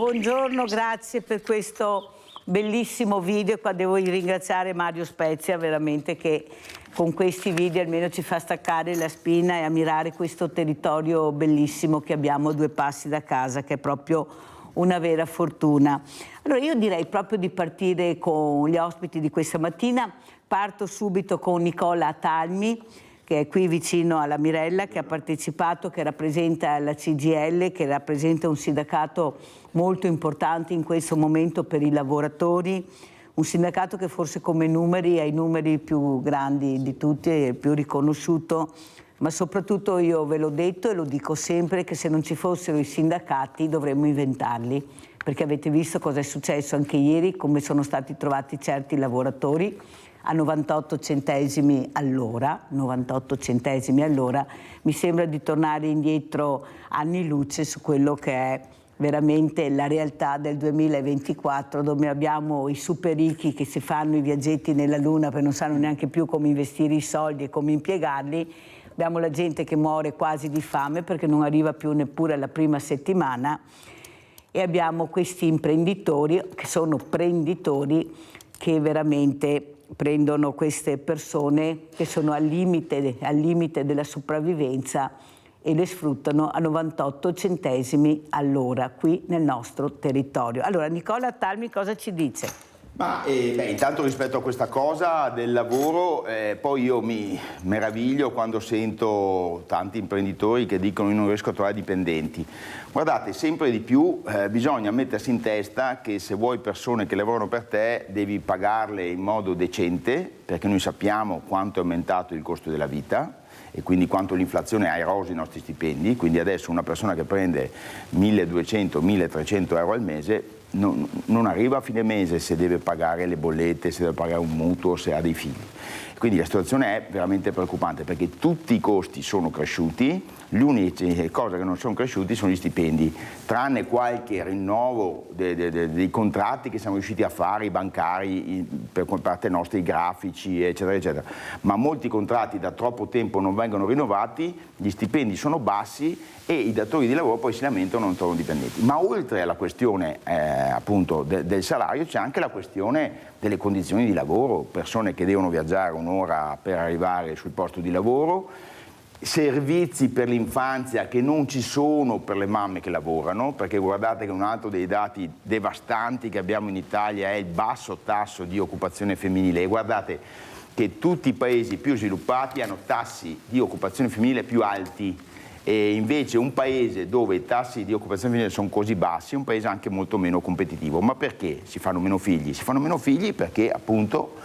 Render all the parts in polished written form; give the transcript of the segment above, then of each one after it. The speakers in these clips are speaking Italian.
buongiorno, grazie per questo bellissimo video. Qua devo ringraziare Mario Spezia, veramente, che con questi video almeno ci fa staccare la spina e ammirare questo territorio bellissimo che abbiamo a 2 passi da casa, che è proprio una vera fortuna. Allora io direi proprio di partire con gli ospiti di questa mattina. Parto subito con Nicola Talmi, che è qui vicino alla Mirella, che ha partecipato, che rappresenta la CGIL, che rappresenta un sindacato molto importante in questo momento per i lavoratori, un sindacato che forse come numeri ha i numeri più grandi di tutti e più riconosciuto, ma soprattutto io ve l'ho detto e lo dico sempre, che se non ci fossero i sindacati dovremmo inventarli, perché avete visto cosa è successo anche ieri, come sono stati trovati certi lavoratori a 98 centesimi all'ora, 98 centesimi all'ora. Mi sembra di tornare indietro anni luce su quello che è veramente la realtà del 2024, dove abbiamo i super ricchi che si fanno i viaggetti nella luna perché non sanno neanche più come investire i soldi e come impiegarli. Abbiamo la gente che muore quasi di fame perché non arriva più neppure alla prima settimana, e abbiamo questi imprenditori che sono prenditori che veramente prendono queste persone che sono al limite della sopravvivenza e le sfruttano a 98 centesimi all'ora qui nel nostro territorio. Allora Nicola Talmi cosa ci dice? Intanto rispetto a questa cosa del lavoro, poi io mi meraviglio quando sento tanti imprenditori che dicono io non riesco a trovare dipendenti. Guardate, sempre di più bisogna mettersi in testa che se vuoi persone che lavorano per te devi pagarle in modo decente, perché noi sappiamo quanto è aumentato il costo della vita e quindi quanto l'inflazione ha eroso i nostri stipendi. Quindi adesso una persona che prende 1.200-1.300 euro al mese non arriva a fine mese se deve pagare le bollette, se deve pagare un mutuo, se ha dei figli. Quindi la situazione è veramente preoccupante perché tutti i costi sono cresciuti, le uniche cose che non sono cresciuti sono gli stipendi, tranne qualche rinnovo dei contratti che siamo riusciti a fare, i bancari, per parte nostra, i grafici, eccetera, eccetera. Ma molti contratti da troppo tempo non vengono rinnovati, gli stipendi sono bassi e i datori di lavoro poi si lamentano e non trovano dipendenti. Ma oltre alla questione appunto del salario c'è anche la questione delle condizioni di lavoro, persone che devono viaggiare un'ora per arrivare sul posto di lavoro, servizi per l'infanzia che non ci sono per le mamme che lavorano, perché guardate che un altro dei dati devastanti che abbiamo in Italia è il basso tasso di occupazione femminile, e guardate che tutti i paesi più sviluppati hanno tassi di occupazione femminile più alti. E invece un paese dove i tassi di occupazione femminile sono così bassi è un paese anche molto meno competitivo. Ma perché si fanno meno figli? Si fanno meno figli perché appunto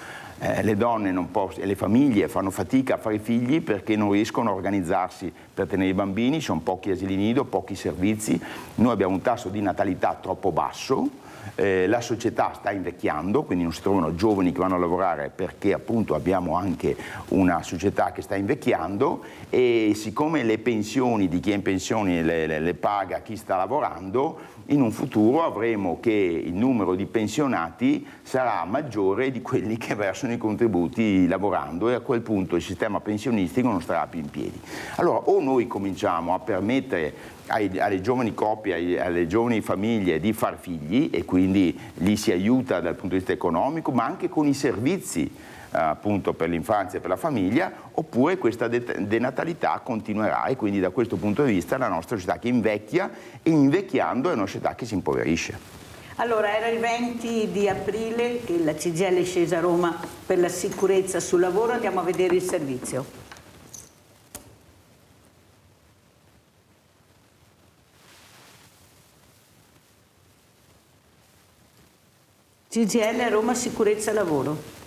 le donne e le famiglie fanno fatica a fare figli perché non riescono a organizzarsi per tenere i bambini, sono pochi asili nido, pochi servizi, noi abbiamo un tasso di natalità troppo basso. La società sta invecchiando, quindi non si trovano giovani che vanno a lavorare perché appunto abbiamo anche una società che sta invecchiando, e siccome le pensioni di chi è in pensione le paga chi sta lavorando, in un futuro avremo che il numero di pensionati sarà maggiore di quelli che versano i contributi lavorando, e a quel punto il sistema pensionistico non starà più in piedi. Allora o noi cominciamo a permettere alle giovani coppie, alle giovani famiglie di far figli, e quindi li si aiuta dal punto di vista economico, ma anche con i servizi appunto per l'infanzia e per la famiglia, oppure questa denatalità continuerà, e quindi da questo punto di vista la nostra società che invecchia, e invecchiando è una società che si impoverisce. Allora, era il 20 di aprile che la CGIL è scesa a Roma per la sicurezza sul lavoro, andiamo a vedere il servizio. CGIL a Roma, sicurezza lavoro.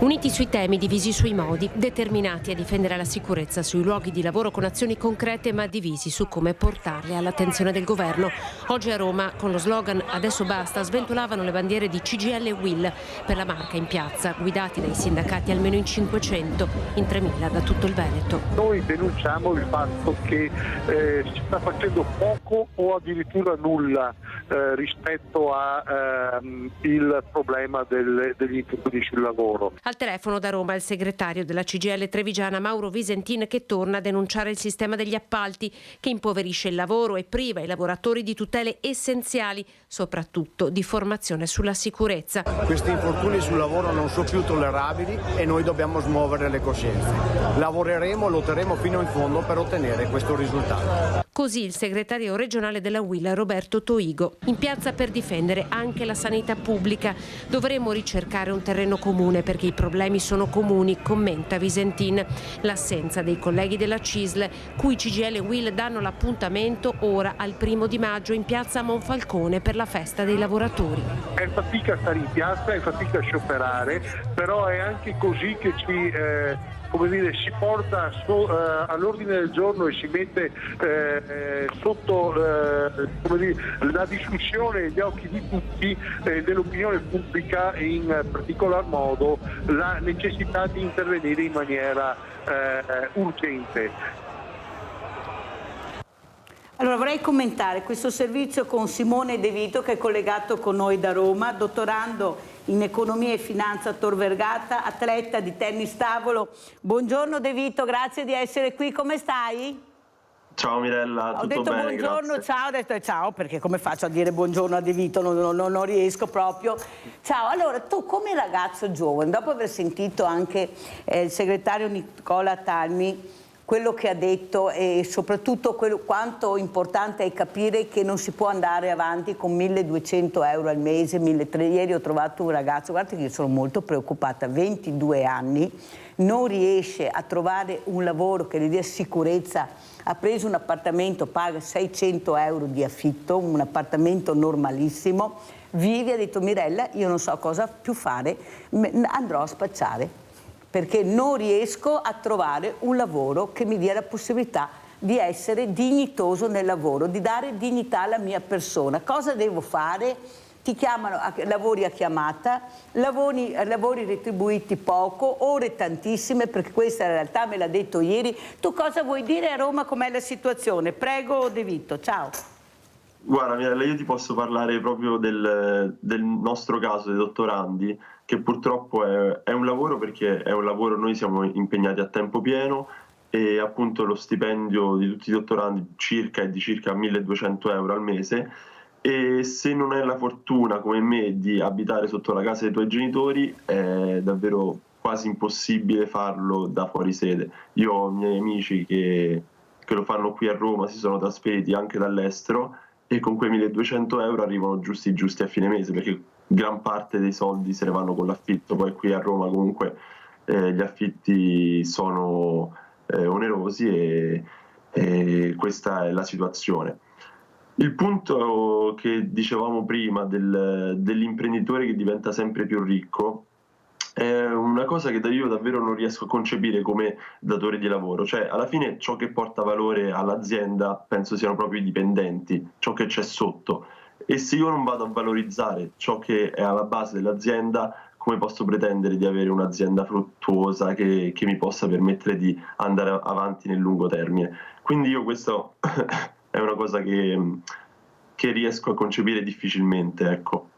Uniti sui temi, divisi sui modi, determinati a difendere la sicurezza sui luoghi di lavoro con azioni concrete, ma divisi su come portarle all'attenzione del governo. Oggi a Roma, con lo slogan "Adesso basta", sventolavano le bandiere di CGIL e UIL per la marca in piazza, guidati dai sindacati almeno in 500, in 3.000 da tutto il Veneto. Noi denunciamo il fatto che si sta facendo poco o addirittura nulla rispetto a il problema degli infortuni sul lavoro. Al telefono da Roma il segretario della CGIL trevigiana Mauro Visentin, che torna a denunciare il sistema degli appalti che impoverisce il lavoro e priva i lavoratori di tutele essenziali, soprattutto di formazione sulla sicurezza. Questi infortuni sul lavoro non sono più tollerabili e noi dobbiamo smuovere le coscienze. Lavoreremo, lotteremo fino in fondo per ottenere questo risultato. Così il segretario regionale della UIL Roberto Toigo. In piazza per difendere anche la sanità pubblica. Dovremmo ricercare un terreno comune perché i problemi sono comuni, commenta Visentin. L'assenza dei colleghi della CISL, cui CGIL e UIL danno l'appuntamento ora al 1° maggio in piazza Monfalcone per la festa dei lavoratori. È fatica stare in piazza, è fatica scioperare, però è anche così che si porta all'ordine del giorno e si mette sotto la discussione e gli occhi di tutti, dell'opinione pubblica, in particolar modo la necessità di intervenire in maniera urgente. Allora vorrei commentare questo servizio con Simone De Vito, che è collegato con noi da Roma, dottorando in economia e finanza a Tor Vergata, atleta di tennis tavolo. Buongiorno De Vito, grazie di essere qui, come stai? Ciao Mirella, tutto detto bene, buongiorno, grazie. ciao, ho detto ciao perché come faccio a dire buongiorno a De Vito, non riesco proprio. Ciao, allora tu come ragazzo giovane, dopo aver sentito anche il segretario Nicola Talmi, quello che ha detto e soprattutto quanto importante è capire che non si può andare avanti con 1.200 euro al mese, 1.300. Ieri ho trovato un ragazzo, guarda che io sono molto preoccupata, 22 anni, non riesce a trovare un lavoro che gli dia sicurezza, ha preso un appartamento, paga 600 euro di affitto, un appartamento normalissimo, vive, ha detto Mirella, io non so cosa più fare, andrò a spacciare, perché non riesco a trovare un lavoro che mi dia la possibilità di essere dignitoso nel lavoro, di dare dignità alla mia persona. Cosa devo fare? Ti chiamano lavori a chiamata, lavori retribuiti poco, ore tantissime, perché questa in realtà me l'ha detto ieri. Tu cosa vuoi dire a Roma, com'è la situazione? Prego De Vito, ciao. Guarda Mirella, io ti posso parlare proprio del nostro caso dei dottorandi, che purtroppo è un lavoro, perché è un lavoro, noi siamo impegnati a tempo pieno e appunto lo stipendio di tutti i dottorandi è di circa 1.200 euro al mese, e se non hai la fortuna come me di abitare sotto la casa dei tuoi genitori è davvero quasi impossibile farlo da fuori sede. Io ho miei amici che lo fanno qui a Roma, si sono trasferiti anche dall'estero e con quei 1.200 euro arrivano giusti a fine mese, perché gran parte dei soldi se ne vanno con l'affitto. Poi qui a Roma comunque gli affitti sono onerosi e questa è la situazione. Il punto che dicevamo prima dell'imprenditore che diventa sempre più ricco è una cosa che io davvero non riesco a concepire come datore di lavoro. Cioè, alla fine ciò che porta valore all'azienda penso siano proprio i dipendenti, ciò che c'è sotto. E se io non vado a valorizzare ciò che è alla base dell'azienda, come posso pretendere di avere un'azienda fruttuosa che mi possa permettere di andare avanti nel lungo termine? Quindi io questo è una cosa che riesco a concepire difficilmente, ecco.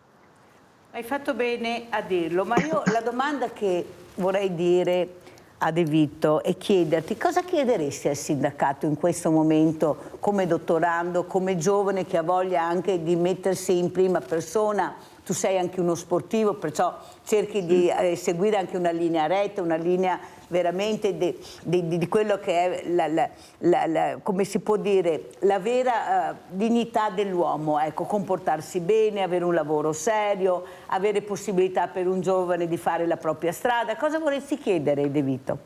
Hai fatto bene a dirlo, ma io la domanda che vorrei dire a De Vito è chiederti cosa chiederesti al sindacato in questo momento come dottorando, come giovane che ha voglia anche di mettersi in prima persona. Tu sei anche uno sportivo, perciò cerchi di seguire anche una linea retta, una linea veramente di quello che è, come si può dire, la vera dignità dell'uomo, ecco, comportarsi bene, avere un lavoro serio, avere possibilità per un giovane di fare la propria strada. Cosa vorresti chiedere, De Vito?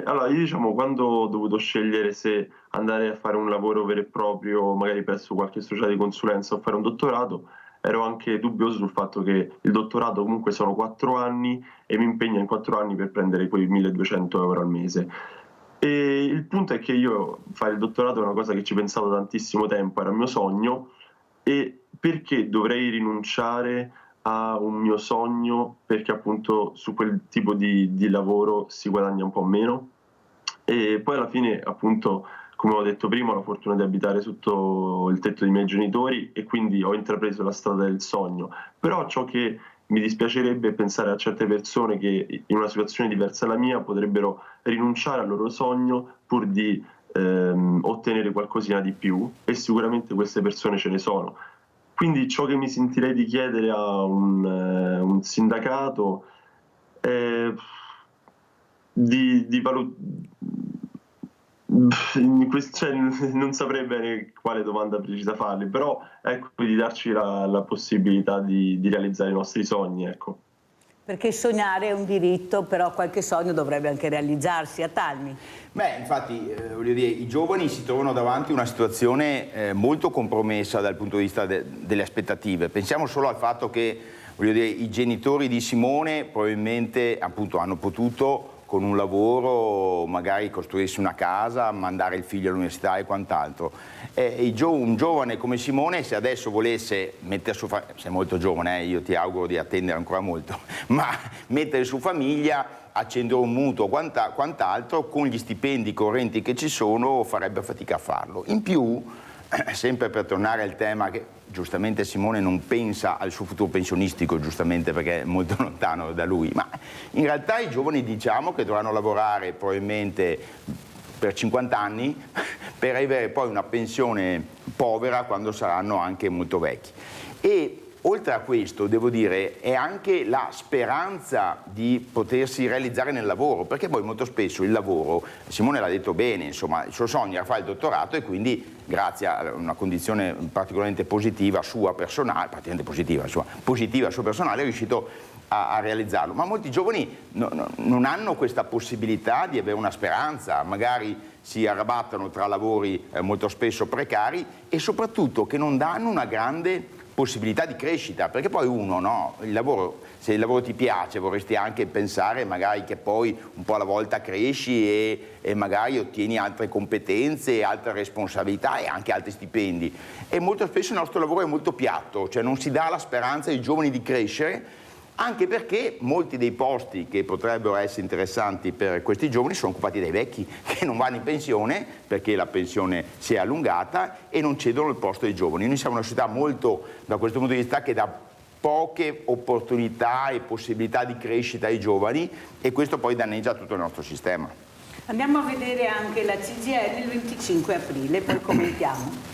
Allora, io quando ho dovuto scegliere se andare a fare un lavoro vero e proprio, magari presso qualche società di consulenza o fare un dottorato, ero anche dubbioso sul fatto che il dottorato comunque sono 4 anni e mi impegna in 4 anni per prendere quei 1.200 euro al mese. E il punto è che io fare il dottorato è una cosa che ci pensavo tantissimo tempo, era il mio sogno, e perché dovrei rinunciare a un mio sogno perché appunto su quel tipo di lavoro si guadagna un po' meno? E poi alla fine appunto come ho detto prima, ho la fortuna di abitare sotto il tetto dei miei genitori e quindi ho intrapreso la strada del sogno. Però ciò che mi dispiacerebbe è pensare a certe persone che in una situazione diversa dalla mia potrebbero rinunciare al loro sogno pur di ottenere qualcosina di più, e sicuramente queste persone ce ne sono. Quindi ciò che mi sentirei di chiedere a un sindacato è cioè, non saprei bene quale domanda precisa farle, però ecco, di darci la possibilità di realizzare i nostri sogni, ecco. Perché sognare è un diritto, però qualche sogno dovrebbe anche realizzarsi. A Talmi. Beh, infatti, voglio dire, i giovani si trovano davanti a una situazione molto compromessa dal punto di vista delle aspettative. Pensiamo solo al fatto che, voglio dire, i genitori di Simone probabilmente appunto hanno potuto con un lavoro magari costruirsi una casa, mandare il figlio all'università e quant'altro. Un giovane come Simone, se adesso volesse mettere su famiglia, sei molto giovane, io ti auguro di attendere ancora molto, ma mettere su famiglia, accendere un mutuo, quant'altro, con gli stipendi correnti che ci sono, farebbe fatica a farlo. In più, sempre per tornare al tema che giustamente Simone non pensa al suo futuro pensionistico, giustamente perché è molto lontano da lui, ma in realtà i giovani diciamo che dovranno lavorare probabilmente per 50 anni per avere poi una pensione povera quando saranno anche molto vecchi. E oltre a questo, devo dire, è anche la speranza di potersi realizzare nel lavoro, perché poi molto spesso il lavoro, Simone l'ha detto bene, insomma, il suo sogno era fare il dottorato e quindi grazie a una condizione particolarmente positiva sua personale, praticamente positiva, insomma, positiva sua personale, è riuscito a realizzarlo. Ma molti giovani non hanno questa possibilità di avere una speranza, magari si arrabattano tra lavori molto spesso precari e soprattutto che non danno una grande possibilità di crescita, perché poi uno, no, se il lavoro ti piace vorresti anche pensare magari che poi un po' alla volta cresci e magari ottieni altre competenze, altre responsabilità e anche altri stipendi. E molto spesso il nostro lavoro è molto piatto, cioè non si dà la speranza ai giovani di crescere, anche perché molti dei posti che potrebbero essere interessanti per questi giovani sono occupati dai vecchi che non vanno in pensione perché la pensione si è allungata e non cedono il posto ai giovani. Noi siamo una società molto, da questo punto di vista, che dà poche opportunità e possibilità di crescita ai giovani e questo poi danneggia tutto il nostro sistema. Andiamo a vedere anche la CGIL il 25 aprile, poi commentiamo.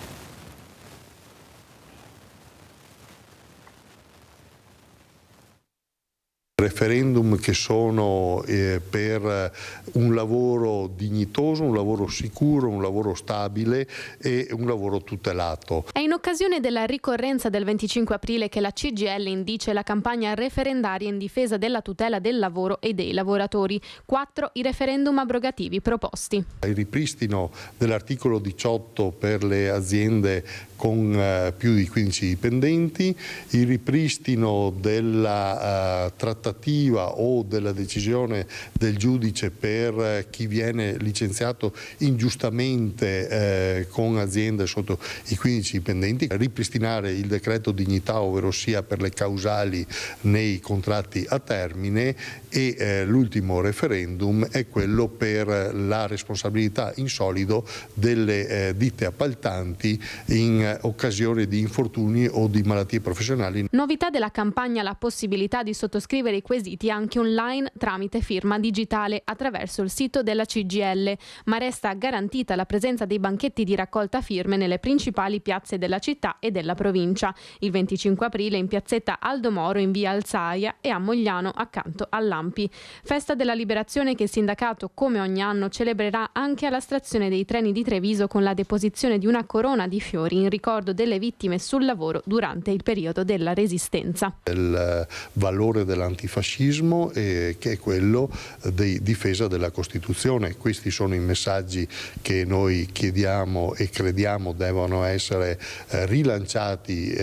Referendum che sono per un lavoro dignitoso, un lavoro sicuro, un lavoro stabile e un lavoro tutelato. È in occasione della ricorrenza del 25 aprile che la CGIL indice la campagna referendaria in difesa della tutela del lavoro e dei lavoratori. 4 i referendum abrogativi proposti. Il ripristino dell'articolo 18 per le aziende con più di 15 dipendenti, il ripristino della trattativa o della decisione del giudice per chi viene licenziato ingiustamente con aziende sotto i 15 dipendenti, ripristinare il decreto dignità, ovvero sia per le causali nei contratti a termine e l'ultimo referendum è quello per la responsabilità in solido delle ditte appaltanti in occasione di infortuni o di malattie professionali. Novità della campagna: la possibilità di sottoscrivere i quesiti anche online tramite firma digitale attraverso il sito della CGIL, ma resta garantita la presenza dei banchetti di raccolta firme nelle principali piazze della città e della provincia. Il 25 aprile in piazzetta Aldo Moro in via Alzaia e a Mogliano accanto all'Ampi. Festa della Liberazione che il sindacato, come ogni anno, celebrerà anche alla stazione dei treni di Treviso con la deposizione di una corona di fiori in ricordo delle vittime sul lavoro durante il periodo della Resistenza. Il valore dell'antifascismo che è quello di difesa della Costituzione. Questi sono i messaggi che noi chiediamo e crediamo devono essere rilanciati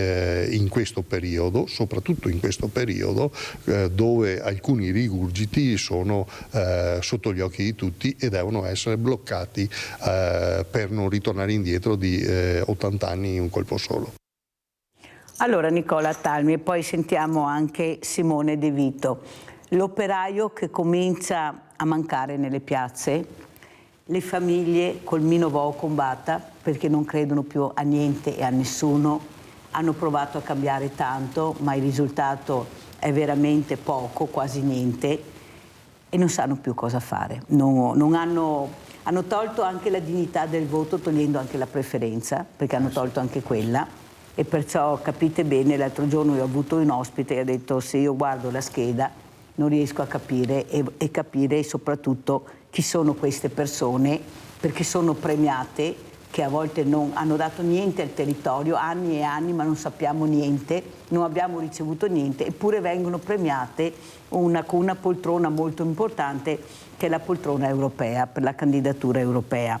in questo periodo, soprattutto in questo periodo dove alcuni rigurgiti sono sotto gli occhi di tutti e devono essere bloccati per non ritornare indietro di 80 anni in un colpo solo. Allora Nicola Talmi, e poi sentiamo anche Simone De Vito. L'operaio che comincia a mancare nelle piazze le famiglie col Mino Vo combatta perché non credono più a niente e a nessuno, hanno provato a cambiare tanto ma il risultato è veramente poco, quasi niente, e non sanno più cosa fare. Hanno tolto anche la dignità del voto, togliendo anche la preferenza, perché hanno tolto anche quella, e perciò capite bene, l'altro giorno io ho avuto un ospite e ha detto se io guardo la scheda non riesco a capire e capire soprattutto chi sono queste persone, perché sono premiate, che a volte non hanno dato niente al territorio, anni e anni, ma non sappiamo niente, non abbiamo ricevuto niente, eppure vengono premiate con una poltrona molto importante, che è la poltrona europea, per la candidatura europea.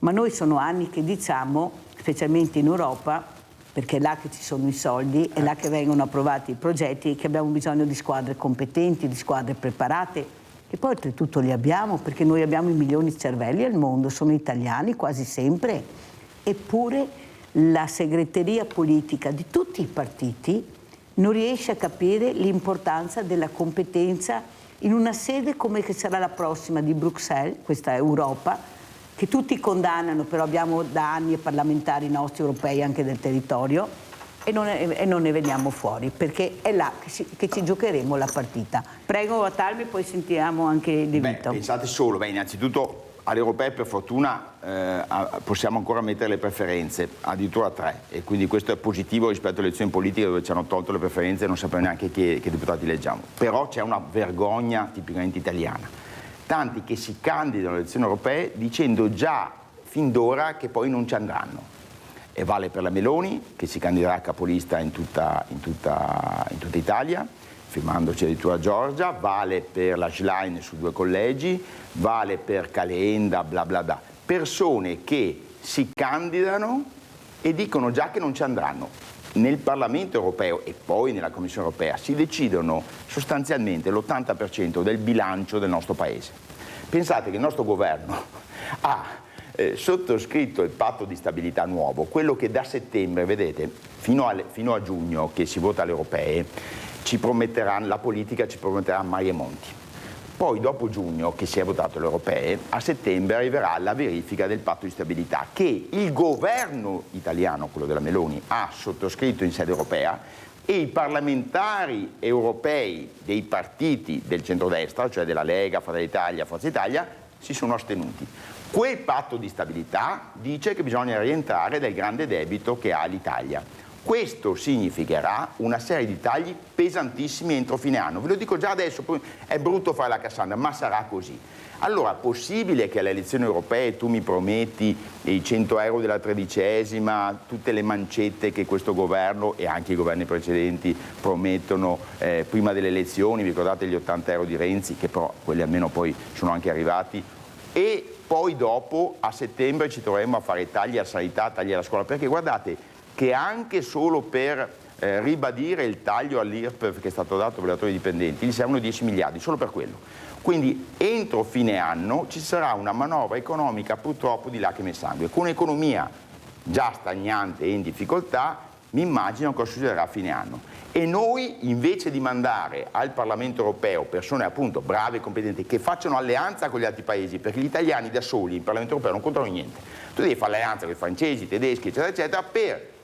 Ma noi sono anni che diciamo, specialmente in Europa, perché è là che ci sono i soldi, è là che vengono approvati i progetti, che abbiamo bisogno di squadre competenti, di squadre preparate, che poi oltretutto li abbiamo, perché noi abbiamo i milioni di cervelli al mondo, sono italiani quasi sempre, eppure la segreteria politica di tutti i partiti non riesce a capire l'importanza della competenza in una sede come che sarà la prossima di Bruxelles, questa Europa, che tutti condannano, però abbiamo da anni parlamentari nostri europei anche del territorio e non ne veniamo fuori, perché è là che ci giocheremo la partita. Prego Attalmi, poi sentiamo anche Di Vito. Pensate solo, innanzitutto alle europee per fortuna possiamo ancora mettere le preferenze, addirittura 3, e quindi questo è positivo rispetto alle elezioni politiche dove ci hanno tolto le preferenze e non sappiamo neanche che deputati leggiamo. Però c'è una vergogna tipicamente italiana. Tanti che si candidano alle elezioni europee dicendo già fin d'ora che poi non ci andranno. E vale per la Meloni, che si candiderà capolista in tutta Italia, firmandoci addirittura Giorgia, vale per la Schlein su 2 collegi, vale per Calenda, bla bla bla. Persone che si candidano e dicono già che non ci andranno. Nel Parlamento europeo e poi nella Commissione europea si decidono sostanzialmente l'80% del bilancio del nostro Paese. Pensate che il nostro governo ha sottoscritto il patto di stabilità nuovo, quello che da settembre, vedete, fino a giugno che si vota alle europee, la politica ci prometterà mari e monti. Poi dopo giugno, che si è votato le europee, a settembre arriverà la verifica del patto di stabilità che il governo italiano, quello della Meloni, ha sottoscritto in sede europea e i parlamentari europei dei partiti del centrodestra, cioè della Lega, Fratelli d'Italia, Forza Italia, si sono astenuti. Quel patto di stabilità dice che bisogna rientrare dal grande debito che ha l'Italia. Questo significherà una serie di tagli pesantissimi entro fine anno. Ve lo dico già adesso, è brutto fare la Cassandra, ma sarà così. Allora, possibile che alle elezioni europee tu mi prometti i 100 euro della 13ª, tutte le mancette che questo governo e anche i governi precedenti promettono prima delle elezioni, vi ricordate gli 80 euro di Renzi, che però quelli almeno poi sono anche arrivati, e poi dopo a settembre ci troveremo a fare tagli alla sanità, tagli alla scuola, perché guardate che anche solo per ribadire il taglio all'IRPEF che è stato dato per i lavoratori dipendenti gli servono 10 miliardi, solo per quello. Quindi entro fine anno ci sarà una manovra economica purtroppo di lacrime e sangue. Con un'economia già stagnante e in difficoltà, mi immagino cosa succederà a fine anno. E noi invece di mandare al Parlamento europeo persone appunto brave e competenti che facciano alleanza con gli altri paesi, perché gli italiani da soli in Parlamento europeo non contano niente. Tu devi fare alleanza con i francesi, i tedeschi, eccetera, eccetera, per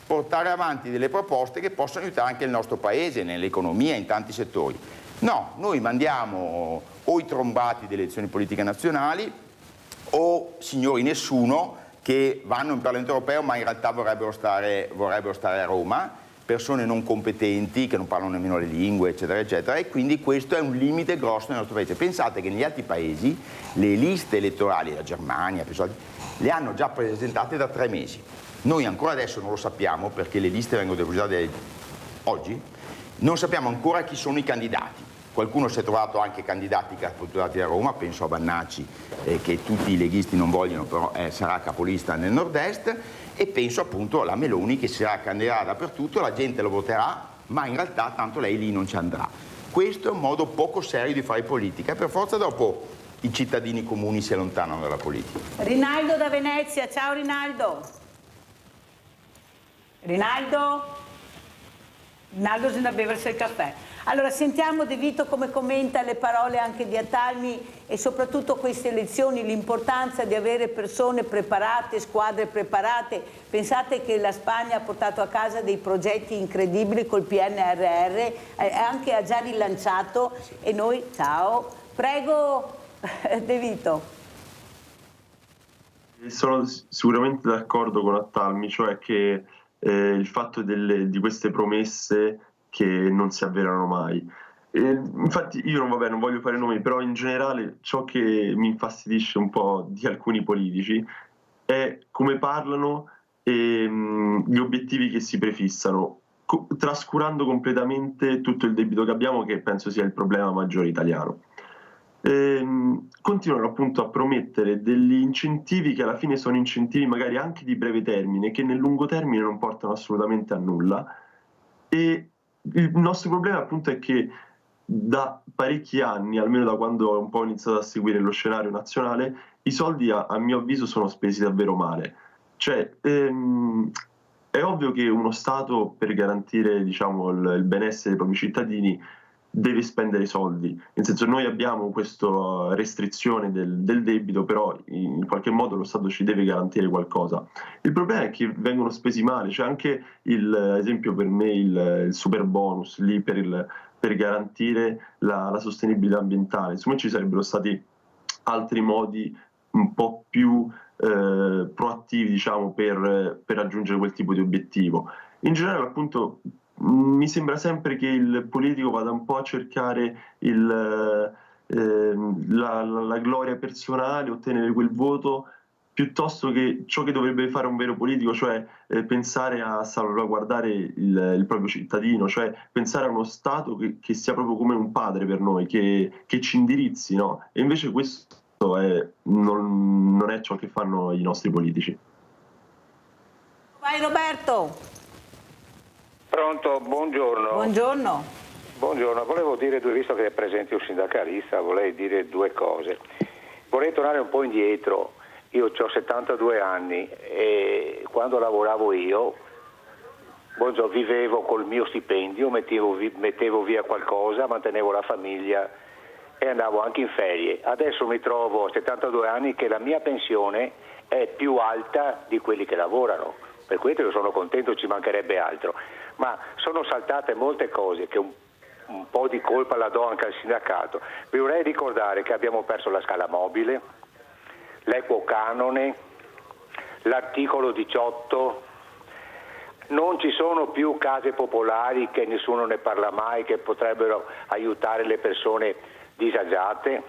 portare avanti delle proposte che possano aiutare anche il nostro paese nell'economia, in tanti settori. No, noi mandiamo o i trombati delle elezioni politiche nazionali o signori nessuno che vanno in Parlamento europeo ma in realtà vorrebbero stare a Roma, persone non competenti che non parlano nemmeno le lingue, eccetera, eccetera, e quindi questo è un limite grosso nel nostro paese. Pensate che negli altri paesi le liste elettorali, la Germania, le hanno già presentate da 3 mesi. Noi ancora adesso non lo sappiamo perché le liste vengono depositate oggi, non sappiamo ancora chi sono i candidati. Qualcuno si è trovato anche candidati capitolati a Roma, penso a Bannacci, che tutti i leghisti non vogliono, però sarà capolista nel nord-est, e penso appunto alla Meloni che sarà candidata dappertutto, la gente lo voterà, ma in realtà tanto lei lì non ci andrà. Questo è un modo poco serio di fare politica e per forza dopo i cittadini comuni si allontanano dalla politica. Rinaldo da Venezia, ciao Rinaldo. Rinaldo? Naldo se ne beversi il caffè. Allora sentiamo De Vito come commenta le parole anche di Attalmi e soprattutto queste elezioni, l'importanza di avere persone preparate, squadre preparate. Pensate che la Spagna ha portato a casa dei progetti incredibili col PNRR, anche ha già rilanciato e noi, ciao, prego De Vito. Sono sicuramente d'accordo con Attalmi, cioè che il fatto di queste promesse che non si avverano mai. Infatti io non voglio fare nomi, però in generale ciò che mi infastidisce un po' di alcuni politici è come parlano e gli obiettivi che si prefissano, trascurando completamente tutto il debito che abbiamo, che penso sia il problema maggiore italiano. Continuano appunto a promettere degli incentivi che alla fine sono incentivi magari anche di breve termine, che nel lungo termine non portano assolutamente a nulla, e il nostro problema appunto è che da parecchi anni, almeno da quando ho un po' iniziato a seguire lo scenario nazionale, i soldi a mio avviso sono spesi davvero male. Cioè, è ovvio che uno Stato, per garantire, diciamo, il benessere dei propri cittadini, deve spendere soldi, nel senso, noi abbiamo questa restrizione del debito, però in qualche modo lo Stato ci deve garantire qualcosa. Il problema è che vengono spesi male, cioè anche ad esempio per me il super bonus lì per garantire la sostenibilità ambientale, insomma ci sarebbero stati altri modi un po' più proattivi, diciamo, per raggiungere quel tipo di obiettivo. In generale appunto mi sembra sempre che il politico vada un po' a cercare la gloria personale, ottenere quel voto, piuttosto che ciò che dovrebbe fare un vero politico, cioè pensare a salvaguardare il proprio cittadino, cioè pensare a uno Stato che sia proprio come un padre per noi, che ci indirizzi, no? E invece questo non è ciò che fanno i nostri politici. Vai Roberto! Pronto, buongiorno. Buongiorno. Buongiorno, volevo dire, visto che è presente un sindacalista, vorrei dire due cose. Vorrei tornare un po' indietro. Io ho 72 anni e quando lavoravo io, vivevo col mio stipendio, mettevo via qualcosa, mantenevo la famiglia e andavo anche in ferie. Adesso mi trovo a 72 anni che la mia pensione è più alta di quelli che lavorano. Per questo io sono contento, ci mancherebbe altro. Ma sono saltate molte cose che un po' di colpa la do anche al sindacato. Vi vorrei ricordare che abbiamo perso la scala mobile, l'equo canone, l'articolo 18, non ci sono più case popolari, che nessuno ne parla mai, che potrebbero aiutare le persone disagiate,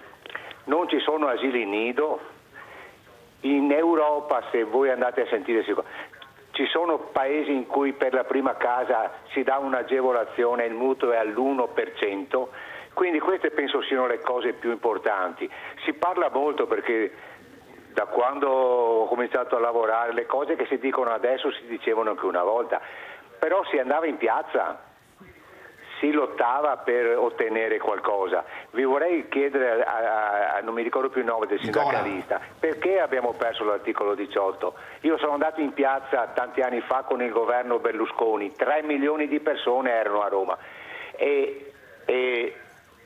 non ci sono asili nido. In Europa, se voi andate a sentire, ci sono paesi in cui per la prima casa si dà un'agevolazione, il mutuo è all'1%, quindi queste penso siano le cose più importanti. Si parla molto perché da quando ho cominciato a lavorare le cose che si dicono adesso si dicevano anche una volta, però si andava in piazza, si lottava per ottenere qualcosa. Vi vorrei chiedere, non mi ricordo più il nome del sindacalista, perché abbiamo perso l'articolo 18? Io sono andato in piazza tanti anni fa con il governo Berlusconi, 3 milioni di persone erano a Roma e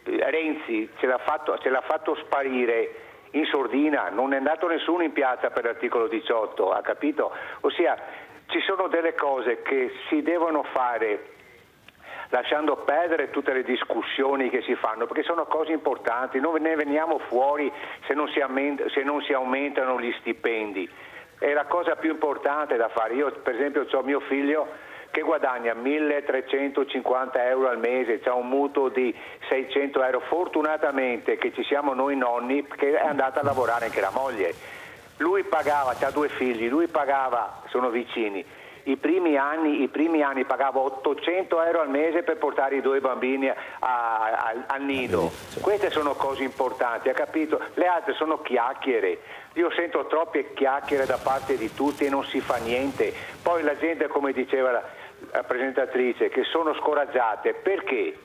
Renzi ce l'ha fatto sparire in sordina, non è andato nessuno in piazza per l'articolo 18, ha capito? Ossia, ci sono delle cose che si devono fare lasciando perdere tutte le discussioni che si fanno, perché sono cose importanti, non ne veniamo fuori se non si aumentano gli stipendi. È la cosa più importante da fare. Io per esempio ho mio figlio che guadagna 1.350 euro al mese, c'ha un mutuo di 600 euro, fortunatamente che ci siamo noi nonni, che è andata a lavorare anche la moglie. Lui pagava, c'ha 2 figli, lui pagava, sono vicini, i primi anni pagava 800 euro al mese per portare i 2 bambini al nido. Queste sono cose importanti, ha capito? Le altre sono chiacchiere. Io sento troppe chiacchiere da parte di tutti e non si fa niente. Poi la gente, come diceva la presentatrice, che sono scoraggiate. Perché?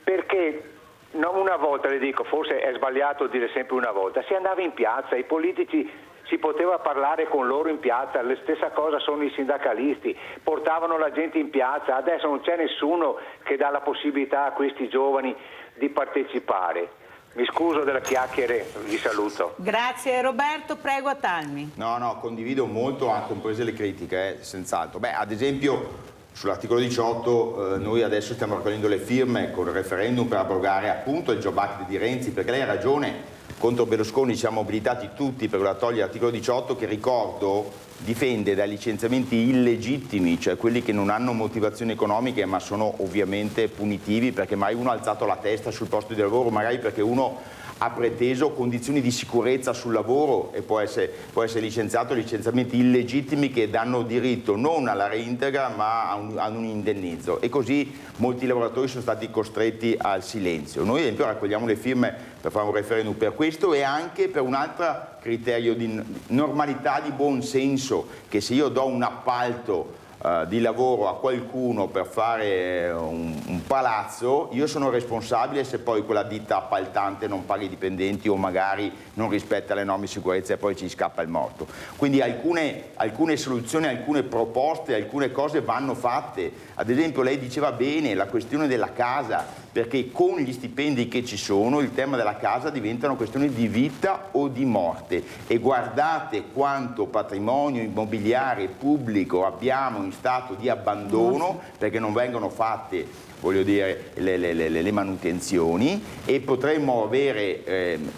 Perché una volta, le dico, forse è sbagliato dire sempre una volta, si andava in piazza, i politici si poteva parlare con loro in piazza, la stessa cosa sono i sindacalisti, portavano la gente in piazza, adesso non c'è nessuno che dà la possibilità a questi giovani di partecipare. Mi scuso della chiacchiere, vi saluto. Grazie Roberto, prego Atalmi. No, condivido molto, comprese le critiche, senz'altro. Ad esempio sull'articolo 18 noi adesso stiamo raccogliendo le firme con il referendum per abrogare appunto il Job Act di Renzi, perché lei ha ragione, contro Berlusconi ci siamo mobilitati tutti per togliere l'articolo 18 che, ricordo, difende dai licenziamenti illegittimi, cioè quelli che non hanno motivazioni economiche ma sono ovviamente punitivi, perché mai uno ha alzato la testa sul posto di lavoro, magari perché uno ha preteso condizioni di sicurezza sul lavoro e può essere licenziato, licenziamenti illegittimi che danno diritto non alla reintegra ma a un indennizzo, e così molti lavoratori sono stati costretti al silenzio. Noi ad esempio raccogliamo le firme per fare un referendum per questo e anche per un altro criterio di normalità, di buon senso, che se io do un appalto di lavoro a qualcuno per fare un palazzo, io sono responsabile se poi quella ditta appaltante non paga i dipendenti o magari non rispetta le norme di sicurezza e poi ci scappa il morto. Quindi alcune soluzioni, alcune proposte, alcune cose vanno fatte. Ad esempio lei diceva bene la questione della casa, perché con gli stipendi che ci sono il tema della casa diventa una questione di vita o di morte, e guardate quanto patrimonio immobiliare pubblico abbiamo in stato di abbandono perché non vengono fatte, voglio dire, le manutenzioni, e potremmo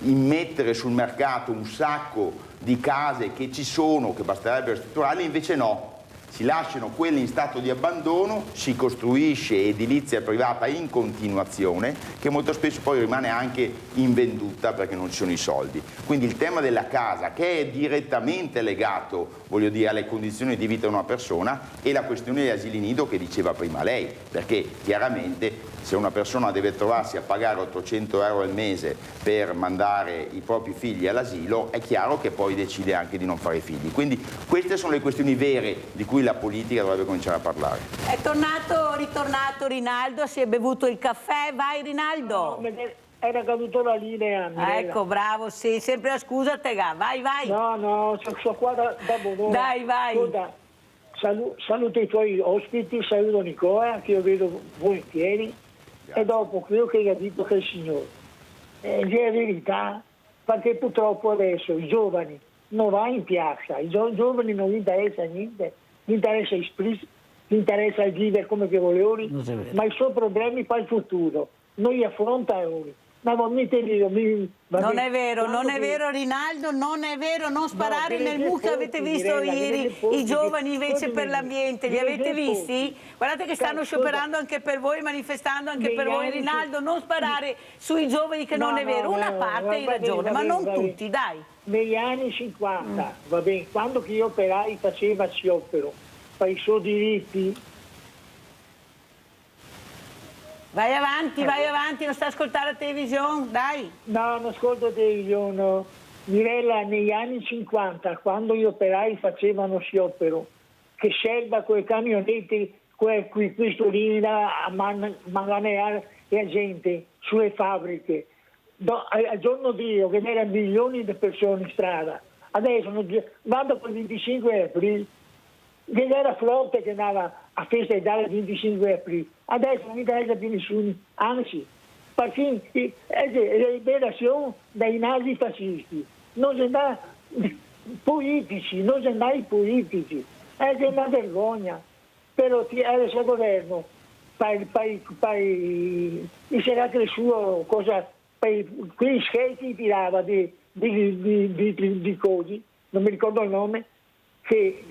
immettere sul mercato un sacco di case che ci sono, che basterebbero strutturali, invece no. Si lasciano quelle in stato di abbandono, si costruisce edilizia privata in continuazione che molto spesso poi rimane anche invenduta perché non ci sono i soldi. Quindi il tema della casa, che è direttamente legato, voglio dire, alle condizioni di vita di una persona, e la questione degli asili nido che diceva prima lei, perché chiaramente se una persona deve trovarsi a pagare 800 euro al mese per mandare i propri figli all'asilo, è chiaro che poi decide anche di non fare figli. Quindi queste sono le questioni vere di cui la politica dovrebbe cominciare a parlare. È ritornato Rinaldo, si è bevuto il caffè, vai Rinaldo. No, era caduto la linea. Ecco, bravo, sì, sempre la scusa a te, vai. No, sono qua da Bologna. Dai, vai. Ascolta, saluto i tuoi ospiti, saluto Nicola, che io vedo volentieri. E dopo quello che ha detto che il Signore è la verità, perché purtroppo adesso i giovani non vanno in piazza, i giovani non gli interessa niente, gli interessa gli interessa vivere come che volevi, ma i suoi problemi per il futuro non li affronta ora. Ma non è vero, Rinaldo, non è vero, non sparare nel mucchio. Avete visto ieri i giovani invece per l'ambiente, li avete visti? Guardate che stanno scioperando anche per voi, manifestando anche per voi. Rinaldo, non sparare sui giovani, che non è vero, una parte hai ragione, ma non tutti, dai. Negli anni 50, va bene, quando chi operai faceva sciopero per i suoi diritti. Vai avanti, non sta ascoltando la televisione, dai. No, non ascolto la televisione. Mirella, negli anni 50, quando gli operai facevano sciopero, che scelba quei camionetti, quei pistolini da manganare la gente sulle fabbriche. Al giorno Dio, che erano milioni di persone in strada. Adesso vado col 25 aprile, che era flotte che andava a festeggiare il 25 aprile. Adesso non interessa più nessuno, anzi, perché è la liberazione dai nazi fascisti. Non se ne politici, è una vergogna. Però adesso il governo, sarà che il suo cosa, quei scherzi tirava di cose, non mi ricordo il nome, che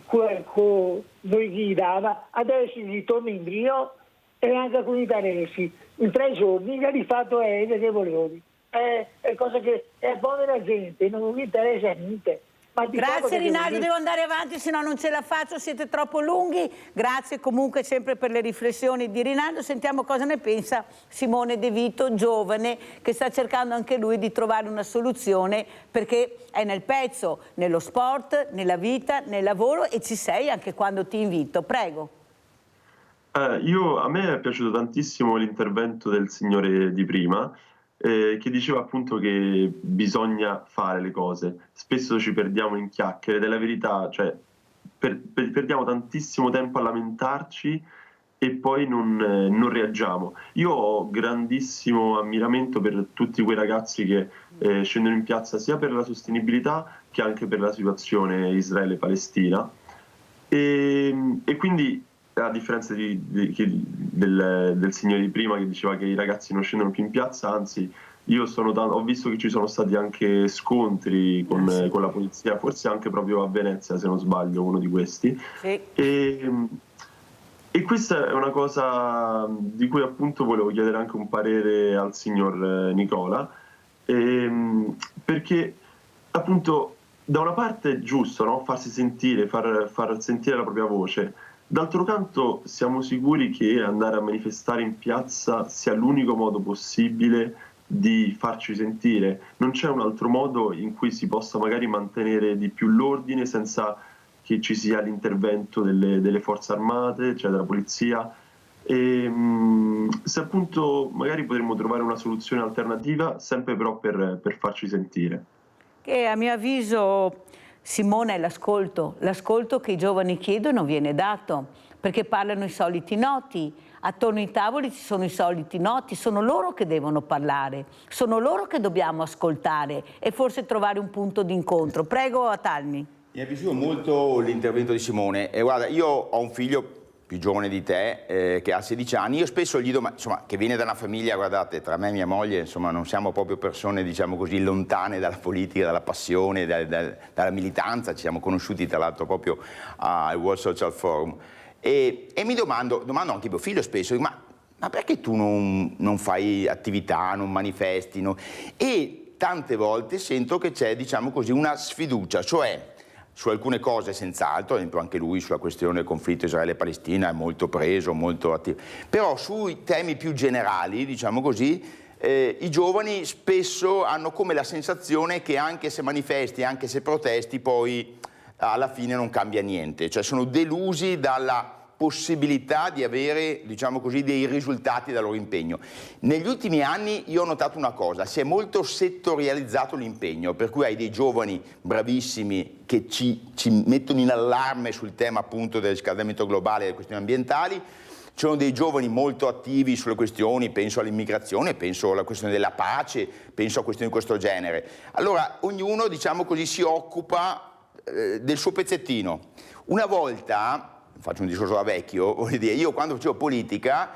noi gli dava, adesso gli torna in brio e anche con gli interessi. In 3 giorni gli ha rifatto che volevi. È cosa che è buona la gente, non gli interessa niente. Grazie Rinaldo, devo andare avanti, se no non ce la faccio, siete troppo lunghi. Grazie comunque sempre per le riflessioni di Rinaldo. Sentiamo cosa ne pensa Simone De Vito, giovane, che sta cercando anche lui di trovare una soluzione, perché è nel pezzo, nello sport, nella vita, nel lavoro, e ci sei anche quando ti invito. Prego. A me è piaciuto tantissimo l'intervento del signore di prima, che diceva appunto che bisogna fare le cose. Spesso ci perdiamo in chiacchiere, ed è la verità, cioè perdiamo tantissimo tempo a lamentarci e poi non reagiamo. Io ho grandissimo ammiramento per tutti quei ragazzi che scendono in piazza sia per la sostenibilità che anche per la situazione Israele-Palestina, e quindi, a differenza del signore di prima che diceva che i ragazzi non scendono più in piazza, anzi io ho visto che ci sono stati anche scontri con la polizia, forse anche proprio a Venezia, se non sbaglio, uno di questi. Sì. E questa è una cosa di cui appunto volevo chiedere anche un parere al signor Nicola, perché appunto da una parte è giusto, no? Farsi sentire, far sentire la propria voce. D'altro canto siamo sicuri che andare a manifestare in piazza sia l'unico modo possibile di farci sentire? Non c'è un altro modo in cui si possa magari mantenere di più l'ordine senza che ci sia l'intervento delle forze armate, cioè della polizia? E se appunto magari potremmo trovare una soluzione alternativa, sempre però per farci sentire. Che a mio avviso, Simone, è l'ascolto che i giovani chiedono viene dato, perché parlano i soliti noti, attorno ai tavoli ci sono i soliti noti, sono loro che devono parlare, sono loro che dobbiamo ascoltare e forse trovare un punto d'incontro. Prego, Atalmi. Mi è piaciuto molto l'intervento di Simone, e guarda, io ho un figlio più giovane di te, che ha 16 anni, io spesso gli do, insomma, che viene da una famiglia, guardate, tra me e mia moglie, insomma, non siamo proprio persone, diciamo così, lontane dalla politica, dalla passione, dalla militanza, ci siamo conosciuti tra l'altro proprio al World Social Forum, e mi domando anche mio figlio spesso, ma perché tu non fai attività, non manifesti, no? E tante volte sento che c'è, diciamo così, una sfiducia, cioè su alcune cose senz'altro, ad esempio anche lui sulla questione del conflitto Israele-Palestina è molto preso, molto attivo, però sui temi più generali, diciamo così, i giovani spesso hanno come la sensazione che anche se manifesti, anche se protesti, poi alla fine non cambia niente, cioè sono delusi dalla possibilità di avere, diciamo così, dei risultati dal loro impegno. Negli ultimi anni io ho notato una cosa, si è molto settorializzato l'impegno, per cui hai dei giovani bravissimi che ci mettono in allarme sul tema appunto del riscaldamento globale e delle questioni ambientali, ci sono dei giovani molto attivi sulle questioni, penso all'immigrazione, penso alla questione della pace, penso a questioni di questo genere. Allora ognuno, diciamo così, si occupa del suo pezzettino. Una volta, faccio un discorso da vecchio, voglio dire, io quando facevo politica,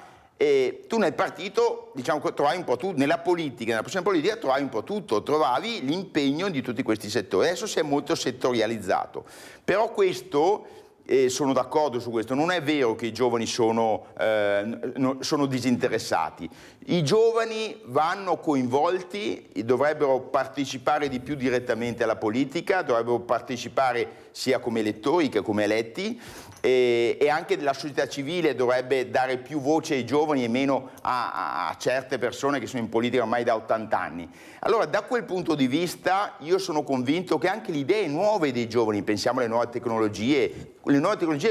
tu nel partito, diciamo, trovavi un po' tutto, nella politica, nella posizione politica trovavi un po' tutto, trovavi l'impegno di tutti questi settori. Adesso si è molto settorializzato, però questo, sono d'accordo su questo, non è vero che i giovani sono disinteressati. I giovani vanno coinvolti, dovrebbero partecipare di più direttamente alla politica, dovrebbero partecipare sia come elettori che come eletti, e anche la società civile dovrebbe dare più voce ai giovani e meno a certe persone che sono in politica ormai da 80 anni. Allora, da quel punto di vista io sono convinto che anche le idee nuove dei giovani, pensiamo alle nuove tecnologie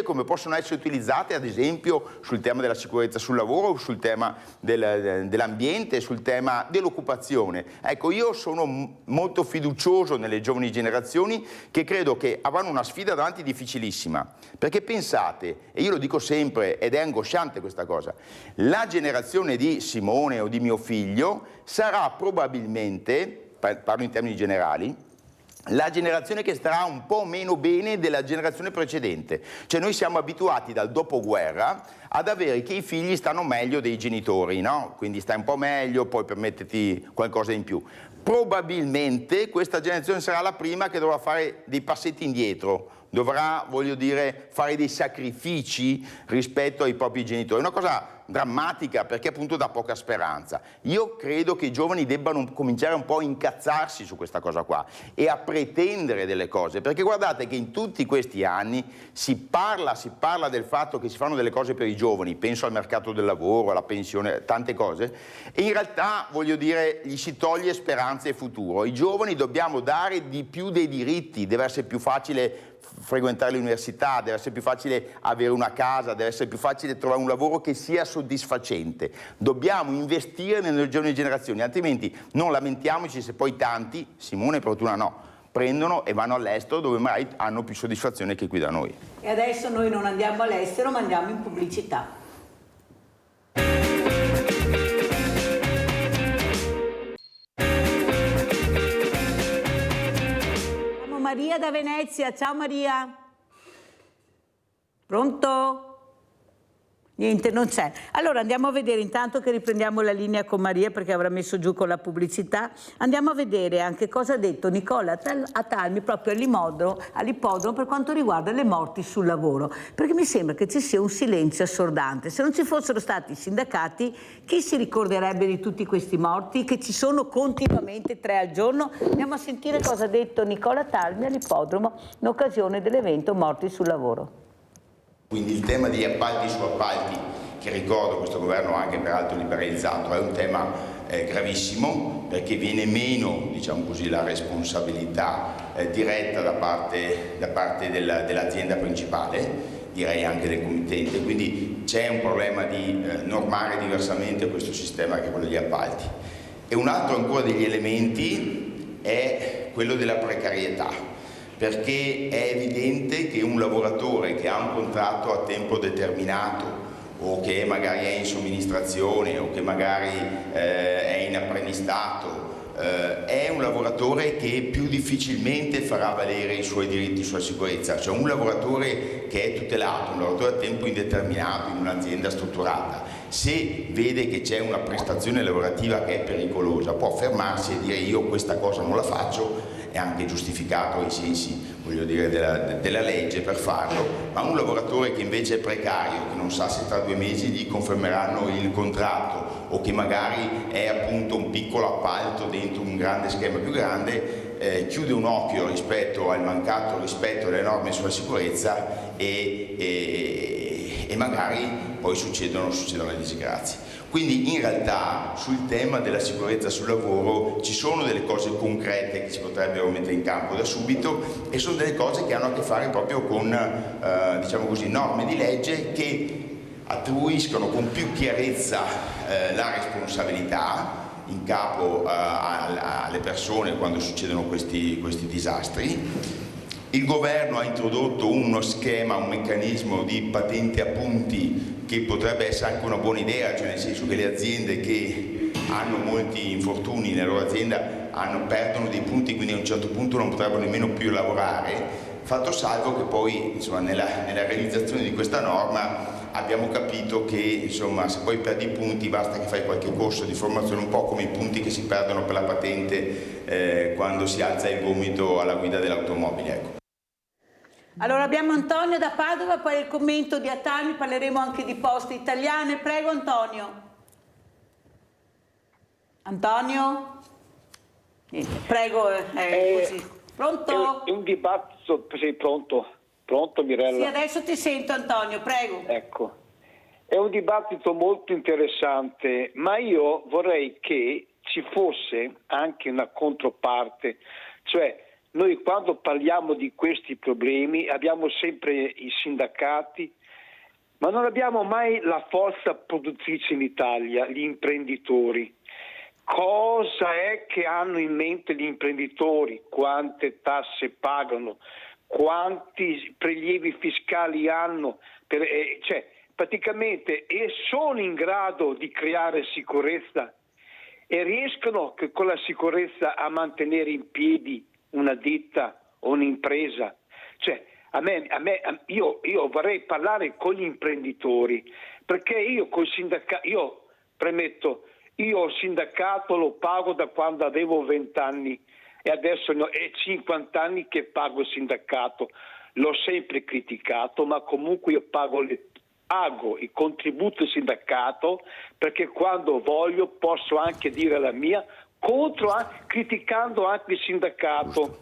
come possono essere utilizzate ad esempio sul tema della sicurezza sul lavoro, sul tema dell'ambiente, sul tema dell'occupazione. Ecco, io sono molto fiducioso nelle giovani generazioni, che credo che avranno una sfida davanti difficilissima, perché pensate, e io lo dico sempre ed è angosciante questa cosa, la generazione di Simone o di mio figlio sarà probabilmente, parlo in termini generali, la generazione che starà un po' meno bene della generazione precedente. Cioè noi siamo abituati dal dopoguerra ad avere che i figli stanno meglio dei genitori, no? Quindi stai un po' meglio, puoi permetterti qualcosa in più. Probabilmente questa generazione sarà la prima che dovrà fare dei passetti indietro, dovrà, voglio dire, fare dei sacrifici rispetto ai propri genitori. È una cosa drammatica, perché appunto dà poca speranza. Io credo che i giovani debbano cominciare un po' a incazzarsi su questa cosa qua e a pretendere delle cose, perché guardate che in tutti questi anni si parla del fatto che si fanno delle cose per i giovani, penso al mercato del lavoro, alla pensione, tante cose, e in realtà, voglio dire, gli si toglie speranza e futuro. Ai giovani dobbiamo dare di più dei diritti, deve essere più facile frequentare l'università, deve essere più facile avere una casa, deve essere più facile trovare un lavoro che sia soddisfacente. Dobbiamo investire nelle giovani generazioni, altrimenti non lamentiamoci se poi tanti, Simone per fortuna no, prendono e vanno all'estero dove magari hanno più soddisfazione che qui da noi. E adesso noi non andiamo all'estero ma andiamo in pubblicità. Maria da Venezia, ciao Maria. Pronto? Niente, non c'è. Allora andiamo a vedere, intanto che riprendiamo la linea con Maria perché avrà messo giù con la pubblicità, andiamo a vedere anche cosa ha detto Nicola Atalmi proprio all'ippodromo per quanto riguarda le morti sul lavoro, perché mi sembra che ci sia un silenzio assordante. Se non ci fossero stati i sindacati, chi si ricorderebbe di tutti questi morti che ci sono continuamente 3 al giorno? Andiamo a sentire cosa ha detto Nicola Atalmi all'ippodromo in occasione dell'evento Morti sul lavoro. Quindi il tema degli appalti su appalti, che ricordo questo governo ha anche peraltro liberalizzato, è un tema gravissimo perché viene meno, diciamo così, la responsabilità diretta da parte dell'azienda principale, direi anche del committente, quindi c'è un problema di normare diversamente questo sistema che è quello degli appalti. E un altro ancora degli elementi è quello della precarietà, perché è evidente che un lavoratore che ha un contratto a tempo determinato o che magari è in somministrazione o che magari è in apprendistato è un lavoratore che più difficilmente farà valere i suoi diritti sulla sicurezza, cioè un lavoratore che è tutelato, un lavoratore a tempo indeterminato in un'azienda strutturata, se vede che c'è una prestazione lavorativa che è pericolosa può fermarsi e dire io questa cosa non la faccio, è anche giustificato ai sensi, voglio dire, della legge per farlo, ma un lavoratore che invece è precario, che non sa se tra 2 mesi gli confermeranno il contratto o che magari è appunto un piccolo appalto dentro un grande schema più grande, chiude un occhio rispetto al mancato rispetto delle norme sulla sicurezza e magari poi succedono le disgrazie. Quindi in realtà sul tema della sicurezza sul lavoro ci sono delle cose concrete che si potrebbero mettere in campo da subito e sono delle cose che hanno a che fare proprio con diciamo così, norme di legge che attribuiscono con più chiarezza la responsabilità in capo alle persone quando succedono questi disastri. Il governo ha introdotto uno schema, un meccanismo di patente a punti che potrebbe essere anche una buona idea, cioè nel senso che le aziende che hanno molti infortuni nella loro azienda perdono dei punti, quindi a un certo punto non potrebbero nemmeno più lavorare, fatto salvo che poi insomma, nella realizzazione di questa norma abbiamo capito che insomma, se poi perdi i punti basta che fai qualche corso di formazione, un po' come i punti che si perdono per la patente quando si alza il gomito alla guida dell'automobile. Ecco. Allora abbiamo Antonio da Padova, poi il commento di Atalmi, parleremo anche di Poste Italiane. Prego Antonio. Antonio? Niente. Prego, così. Pronto? È un dibattito, sei pronto? Pronto Mirella? Sì, adesso ti sento Antonio, prego. Ecco, è un dibattito molto interessante, ma io vorrei che ci fosse anche una controparte, cioè noi quando parliamo di questi problemi abbiamo sempre i sindacati, ma non abbiamo mai la forza produttrice in Italia, gli imprenditori. Cosa è che hanno in mente gli imprenditori? Quante tasse pagano? Quanti prelievi fiscali hanno? Cioè, praticamente sono in grado di creare sicurezza e riescono con la sicurezza a mantenere in piedi una ditta o un'impresa. Cioè, io vorrei parlare con gli imprenditori, perché io col sindacato, io premetto, io il sindacato lo pago da quando avevo 20 anni e adesso è 50 anni che pago il sindacato. L'ho sempre criticato, ma comunque io pago il contributo del sindacato, perché quando voglio posso anche dire la mia criticando anche il sindacato.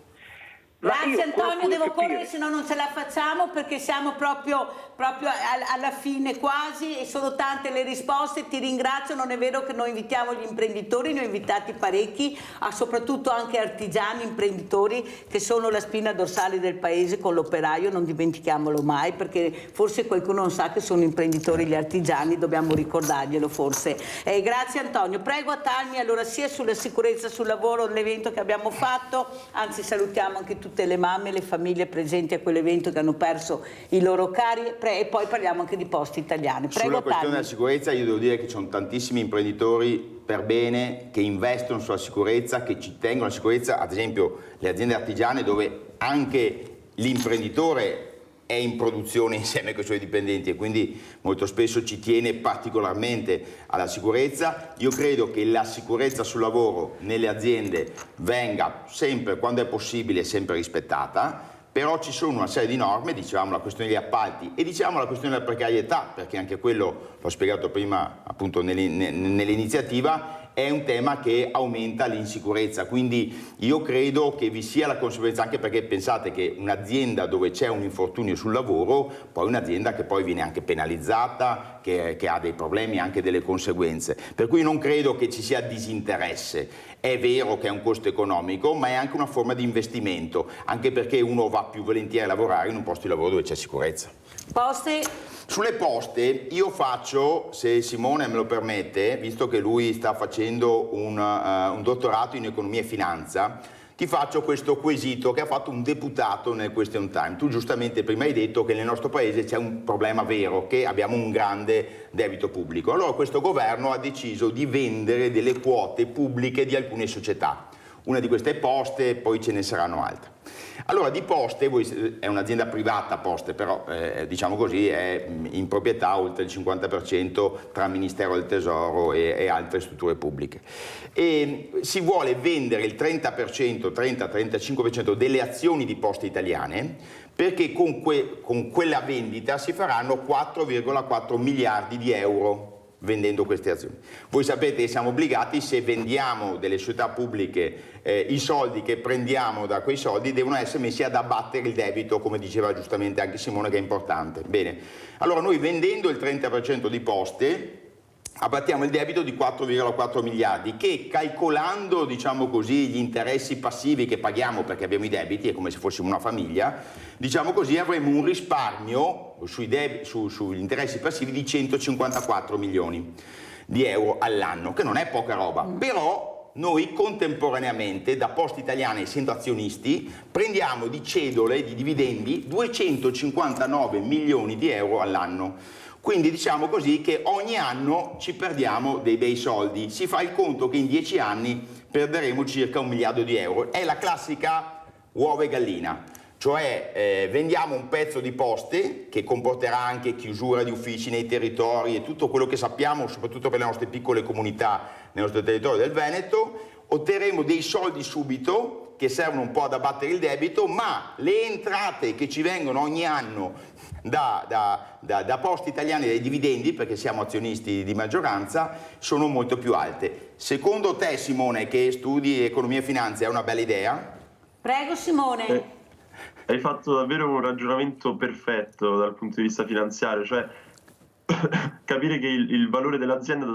Grazie Antonio, devo correre, se no non ce la facciamo, perché siamo proprio alla fine quasi e sono tante le risposte. Ti ringrazio, non è vero che noi invitiamo gli imprenditori, ne ho invitati parecchi, soprattutto anche artigiani, imprenditori che sono la spina dorsale del paese con l'operaio, non dimentichiamolo mai, perché forse qualcuno non sa che sono imprenditori gli artigiani, dobbiamo ricordarglielo forse. Grazie Antonio, prego Atalmi, allora sia sulla sicurezza sul lavoro, l'evento che abbiamo fatto, anzi salutiamo anche tutte le mamme e le famiglie presenti a quell'evento che hanno perso i loro cari e poi parliamo anche di Poste Italiane. Prego, sulla questione Atalmi. della sicurezza io devo dire che ci sono tantissimi imprenditori per bene che investono sulla sicurezza, che ci tengono alla sicurezza, ad esempio le aziende artigiane dove anche l'imprenditore è in produzione insieme con i suoi dipendenti e quindi molto spesso ci tiene particolarmente alla sicurezza. Io credo che la sicurezza sul lavoro nelle aziende venga sempre, quando è possibile, sempre rispettata, però ci sono una serie di norme, dicevamo la questione degli appalti e diciamo la questione della precarietà, perché anche quello, l'ho spiegato prima appunto nell'iniziativa, è un tema che aumenta l'insicurezza, quindi io credo che vi sia la consapevolezza, anche perché pensate che un'azienda dove c'è un infortunio sul lavoro, poi un'azienda che poi viene anche penalizzata, che ha dei problemi, anche delle conseguenze, per cui non credo che ci sia disinteresse. È vero che è un costo economico, ma è anche una forma di investimento, anche perché uno va più volentieri a lavorare in un posto di lavoro dove c'è sicurezza. Poste? Sulle poste io faccio, se Simone me lo permette, visto che lui sta facendo un dottorato in economia e finanza, ti faccio questo quesito che ha fatto un deputato nel Question Time. Tu giustamente prima hai detto che nel nostro paese c'è un problema vero, che abbiamo un grande debito pubblico. Allora questo governo ha deciso di vendere delle quote pubbliche di alcune società. Una di queste è Poste, poi ce ne saranno altre. Allora di Poste, è un'azienda privata Poste, però diciamo così è in proprietà oltre il 50% tra Ministero del Tesoro e altre strutture pubbliche. E si vuole vendere il 30-35% delle azioni di Poste Italiane, perché con quella vendita si faranno 4,4 miliardi di euro vendendo queste azioni. Voi sapete che siamo obbligati, se vendiamo delle società pubbliche, i soldi che prendiamo da quei soldi devono essere messi ad abbattere il debito, come diceva giustamente anche Simone, che è importante. Bene, allora noi vendendo il 30% di Poste abbattiamo il debito di 4,4 miliardi che, calcolando diciamo così gli interessi passivi che paghiamo perché abbiamo i debiti, è come se fossimo una famiglia, diciamo così avremo un risparmio sugli interessi passivi di 154 milioni di euro all'anno, che non è poca roba, però noi contemporaneamente da Poste Italiane, essendo azionisti, prendiamo di cedole, di dividendi, 259 milioni di euro all'anno. Quindi diciamo così che ogni anno ci perdiamo dei bei soldi. Si fa il conto che in 10 anni perderemo circa 1 miliardo di euro. È la classica uova e gallina. Cioè vendiamo un pezzo di Poste che comporterà anche chiusura di uffici nei territori e tutto quello che sappiamo, soprattutto per le nostre piccole comunità nel nostro territorio del Veneto, otterremo dei soldi subito che servono un po' ad abbattere il debito, ma le entrate che ci vengono ogni anno da Poste Italiane, dai dividendi, perché siamo azionisti di maggioranza, sono molto più alte. Secondo te, Simone, che studi economia e finanza, è una bella idea? Prego Simone. Hai fatto davvero un ragionamento perfetto dal punto di vista finanziario, cioè capire che il valore dell'azienda è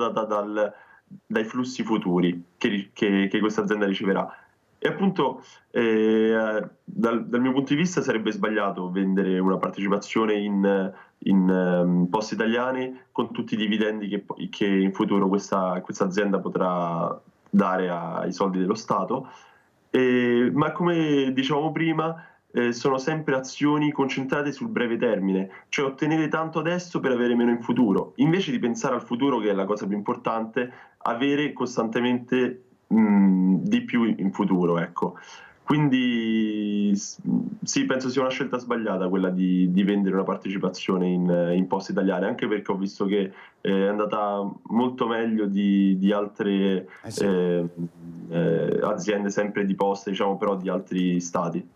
dai flussi futuri che questa azienda riceverà. E appunto dal mio punto di vista sarebbe sbagliato vendere una partecipazione in Poste Italiane con tutti i dividendi che in futuro questa azienda potrà dare ai soldi dello Stato, ma come dicevamo prima sono sempre azioni concentrate sul breve termine, cioè ottenere tanto adesso per avere meno in futuro, invece di pensare al futuro, che è la cosa più importante, avere costantemente di più in futuro, ecco. Quindi sì, penso sia una scelta sbagliata quella di vendere una partecipazione in Poste Italiane, anche perché ho visto che è andata molto meglio di altre aziende sempre di Poste, diciamo, però di altri stati.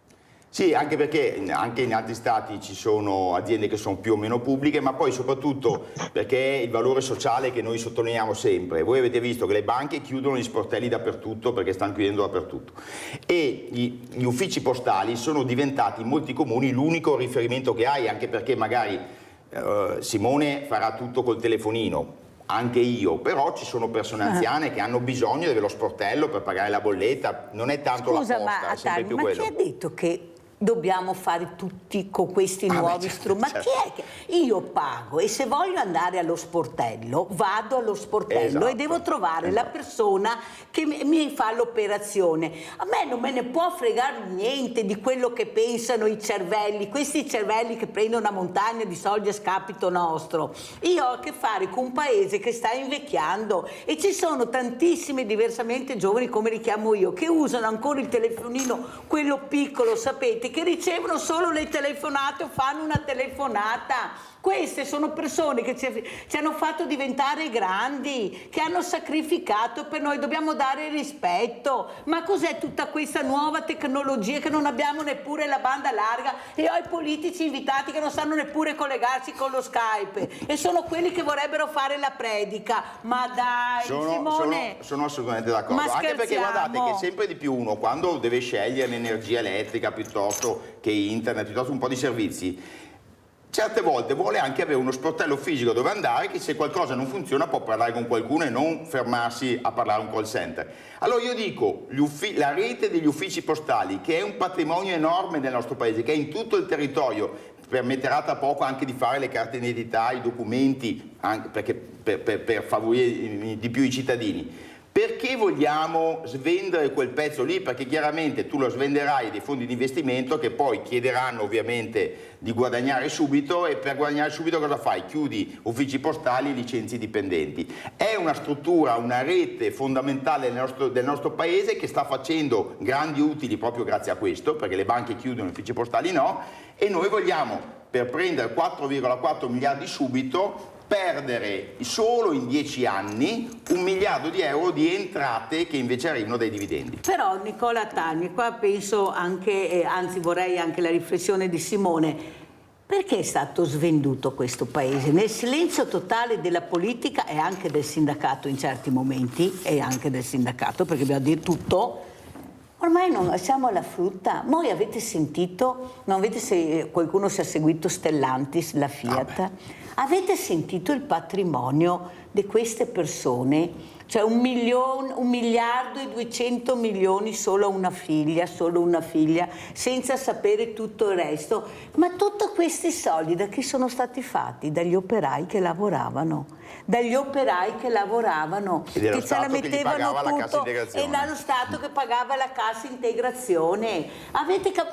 Sì, anche perché anche in altri stati ci sono aziende che sono più o meno pubbliche, ma poi soprattutto perché è il valore sociale che noi sottolineiamo sempre. Voi avete visto che le banche chiudono gli sportelli dappertutto perché stanno chiudendo dappertutto e gli uffici postali sono diventati in molti comuni l'unico riferimento che hai, anche perché magari Simone farà tutto col telefonino, anche io, però ci sono persone anziane che hanno bisogno dello sportello per pagare la bolletta, non è tanto Scusa, la posta, è sempre più ma quello. chi ha detto che dobbiamo fare tutti con questi nuovi strumenti? Ma certo. chi è che io pago e se voglio andare allo sportello vado allo sportello Esatto. e devo trovare la persona che mi fa l'operazione. A me non me ne può fregare niente di quello che pensano i cervelli, questi cervelli che prendono una montagna di soldi a scapito nostro. Io ho a che fare con un paese che sta invecchiando e ci sono tantissimi diversamente giovani, come li chiamo io, che usano ancora il telefonino, quello piccolo, sapete, che ricevono solo le telefonate o fanno una telefonata. Queste sono persone che ci hanno fatto diventare grandi, che hanno sacrificato per noi, dobbiamo dare rispetto. Ma cos'è tutta questa nuova tecnologia che non abbiamo neppure la banda larga e ho i politici invitati che non sanno neppure collegarsi con lo Skype e sono quelli che vorrebbero fare la predica. Ma dai, Simone! Sono assolutamente d'accordo, anche perché guardate che sempre di più uno quando deve scegliere l'energia elettrica piuttosto che internet, piuttosto un po' di servizi, certe volte vuole anche avere uno sportello fisico dove andare, che se qualcosa non funziona può parlare con qualcuno e non fermarsi a parlare a un call center. Allora io dico, la rete degli uffici postali, che è un patrimonio enorme nel nostro paese, che è in tutto il territorio, permetterà tra poco anche di fare le carte d'identità, i documenti, anche perché per favorire di più i cittadini. Perché vogliamo svendere quel pezzo lì? Perché chiaramente tu lo svenderai dei fondi di investimento che poi chiederanno ovviamente di guadagnare subito e per guadagnare subito cosa fai? Chiudi uffici postali, licenzi dipendenti. È una struttura, una rete fondamentale del nostro paese che sta facendo grandi utili proprio grazie a questo, perché le banche chiudono, gli uffici postali no, e noi vogliamo, per prendere 4,4 miliardi subito, perdere solo in 10 anni 1 miliardo di euro di entrate che invece arrivano dai dividendi. Però Nicola Talmi, qua penso anche, anzi vorrei anche la riflessione di Simone, perché è stato svenduto questo paese? Nel silenzio totale della politica e anche del sindacato in certi momenti, e anche del sindacato, perché dobbiamo dire tutto. Ormai non siamo alla frutta. Voi avete sentito, non avete se qualcuno si è seguito Stellantis, la Fiat, avete sentito il patrimonio di queste persone? Cioè 1 miliardo e 200 milioni solo una figlia, senza sapere tutto il resto. Ma tutti questi soldi da chi sono stati fatti? Dagli operai che lavoravano. Che ce la mettevano tutto e dallo Stato che pagava la cassa integrazione.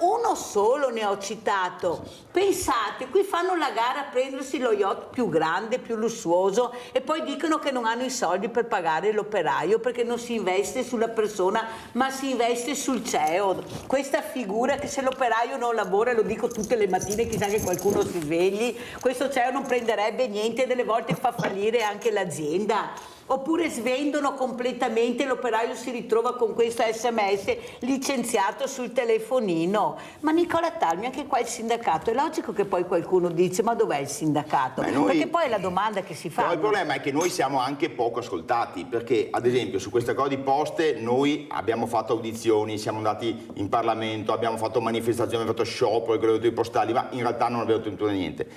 Uno solo ne ho citato. Pensate, qui fanno la gara a prendersi lo yacht più grande, più lussuoso e poi dicono che non hanno i soldi per pagare l'operaio perché non si investe sulla persona ma si investe sul CEO. Questa figura che se l'operaio non lavora, lo dico tutte le mattine, chissà che qualcuno si svegli, questo CEO non prenderebbe niente e delle volte fa fallire anche l'azienda. Oppure svendono completamente, l'operaio si ritrova con questo SMS licenziato sul telefonino. Ma Nicola Talmi, anche qua il sindacato, è logico che poi qualcuno dice ma dov'è il sindacato? Perché poi è la domanda che si fa. Però il problema è che noi siamo anche poco ascoltati, perché ad esempio su questa cosa di poste noi abbiamo fatto audizioni, siamo andati in Parlamento, abbiamo fatto manifestazioni, abbiamo fatto sciopero con i postali, ma in realtà non abbiamo ottenuto niente.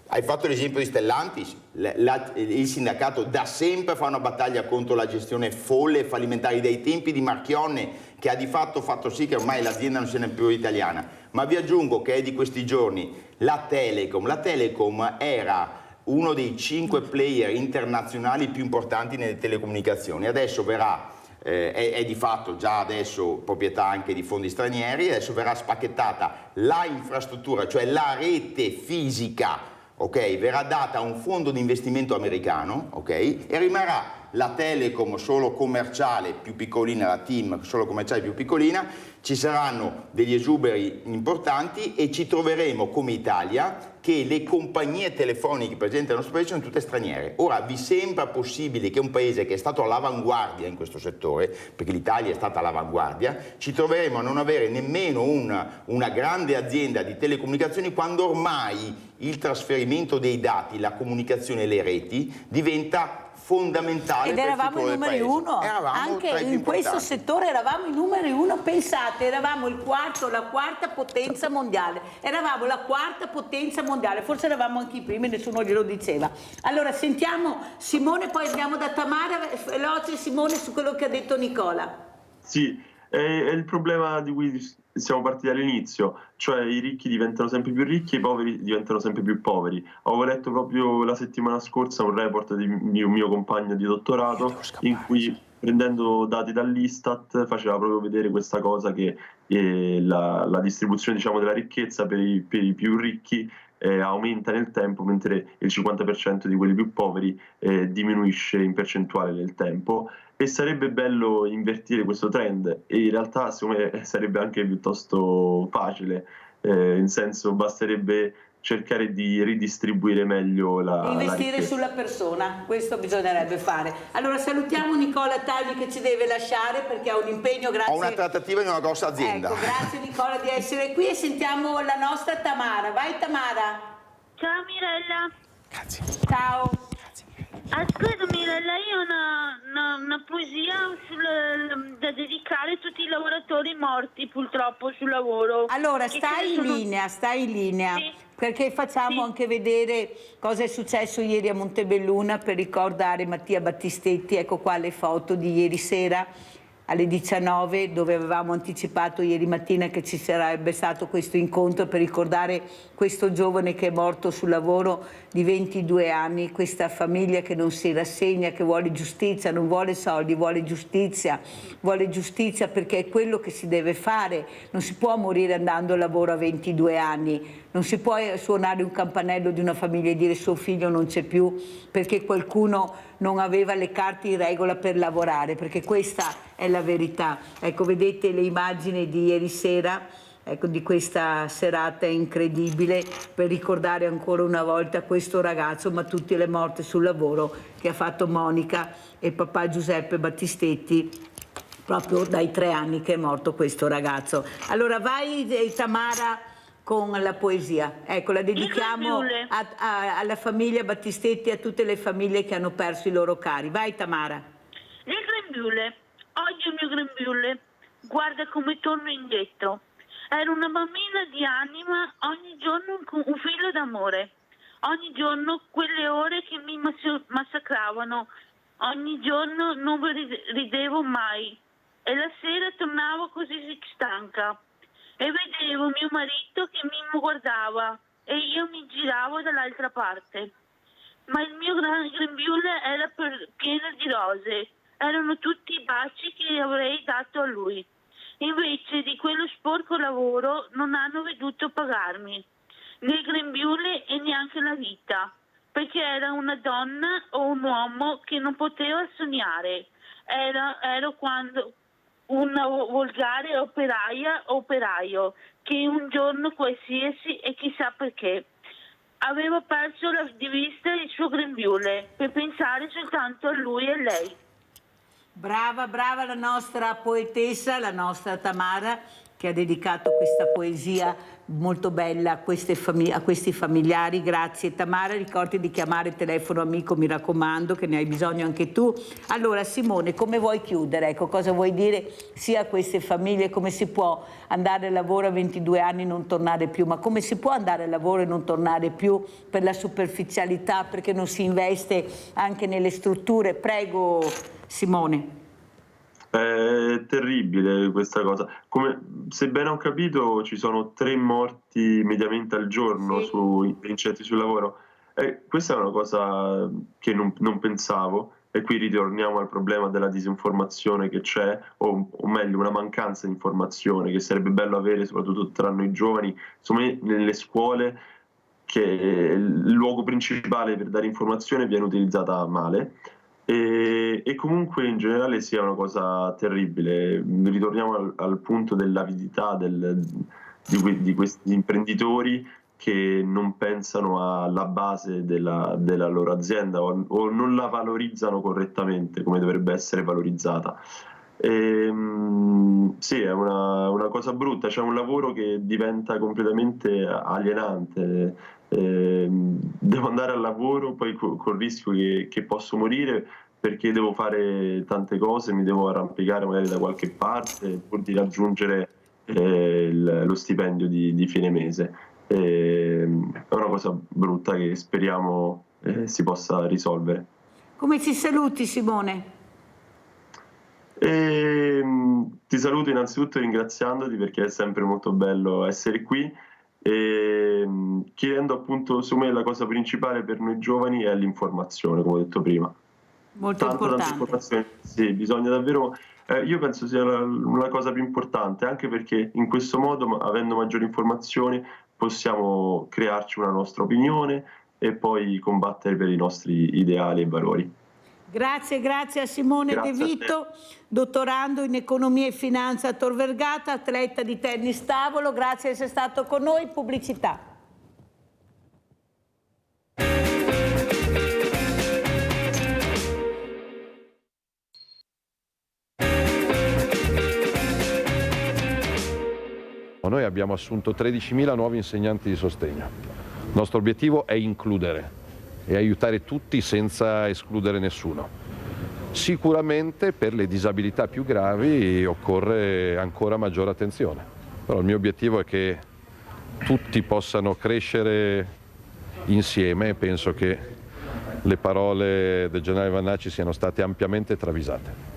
Hai fatto l'esempio di Stellantis, il sindacato da sempre fa una battaglia contro la gestione folle e fallimentare dai tempi di Marchionne, che ha di fatto sì che ormai l'azienda non sia neppure italiana. Ma vi aggiungo che è di questi giorni la Telecom. La Telecom era uno dei 5 player internazionali più importanti nelle telecomunicazioni. Adesso verrà, è di fatto già adesso proprietà anche di fondi stranieri, adesso verrà spacchettata la infrastruttura, cioè la rete fisica, ok, verrà data a un fondo di investimento americano, ok, e rimarrà la Telecom solo commerciale più piccolina, la TIM solo commerciale più piccolina, ci saranno degli esuberi importanti e ci troveremo come Italia che le compagnie telefoniche presenti nel nostro paese sono tutte straniere. Ora, vi sembra possibile che un paese che è stato all'avanguardia in questo settore, perché l'Italia è stata all'avanguardia, ci troveremo a non avere nemmeno una grande azienda di telecomunicazioni quando ormai il trasferimento dei dati, la comunicazione e le reti diventa fondamentale. Ed eravamo i numeri uno, anche in questo settore eravamo i numeri uno, pensate, eravamo la quarta potenza mondiale, eravamo la quarta potenza mondiale, forse eravamo anche i primi, nessuno glielo diceva. Allora sentiamo Simone, poi andiamo da Tamara, veloce Simone su quello che ha detto Nicola. Sì, è il problema di cui siamo partiti all'inizio, cioè i ricchi diventano sempre più ricchi e i poveri diventano sempre più poveri. Avevo letto proprio la settimana scorsa un report di un mio compagno di dottorato in cui, prendendo dati dall'Istat, faceva proprio vedere questa cosa che la distribuzione, diciamo, della ricchezza per i più ricchi aumenta nel tempo, mentre il 50% di quelli più poveri diminuisce in percentuale nel tempo. E sarebbe bello invertire questo trend, e in realtà secondo me sarebbe anche piuttosto facile, in senso basterebbe cercare di ridistribuire meglio la investire sulla persona, questo bisognerebbe fare. Allora salutiamo Nicola Tagli che ci deve lasciare perché ha un impegno, grazie. Ho una trattativa in una grossa azienda. Ecco, grazie Nicola di essere qui, e sentiamo la nostra Tamara. Vai Tamara. Ciao Mirella. Grazie. Ciao. Ascolta Mirella, io ho una poesia da dedicare a tutti i lavoratori morti purtroppo sul lavoro. Allora stai in linea, sì. Perché facciamo anche vedere cosa è successo ieri a Montebelluna per ricordare Mattia Battistetti. Ecco qua le foto di ieri sera alle 19, dove avevamo anticipato ieri mattina che ci sarebbe stato questo incontro per ricordare questo giovane che è morto sul lavoro di 22 anni, questa famiglia che non si rassegna, che vuole giustizia, non vuole soldi, vuole giustizia perché è quello che si deve fare. Non si può morire andando al lavoro a 22 anni, non si può suonare un campanello di una famiglia e dire suo figlio non c'è più perché qualcuno non aveva le carte in regola per lavorare, perché questa è la verità. Ecco, vedete le immagini di ieri sera, ecco, di questa serata incredibile, per ricordare ancora una volta questo ragazzo, ma tutte le morte sul lavoro che ha fatto Monica e papà Giuseppe Battistetti, proprio dai 3 anni che è morto questo ragazzo. Allora vai Tamara con la poesia, ecco, la dedichiamo alla famiglia Battistetti e a tutte le famiglie che hanno perso i loro cari. Vai Tamara. Il grembiule, oggi il mio grembiule, guarda come torno indietro. Ero una bambina di anima, ogni giorno un filo d'amore, ogni giorno quelle ore che mi massacravano, ogni giorno non ridevo mai e la sera tornavo così stanca. E vedevo mio marito che mi guardava e io mi giravo dall'altra parte. Ma il mio grembiule era pieno di rose, erano tutti i baci che avrei dato a lui. Invece di quello sporco lavoro non hanno veduto pagarmi, né il grembiule e neanche la vita, perché era una donna o un uomo che non poteva sognare. Ero quando una volgare operaia o operaio che un giorno qualsiasi e chissà perché aveva perso di vista il suo grembiule per pensare soltanto a lui e a lei. Brava, brava la nostra poetessa, la nostra Tamara, che ha dedicato questa poesia molto bella a questi familiari. Grazie Tamara, ricordi di chiamare il telefono amico, mi raccomando, che ne hai bisogno anche tu. Allora Simone, come vuoi chiudere? Ecco, cosa vuoi dire sia a queste famiglie? Come si può andare al lavoro a 22 anni e non tornare più? Ma come si può andare al lavoro e non tornare più per la superficialità, perché non si investe anche nelle strutture? Prego Simone. È terribile questa cosa. Se ben ho capito, ci sono 3 morti mediamente al giorno sui incendi sul lavoro. Questa è una cosa che non pensavo, e qui ritorniamo al problema della disinformazione che c'è, o meglio una mancanza di informazione che sarebbe bello avere, soprattutto tra noi giovani, insomma nelle scuole, che il luogo principale per dare informazione viene utilizzata male. E e comunque in generale sia una cosa terribile. Ritorniamo al punto dell'avidità di questi imprenditori che non pensano alla base della loro azienda o non la valorizzano correttamente come dovrebbe essere valorizzata. Sì, è una cosa brutta, c'è un lavoro che diventa completamente alienante. Devo andare al lavoro poi col rischio che posso morire perché devo fare tante cose, mi devo arrampicare magari da qualche parte pur di raggiungere lo stipendio di fine mese. È una cosa brutta che speriamo si possa risolvere. Come ci saluti, Simone? Ti saluto innanzitutto ringraziandoti perché è sempre molto bello essere qui e chiedendo appunto, secondo me la cosa principale per noi giovani è l'informazione, come ho detto prima. Molto importante. Tanta informazione, sì, bisogna davvero, io penso sia la cosa più importante, anche perché in questo modo, avendo maggiori informazioni, possiamo crearci una nostra opinione e poi combattere per i nostri ideali e valori. Grazie a Simone De Vito, dottorando in economia e finanza a Tor Vergata, atleta di tennis tavolo. Grazie di essere stato con noi. Pubblicità. Noi abbiamo assunto 13.000 nuovi insegnanti di sostegno. Il nostro obiettivo è includere e aiutare tutti senza escludere nessuno. Sicuramente per le disabilità più gravi occorre ancora maggiore attenzione, però il mio obiettivo è che tutti possano crescere insieme e penso che le parole del generale Vannacci siano state ampiamente travisate.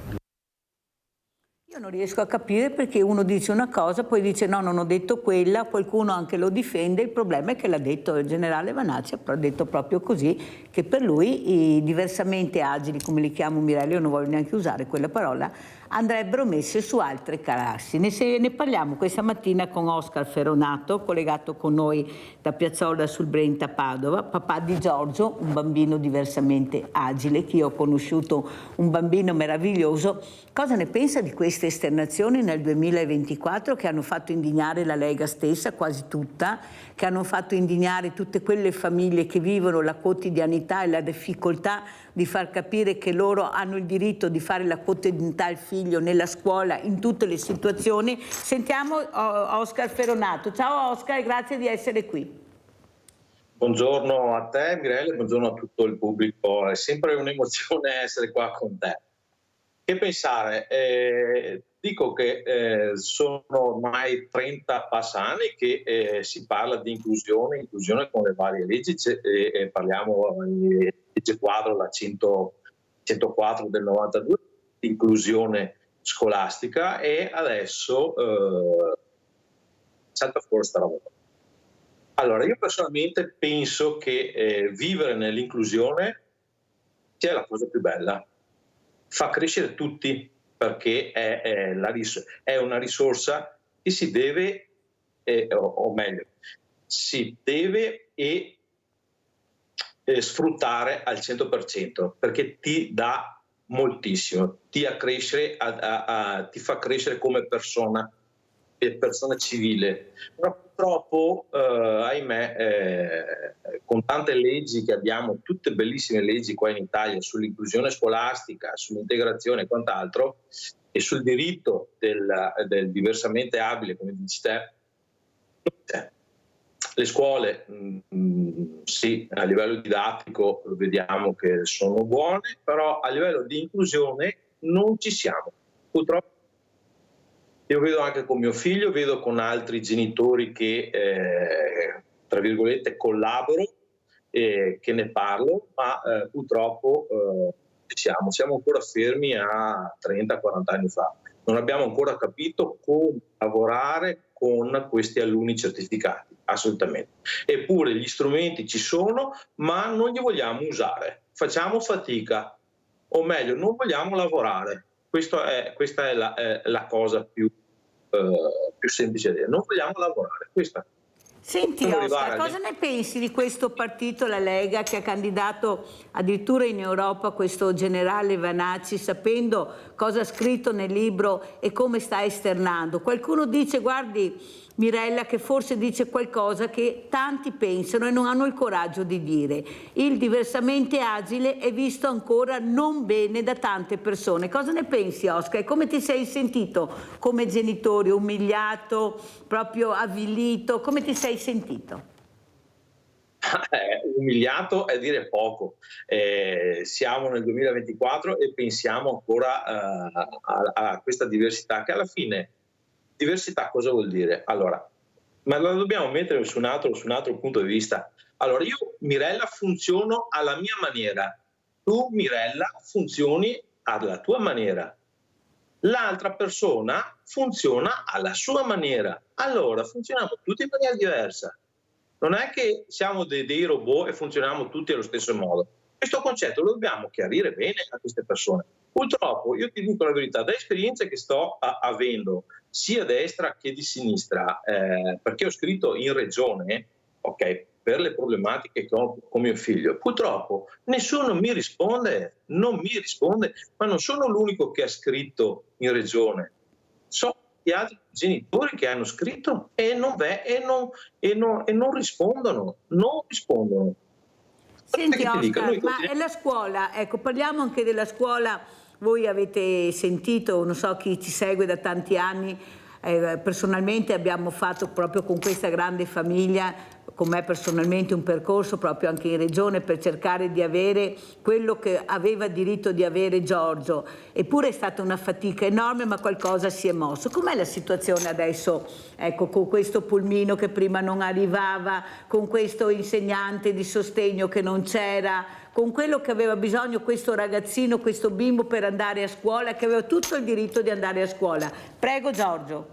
Io non riesco a capire perché uno dice una cosa, poi dice no, non ho detto quella, qualcuno anche lo difende. Il problema è che l'ha detto il generale Vannacci, ha detto proprio così, che per lui i diversamente agili, come li chiamo Mirella, io non voglio neanche usare quella parola, andrebbero messe su altre calassi. Ne parliamo questa mattina con Oscar Ferronato, collegato con noi da Piazzolla sul Brenta Padova, papà di Giorgio, un bambino diversamente agile, che io ho conosciuto, un bambino meraviglioso. Cosa ne pensa di queste esternazioni nel 2024 che hanno fatto indignare la Lega stessa, quasi tutta, che hanno fatto indignare tutte quelle famiglie che vivono la quotidianità e la difficoltà di far capire che loro hanno il diritto di fare la quotidianità al figlio nella scuola, in tutte le situazioni? Sentiamo Oscar Ferronato. Ciao Oscar e grazie di essere qui. Buongiorno a te Mirella, buongiorno a tutto il pubblico, è sempre un'emozione essere qua con te. Che pensare? Dico che sono ormai 30 passani che si parla di inclusione con le varie leggi, parliamo di legge quadro, la 104 del 92, di inclusione scolastica, e adesso salta fuori sta roba. Allora, io personalmente penso che vivere nell'inclusione sia la cosa più bella. Fa crescere tutti perché è una risorsa che si deve, o meglio, si deve sfruttare al 100% perché ti dà moltissimo, ti fa crescere come persona civile. Ma purtroppo, ahimè, con tante leggi che abbiamo, tutte bellissime leggi qua in Italia sull'inclusione scolastica, sull'integrazione e quant'altro, e sul diritto del diversamente abile, come dici te, le scuole, sì, a livello didattico vediamo che sono buone, però a livello di inclusione non ci siamo, purtroppo. Io vedo anche con mio figlio, vedo con altri genitori che, tra virgolette, collaboro, che ne parlo, ma purtroppo siamo ancora fermi a 30-40 anni fa. Non abbiamo ancora capito come lavorare con questi alunni certificati, assolutamente. Eppure gli strumenti ci sono, ma non li vogliamo usare. Facciamo fatica, o meglio, non vogliamo lavorare. Questa è la cosa più semplice da dire. Non vogliamo lavorare. Questa. Senti Oscar, cosa ne pensi di questo partito, la Lega, che ha candidato addirittura in Europa questo generale Vanacci, sapendo cosa ha scritto nel libro e come sta esternando? Qualcuno dice, guardi Mirella, che forse dice qualcosa che tanti pensano e non hanno il coraggio di dire. Il diversamente agile è visto ancora non bene da tante persone. Cosa ne pensi, Oscar? E come ti sei sentito come genitore? Umiliato, proprio avvilito? Come ti sei sentito? Umiliato è dire poco. Siamo nel 2024 e pensiamo ancora a questa diversità, che alla fine diversità cosa vuol dire? Allora, ma la dobbiamo mettere su un altro punto di vista. Allora, io, Mirella, funziono alla mia maniera, tu, Mirella, funzioni alla tua maniera, l'altra persona funziona alla sua maniera. Allora, funzioniamo tutti in maniera diversa. Non è che siamo dei robot e funzioniamo tutti allo stesso modo. Questo concetto lo dobbiamo chiarire bene a queste persone. Purtroppo, io ti dico la verità, da esperienze che sto avendo sia a destra che di sinistra, perché ho scritto in regione, ok, per le problematiche che ho con mio figlio, purtroppo nessuno mi risponde, ma non sono l'unico che ha scritto in regione, so gli altri genitori che hanno scritto e non rispondono, Senti Oscar, ma è la scuola, ecco, parliamo anche della scuola. Voi avete sentito, non so chi ci segue da tanti anni, personalmente abbiamo fatto proprio con questa grande famiglia, con me personalmente, un percorso proprio anche in regione per cercare di avere quello che aveva diritto di avere Giorgio. Eppure è stata una fatica enorme, ma qualcosa si è mosso. Com'è la situazione adesso, ecco, con questo pulmino che prima non arrivava, con questo insegnante di sostegno che non c'era, con quello che aveva bisogno questo ragazzino, questo bimbo per andare a scuola, che aveva tutto il diritto di andare a scuola? Prego Giorgio.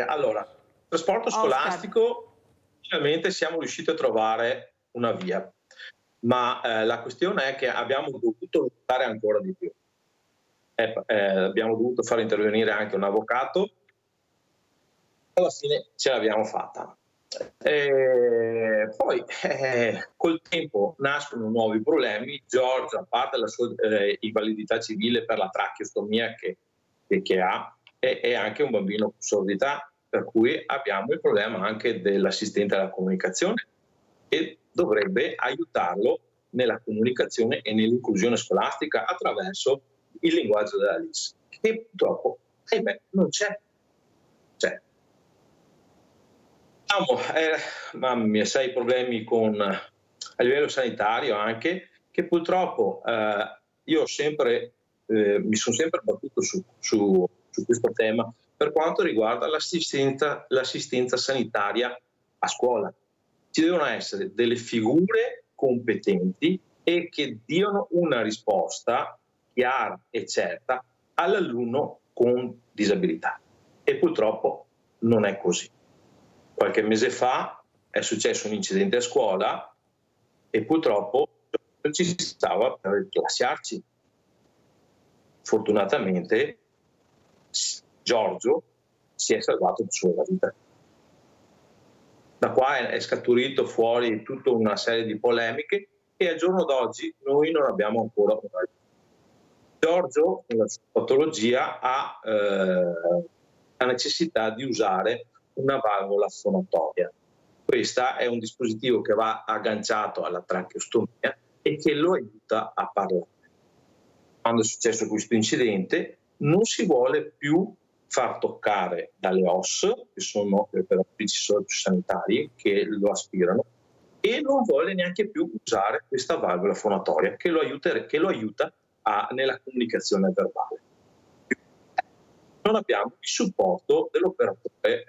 Allora, trasporto scolastico, finalmente siamo riusciti a trovare una via, ma la questione è che abbiamo dovuto lottare ancora di più. Abbiamo dovuto far intervenire anche un avvocato, alla fine ce l'abbiamo fatta. Poi col tempo nascono nuovi problemi. Giorgio, a parte la sua invalidità civile per la tracheostomia che ha, è anche un bambino con sordità, per cui abbiamo il problema anche dell'assistente alla comunicazione, che dovrebbe aiutarlo nella comunicazione e nell'inclusione scolastica attraverso il linguaggio della LIS, che purtroppo, ahimè, non c'è. Mamma mia, sai, problemi a livello sanitario anche, che purtroppo io mi sono sempre battuto su questo tema per quanto riguarda l'assistenza sanitaria a scuola. Ci devono essere delle figure competenti e che diano una risposta chiara e certa all'alunno con disabilità. E purtroppo non è così. Qualche mese fa è successo un incidente a scuola e purtroppo ci stava per lasciarci. Fortunatamente Giorgio si è salvato la vita. Da qua è scaturito fuori tutta una serie di polemiche e al giorno d'oggi noi non abbiamo ancora una risposta. Giorgio, nella sua patologia, ha la necessità di usare una valvola fonatoria. Questo è un dispositivo che va agganciato alla tracheostomia e che lo aiuta a parlare. Quando è successo questo incidente non si vuole più far toccare dalle OSS, che sono le operatrici sociosanitarie che lo aspirano, e non vuole neanche più usare questa valvola fonatoria che lo aiuta nella comunicazione verbale. Non abbiamo il supporto dell'operatore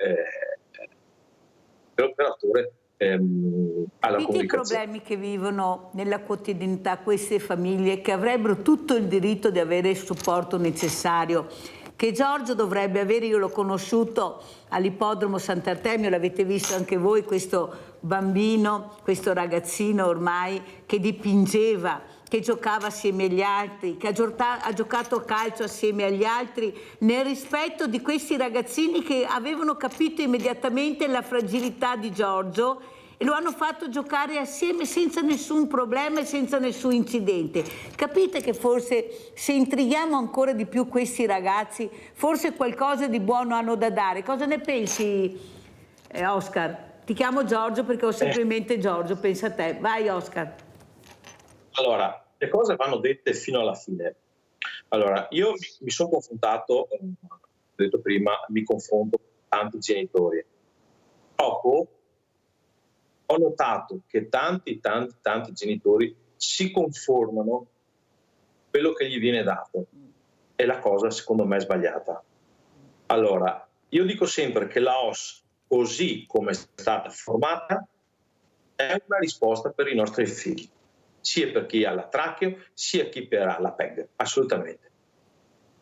alla comunicazione. I problemi che vivono nella quotidianità queste famiglie, che avrebbero tutto il diritto di avere il supporto necessario, che Giorgio dovrebbe avere. Io l'ho conosciuto all'ippodromo Sant'Artemio, l'avete visto anche voi, questo bambino, questo ragazzino ormai che dipingeva, che giocava assieme agli altri, che ha giocato a calcio assieme agli altri, nel rispetto di questi ragazzini che avevano capito immediatamente la fragilità di Giorgio e lo hanno fatto giocare assieme senza nessun problema e senza nessun incidente. Capite che forse se intrighiamo ancora di più questi ragazzi, forse qualcosa di buono hanno da dare. Cosa ne pensi, Oscar? Ti chiamo Giorgio perché ho sempre in mente Giorgio, pensa a te. Vai, Oscar. Allora, le cose vanno dette fino alla fine. Allora, io mi sono confrontato, ho detto prima, mi confronto con tanti genitori. Dopo ho notato che tanti genitori si conformano a quello che gli viene dato. E la cosa, secondo me, è sbagliata. Allora, io dico sempre che la OSS, così come è stata formata, è una risposta per i nostri figli. Sia per chi ha la tracheo, sia chi per ha la PEG, assolutamente.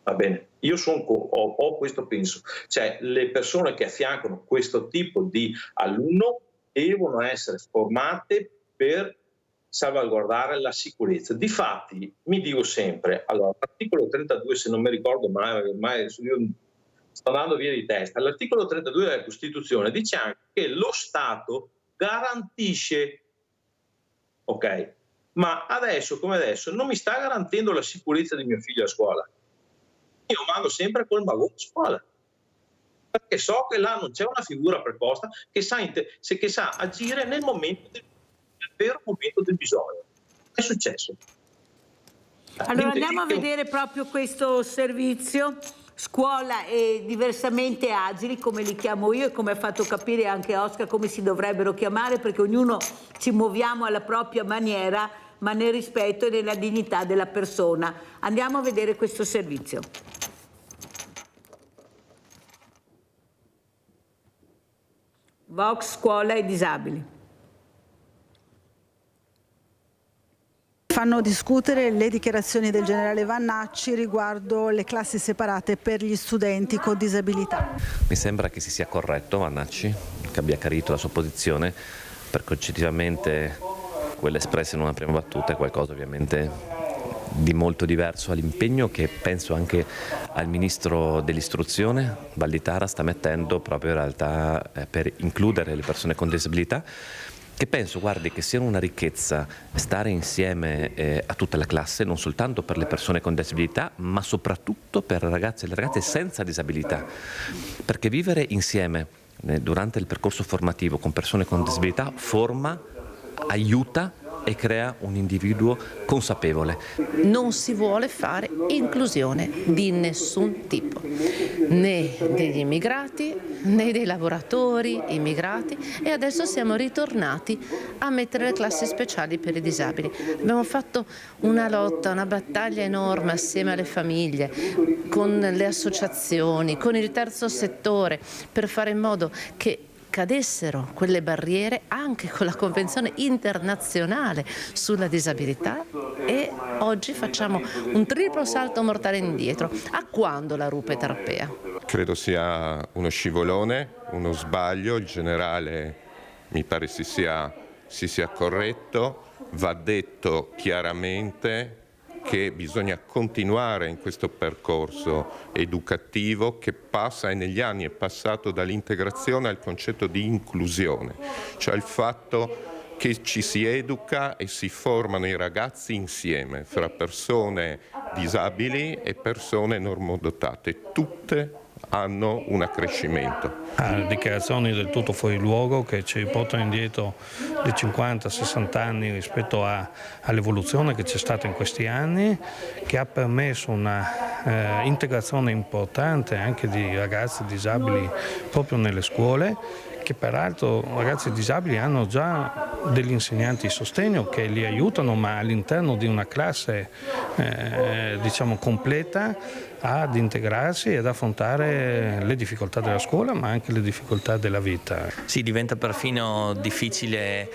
Va bene? Io ho questo penso, cioè le persone che affiancano questo tipo di alunno devono essere formate per salvaguardare la sicurezza. Difatti, mi dico sempre, allora, l'articolo 32, se non mi ricordo mai, ormai io sto andando via di testa, l'articolo 32 della Costituzione dice anche che lo Stato garantisce, ok? Ma adesso, come adesso, non mi sta garantendo la sicurezza di mio figlio a scuola. Io mando sempre col magone a scuola, perché so che là non c'è una figura preposta che sa agire nel vero momento del bisogno. È successo. Allora andiamo a vedere proprio questo servizio. Scuola e diversamente agili, come li chiamo io e come ha fatto capire anche Oscar come si dovrebbero chiamare, perché ognuno ci muoviamo alla propria maniera, ma nel rispetto e nella dignità della persona. Andiamo a vedere questo servizio. Vox Scuola e Disabili. Fanno discutere le dichiarazioni del generale Vannacci riguardo le classi separate per gli studenti con disabilità. Mi sembra che si sia corretto Vannacci, che abbia chiarito la sua posizione, perché oggettivamente quella espressa in una prima battuta è qualcosa ovviamente di molto diverso all'impegno che penso anche al Ministro dell'Istruzione, Valditara, sta mettendo proprio in realtà per includere le persone con disabilità, che penso, guardi, che sia una ricchezza stare insieme a tutta la classe, non soltanto per le persone con disabilità, ma soprattutto per i ragazzi e le ragazze senza disabilità, perché vivere insieme durante il percorso formativo con persone con disabilità forma, aiuta e crea un individuo consapevole. Non si vuole fare inclusione di nessun tipo, né degli immigrati né dei lavoratori immigrati, e adesso siamo ritornati a mettere le classi speciali per i disabili. Abbiamo fatto una lotta, una battaglia enorme assieme alle famiglie, con le associazioni, con il terzo settore, per fare in modo che cadessero quelle barriere anche con la Convenzione internazionale sulla disabilità, e oggi facciamo un triplo salto mortale indietro. A quando la rupe Tarpea? Credo sia uno scivolone, uno sbaglio, il generale mi pare si sia corretto, va detto chiaramente che bisogna continuare in questo percorso educativo che passa, e negli anni è passato dall'integrazione al concetto di inclusione, cioè il fatto che ci si educa e si formano i ragazzi insieme fra persone disabili e persone normodotate, tutte hanno un accrescimento. Dichiarazioni del tutto fuori luogo che ci portano indietro di 50-60 anni rispetto all'evoluzione che c'è stata in questi anni, che ha permesso una integrazione importante anche di ragazzi disabili proprio nelle scuole, che peraltro ragazzi disabili hanno già degli insegnanti di sostegno che li aiutano, ma all'interno di una classe diciamo completa ad integrarsi e ad affrontare le difficoltà della scuola, ma anche le difficoltà della vita. Sì, diventa perfino difficile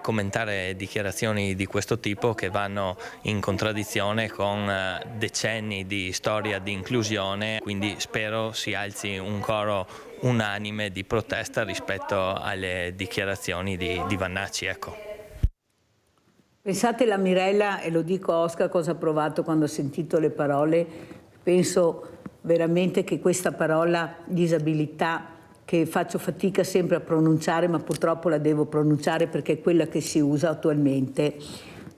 commentare dichiarazioni di questo tipo che vanno in contraddizione con decenni di storia di inclusione, quindi spero si alzi un coro unanime di protesta rispetto alle dichiarazioni di Vannacci. Ecco. Pensate la Mirella, e lo dico a Oscar cosa ha provato quando ha sentito le parole, penso veramente che questa parola disabilità, che faccio fatica sempre a pronunciare, ma purtroppo la devo pronunciare perché è quella che si usa attualmente.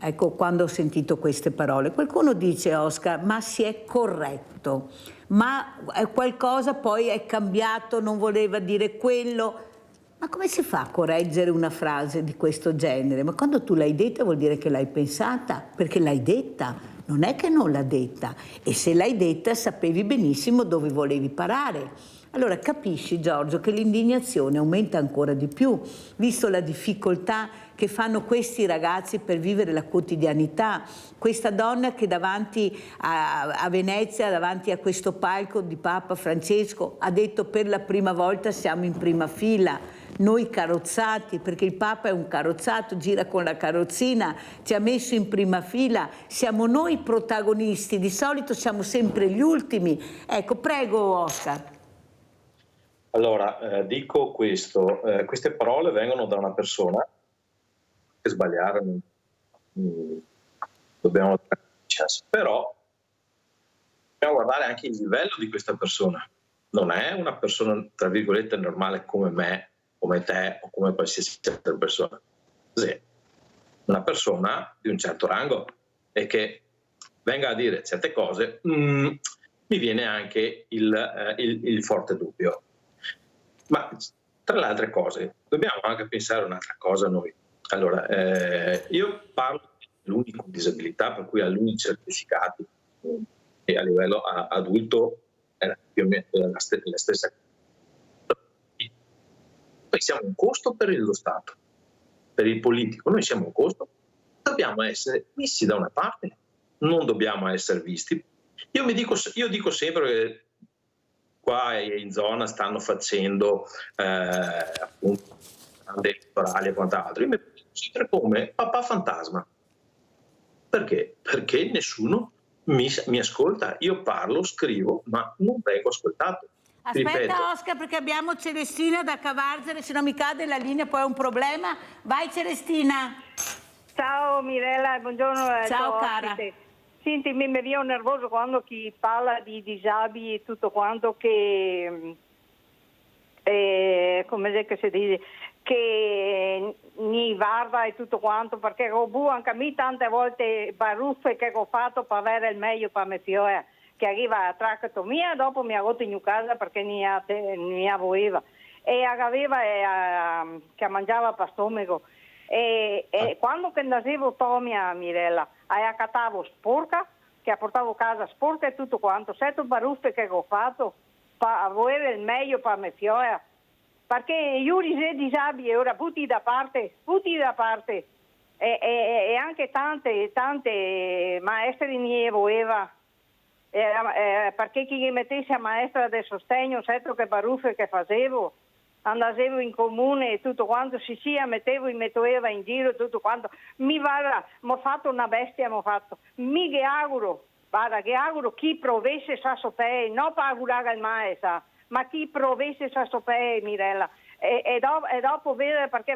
Ecco, quando ho sentito queste parole, qualcuno dice, Oscar, ma si è corretto, ma qualcosa poi è cambiato, non voleva dire quello. Ma come si fa a correggere una frase di questo genere? Ma quando tu l'hai detta vuol dire che l'hai pensata, perché l'hai detta, non è che non l'ha detta. E se l'hai detta sapevi benissimo dove volevi parare. Allora capisci, Giorgio, che l'indignazione aumenta ancora di più, visto la difficoltà che fanno questi ragazzi per vivere la quotidianità. Questa donna che davanti a Venezia, davanti a questo palco di Papa Francesco, ha detto per la prima volta siamo in prima fila. Noi carrozzati, perché il Papa è un carrozzato, gira con la carrozzina, ci ha messo in prima fila, siamo noi protagonisti, di solito siamo sempre gli ultimi. Ecco, prego Oscar. Allora, dico questo, queste parole vengono da una persona che sbagliare, dobbiamo però dobbiamo guardare anche il livello di questa persona. Non è una persona, tra virgolette, normale come me, come te o come qualsiasi altra persona. Sì. Una persona di un certo rango e che venga a dire certe cose, mi viene anche il forte dubbio. Ma tra le altre cose dobbiamo anche pensare un'altra cosa noi. Allora, io parlo dell'unico con disabilità, per cui ha gli unici certificati e a livello adulto è più o meno la stessa. Noi siamo un costo per lo Stato, per il politico, noi siamo un costo, dobbiamo essere messi da una parte, non dobbiamo essere visti. Io dico sempre che qua in zona stanno facendo appunto elettorali e quant'altro. Io mi vedo sempre come papà fantasma. Perché? Perché nessuno mi ascolta. Io parlo, scrivo, ma non vengo ascoltato. Aspetta Ripeto. Oscar, perché abbiamo Celestina da Cavarzere, se non mi cade la linea poi è un problema. Vai Celestina. Ciao Mirella, buongiorno. Ciao cara. Ospite. Senti, mi viene nervoso quando chi parla di disabili e tutto quanto che, come si dice, che ni guarda e tutto quanto, perché anche a me tante volte baruffe che ho fatto per avere il meglio per me fiore, che arriva a tractomia, dopo mi ha rotto in casa perché mi aveva e aveva che mangiava per stomaco. E quando che andasevo Tomia Mirella accattavo sporca, che portavo a casa sporca e tutto quanto, sette baruffe che ho fatto per avere il meglio per me fiore, perché io sei disabile ora butti da parte e anche tante maestre mi voleva perché chi mi mettesse a maestra del sostegno, sette che baruffe che facevo, andavo in comune e tutto quanto, mettevo in giro e tutto quanto. Mi ho fatto una bestia, mi che auguro chi provesse sa sapere, non per augurare al maestro, ma chi provesse sa sapere, Mirella. E dopo vedere perché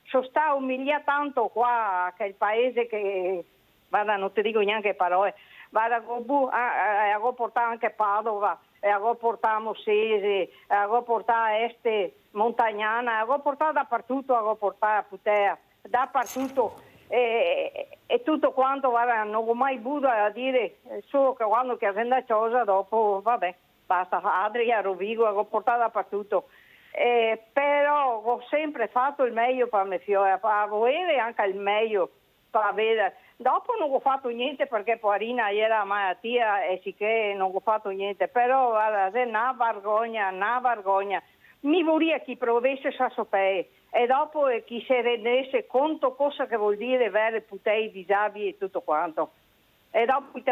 sono stato umiliato tanto qua, che il paese che, non ti dico neanche parole, ho portato anche Padova, ho portato Mossese, ho portato Este, Montagnana, ho portato dappertutto, ho portato Putea, dappertutto e tutto quanto, non ho mai avuto a dire, solo che quando che è cosa dopo, vabbè, basta, Adria, Rovigo, ho portato dappertutto. Però ho sempre fatto il meglio per me fiore, per avere anche il meglio per avere. Dopo non ho fatto niente perché Poarina era malattia e sicché non ho fatto niente, però è una vergogna. Mi vorrei chi provesse a sapere e dopo chi si rendesse conto cosa che vuol dire avere putei disabili e tutto quanto. e dopo te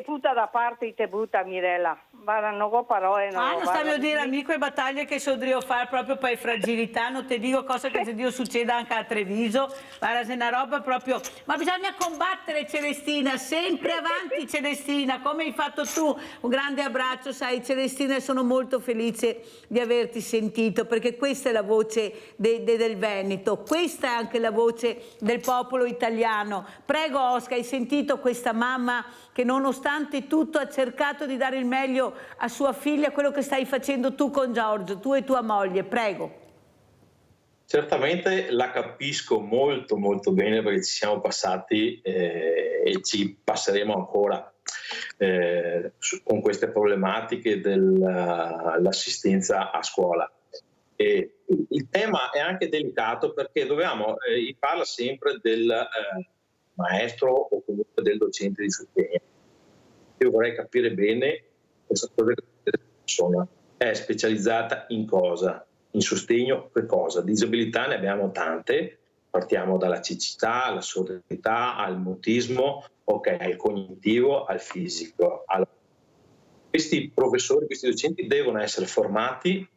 butta da parte, te butta Mirella. Ma non ho parole. Non stavi a dire amico e battaglie che so Dio fare proprio per fragilità, non ti dico cosa che se Dio succeda anche a Treviso, guarda, se è una roba proprio, ma bisogna combattere Celestina, sempre avanti Celestina, come hai fatto tu, un grande abbraccio, sai Celestina, e sono molto felice di averti sentito, perché questa è la voce del Veneto, questa è anche la voce del popolo italiano. Prego Oscar, hai sentito questa mamma che nonostante tutto ha cercato di dare il meglio a sua figlia, quello che stai facendo tu con Giorgio, tu e tua moglie, prego. Certamente la capisco molto molto bene, perché ci siamo passati e ci passeremo ancora con queste problematiche dell'assistenza a scuola. E il tema è anche delicato, perché parla sempre del maestro o comunque del docente di sostegno. Io vorrei capire bene questa cosa, che questa persona è specializzata in cosa? In sostegno per cosa? Disabilità ne abbiamo tante, partiamo dalla cecità, alla sordità, al mutismo, al cognitivo, al fisico. Questi professori, questi docenti devono essere formati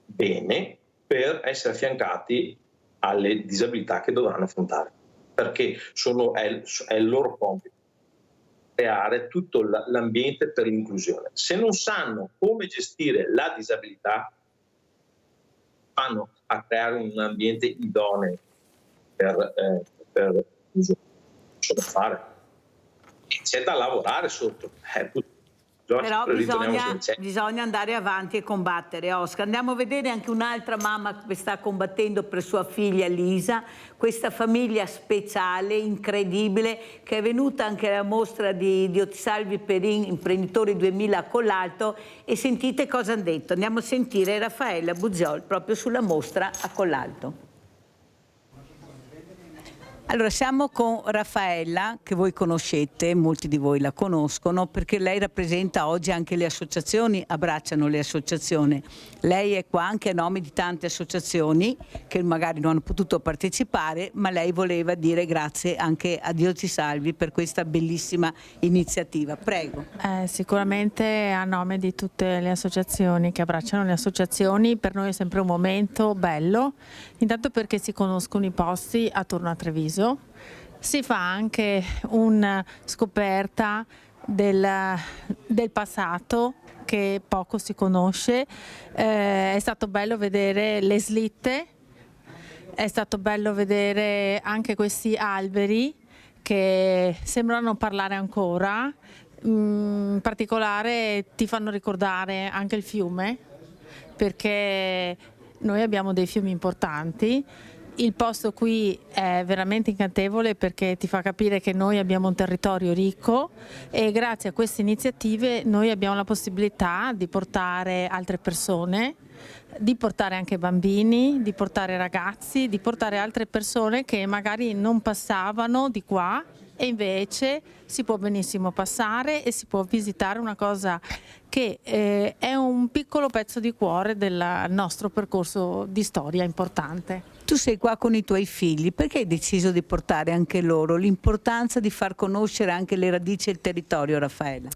bene per essere affiancati alle disabilità che dovranno affrontare, perché è il loro compito creare tutto l'ambiente per l'inclusione. Se non sanno come gestire la disabilità, vanno a creare un ambiente idoneo per l'inclusione. Non so fare. C'è da lavorare sotto. Però bisogna andare avanti e combattere, Oscar. Andiamo a vedere anche un'altra mamma che sta combattendo per sua figlia Lisa, questa famiglia speciale, incredibile, che è venuta anche alla mostra di Otisalvi Perin, Imprenditori 2000 a Collalto, e sentite cosa hanno detto. Andiamo a sentire Raffaella Buziol proprio sulla mostra a Collalto. Allora, siamo con Raffaella, che voi conoscete, molti di voi la conoscono, perché lei rappresenta oggi anche le associazioni, abbracciano le associazioni. Lei è qua anche a nome di tante associazioni che magari non hanno potuto partecipare, ma lei voleva dire grazie anche a Dio ti salvi per questa bellissima iniziativa. Prego. Sicuramente a nome di tutte le associazioni che abbracciano le associazioni, per noi è sempre un momento bello, intanto perché si conoscono i posti attorno a Treviso. Si fa anche una scoperta del passato che poco si conosce. È stato bello vedere le slitte, è stato bello vedere anche questi alberi che sembrano parlare ancora, in particolare ti fanno ricordare anche il fiume, perché noi abbiamo dei fiumi importanti. Il posto qui è veramente incantevole perché ti fa capire che noi abbiamo un territorio ricco e grazie a queste iniziative noi abbiamo la possibilità di portare altre persone, di portare anche bambini, di portare ragazzi, di portare altre persone che magari non passavano di qua e invece si può benissimo passare e si può visitare una cosa che è un piccolo pezzo di cuore del nostro percorso di storia importante. Tu sei qua con i tuoi figli, perché hai deciso di portare anche loro? L'importanza di far conoscere anche le radici e il territorio, Raffaella?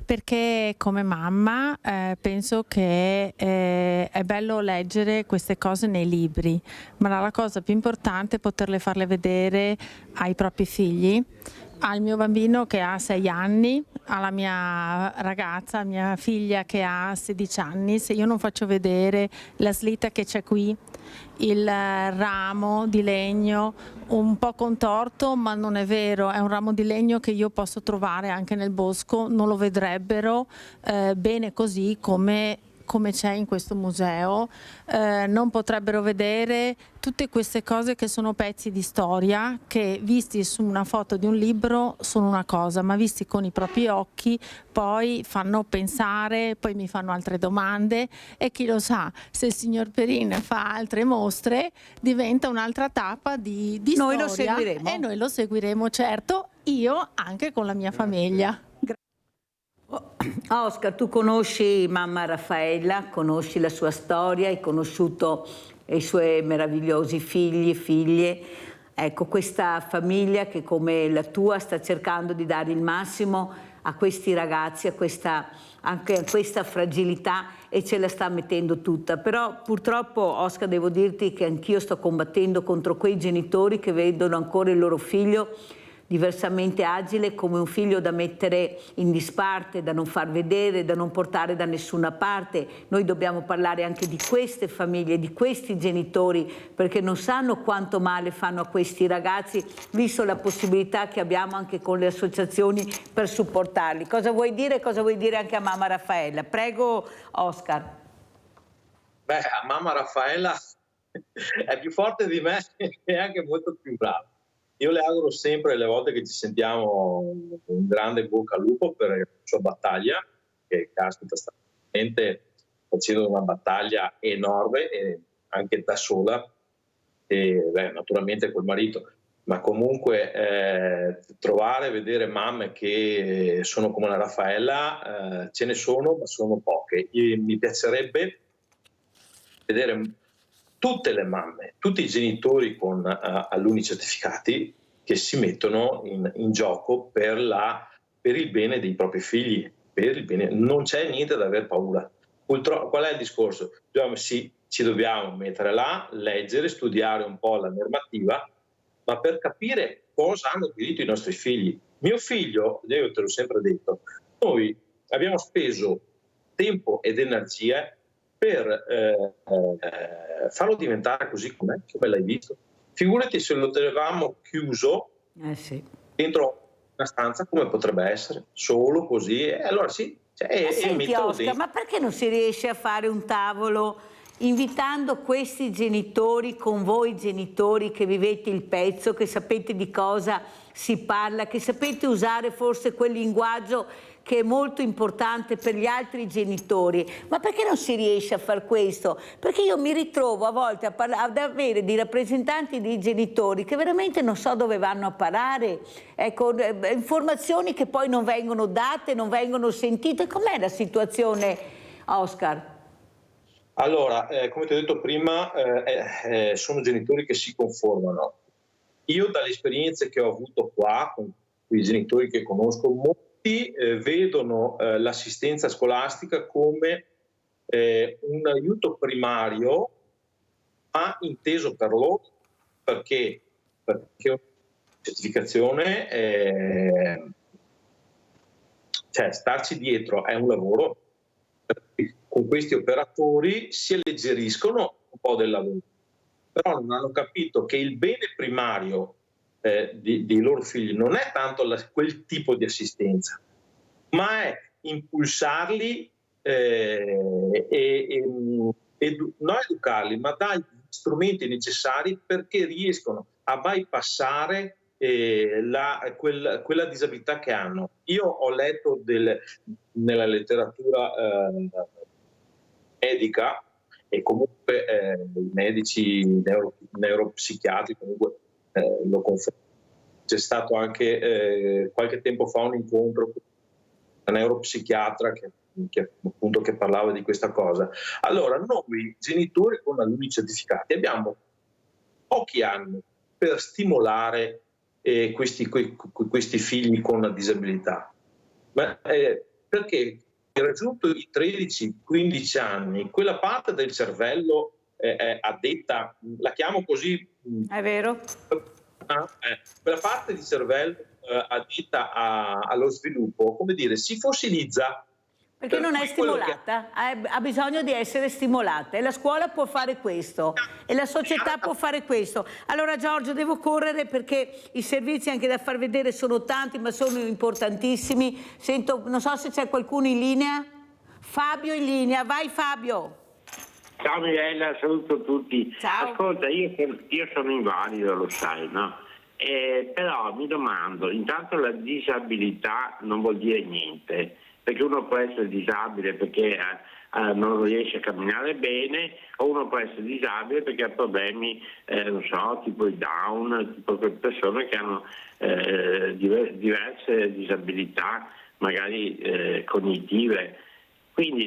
Perché come mamma penso che è bello leggere queste cose nei libri, ma la cosa più importante è poterle farle vedere ai propri figli, al mio bambino che ha 6 anni, alla mia ragazza, mia figlia che ha 16 anni. Se io non faccio vedere la slitta che c'è qui, il ramo di legno un po' contorto, ma non è vero, è un ramo di legno che io posso trovare anche nel bosco, non lo vedrebbero bene così come c'è in questo museo, non potrebbero vedere tutte queste cose che sono pezzi di storia che visti su una foto di un libro sono una cosa, ma visti con i propri occhi poi fanno pensare, poi mi fanno altre domande e chi lo sa, se il signor Perin fa altre mostre diventa un'altra tappa di noi storia. Lo seguiremo. E noi lo seguiremo, certo, io anche con la mia famiglia. Oscar, tu conosci mamma Raffaella, conosci la sua storia, hai conosciuto i suoi meravigliosi figli e figlie. ecco, questa famiglia che come la tua sta cercando di dare il massimo a questi ragazzi, anche a questa fragilità, e ce la sta mettendo tutta. Però purtroppo, Oscar, devo dirti che anch'io sto combattendo contro quei genitori che vedono ancora il loro figlio diversamente agile come un figlio da mettere in disparte, da non far vedere, da non portare da nessuna parte. Noi dobbiamo parlare anche di queste famiglie, di questi genitori, perché non sanno quanto male fanno a questi ragazzi, visto la possibilità che abbiamo anche con le associazioni per supportarli. Cosa vuoi dire? Cosa vuoi dire anche a mamma Raffaella? Prego, Oscar. Beh, a mamma Raffaella è più forte di me e anche molto più brava. Io le auguro sempre, le volte che ci sentiamo, un grande bocca al lupo per la sua battaglia, che caspita sta facendo una battaglia enorme, anche da sola, e naturalmente col marito, ma comunque trovare, vedere mamme che sono come la Raffaella, ce ne sono, ma sono poche. Mi piacerebbe vedere tutte le mamme, tutti i genitori con alunni certificati che si mettono in gioco per il bene dei propri figli, per il bene. Non c'è niente da aver paura. Purtroppo, qual è il discorso? Sì, ci dobbiamo mettere là, leggere, studiare un po' la normativa, ma per capire cosa hanno diritto i nostri figli. Mio figlio, io te l'ho sempre detto, noi abbiamo speso tempo ed energie per farlo diventare così come l'hai visto. Figurati se lo tenevamo chiuso dentro una stanza, come potrebbe essere, solo così, e allora sì. Senti, Oscar, ma perché non si riesce a fare un tavolo invitando questi genitori con voi genitori che vivete il pezzo, che sapete di cosa si parla, che sapete usare forse quel linguaggio che è molto importante per gli altri genitori? Ma perché non si riesce a far questo? Perché io mi ritrovo a volte ad avere dei rappresentanti dei genitori che veramente non so dove vanno a parare, ecco, informazioni che poi non vengono date, non vengono sentite. Com'è la situazione, Oscar? Allora, come ti ho detto prima, sono genitori che si conformano. Io dalle esperienze che ho avuto qua, con i genitori che conosco, molti vedono l'assistenza scolastica come un aiuto primario, ma inteso per loro, perché una certificazione, cioè starci dietro è un lavoro. Con questi operatori si alleggeriscono un po' del lavoro, però non hanno capito che il bene primario dei loro figli non è tanto quel tipo di assistenza, ma è impulsarli non educarli, ma dargli gli strumenti necessari perché riescono a bypassare quella disabilità che hanno. Io ho letto nella letteratura medica, e comunque i medici neuropsichiatri comunque lo confermano. C'è stato anche qualche tempo fa un incontro con una neuropsichiatra che parlava di questa cosa. Allora, noi genitori con alunni certificati abbiamo pochi anni per stimolare questi figli con una disabilità, perché raggiunto i 13-15 anni, quella parte del cervello addetta, la chiamo così, è vero, quella parte di cervello addetta allo sviluppo, come dire, si fossilizza. Perché non è stimolata, ha bisogno di essere stimolata, e la scuola può fare questo e la società può fare questo. Allora, Giorgio, devo correre perché i servizi anche da far vedere sono tanti, ma sono importantissimi. Sento, non so se c'è qualcuno in linea. Fabio in linea, vai Fabio. Ciao Mirella, saluto tutti. Ciao. Ascolta, io sono invalido, lo sai, no? Però mi domando, intanto la disabilità non vuol dire niente, perché uno può essere disabile perché non riesce a camminare bene, o uno può essere disabile perché ha problemi, non so, tipo il Down, tipo quelle persone che hanno diverse disabilità, magari cognitive. Quindi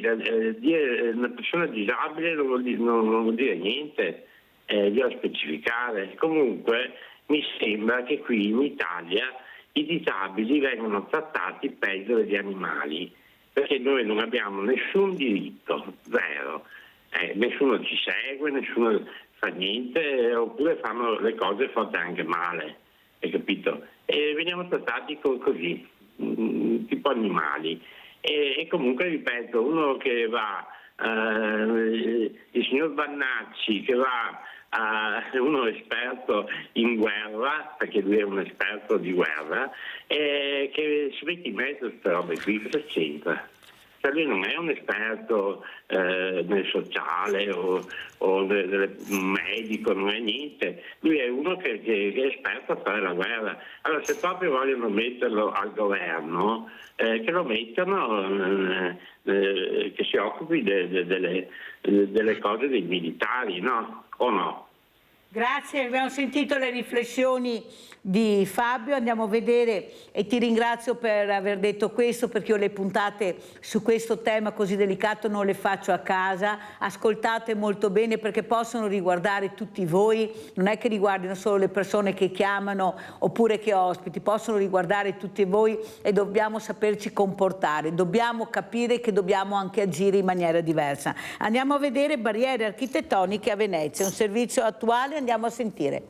dire una persona disabile non vuol dire niente, bisogna specificare. Comunque mi sembra che qui in Italia i disabili vengono trattati peggio degli animali, perché noi non abbiamo nessun diritto, zero. Nessuno ci segue, nessuno fa niente, oppure fanno le cose fatte anche male, hai capito? E veniamo trattati così, tipo animali. E comunque, ripeto, uno che va, il signor Vannacci, che va uno esperto in guerra, perché lui è un esperto di guerra, che si mette in mezzo a queste robe qui, cosa c'entra? Cioè lui non è un esperto nel sociale o un medico, non è niente, lui è uno che è esperto a fare la guerra. Allora, se proprio vogliono metterlo al governo, che lo mettano, che si occupi delle cose dei militari, no? O no? Grazie, abbiamo sentito le riflessioni di Fabio, andiamo a vedere, e ti ringrazio per aver detto questo, perché io le puntate su questo tema così delicato non le faccio a casa, ascoltate molto bene perché possono riguardare tutti voi, non è che riguardino solo le persone che chiamano oppure che ospiti, possono riguardare tutti voi e dobbiamo saperci comportare, dobbiamo capire che dobbiamo anche agire in maniera diversa. Andiamo a vedere barriere architettoniche a Venezia, un servizio attuale, andiamo a sentire.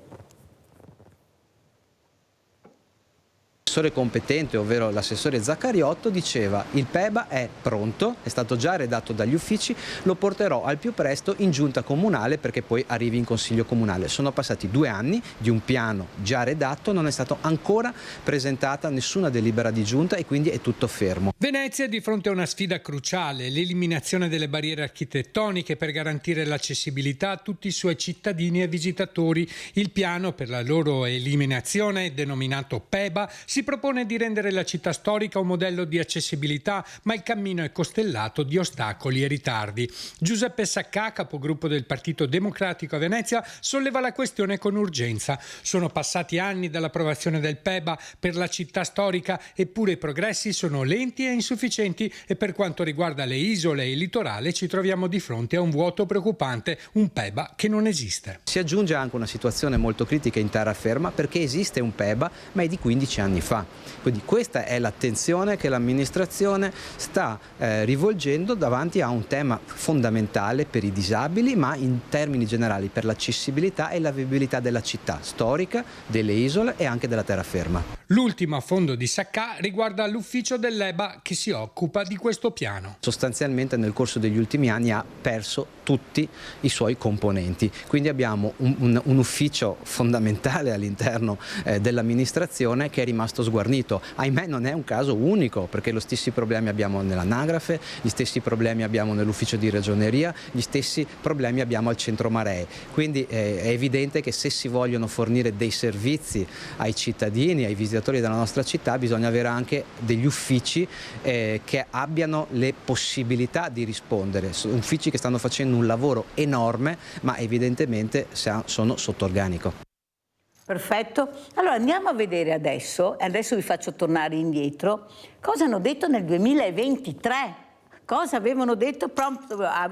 L'assessore competente, ovvero l'assessore Zaccariotto, diceva: il PEBA è pronto, è stato già redatto dagli uffici, lo porterò al più presto in giunta comunale perché poi arrivi in consiglio comunale. Sono passati 2 anni di un piano già redatto, non è stata ancora presentata nessuna delibera di giunta e quindi è tutto fermo. Venezia è di fronte a una sfida cruciale, l'eliminazione delle barriere architettoniche per garantire l'accessibilità a tutti i suoi cittadini e visitatori. Il piano per la loro eliminazione, denominato PEBA, si propone di rendere la città storica un modello di accessibilità, ma il cammino è costellato di ostacoli e ritardi. Giuseppe Saccà, capogruppo del Partito Democratico a Venezia, solleva la questione con urgenza. Sono passati anni dall'approvazione del PEBA per la città storica, eppure i progressi sono lenti e insufficienti e per quanto riguarda le isole e il litorale ci troviamo di fronte a un vuoto preoccupante, un PEBA che non esiste. Si aggiunge anche una situazione molto critica in terraferma perché esiste un PEBA ma è di 15 anni fa. Quindi questa è l'attenzione che l'amministrazione sta rivolgendo davanti a un tema fondamentale per i disabili, ma in termini generali per l'accessibilità e la vivibilità della città storica, delle isole e anche della terraferma. L'ultimo affondo di Saccà riguarda l'ufficio dell'EBA che si occupa di questo piano. Sostanzialmente nel corso degli ultimi anni ha perso tutti i suoi componenti, quindi abbiamo un ufficio fondamentale all'interno dell'amministrazione che è rimasto sguarnito. Ahimè non è un caso unico, perché gli stessi problemi abbiamo nell'anagrafe, gli stessi problemi abbiamo nell'ufficio di ragioneria, gli stessi problemi abbiamo al centro maree. Quindi è evidente che se si vogliono fornire dei servizi ai cittadini, ai visitatori della nostra città, bisogna avere anche degli uffici che abbiano le possibilità di rispondere, uffici che stanno facendo un lavoro enorme ma evidentemente sono sotto organico. Perfetto, allora andiamo a vedere adesso vi faccio tornare indietro, cosa hanno detto nel 2023, cosa avevano detto,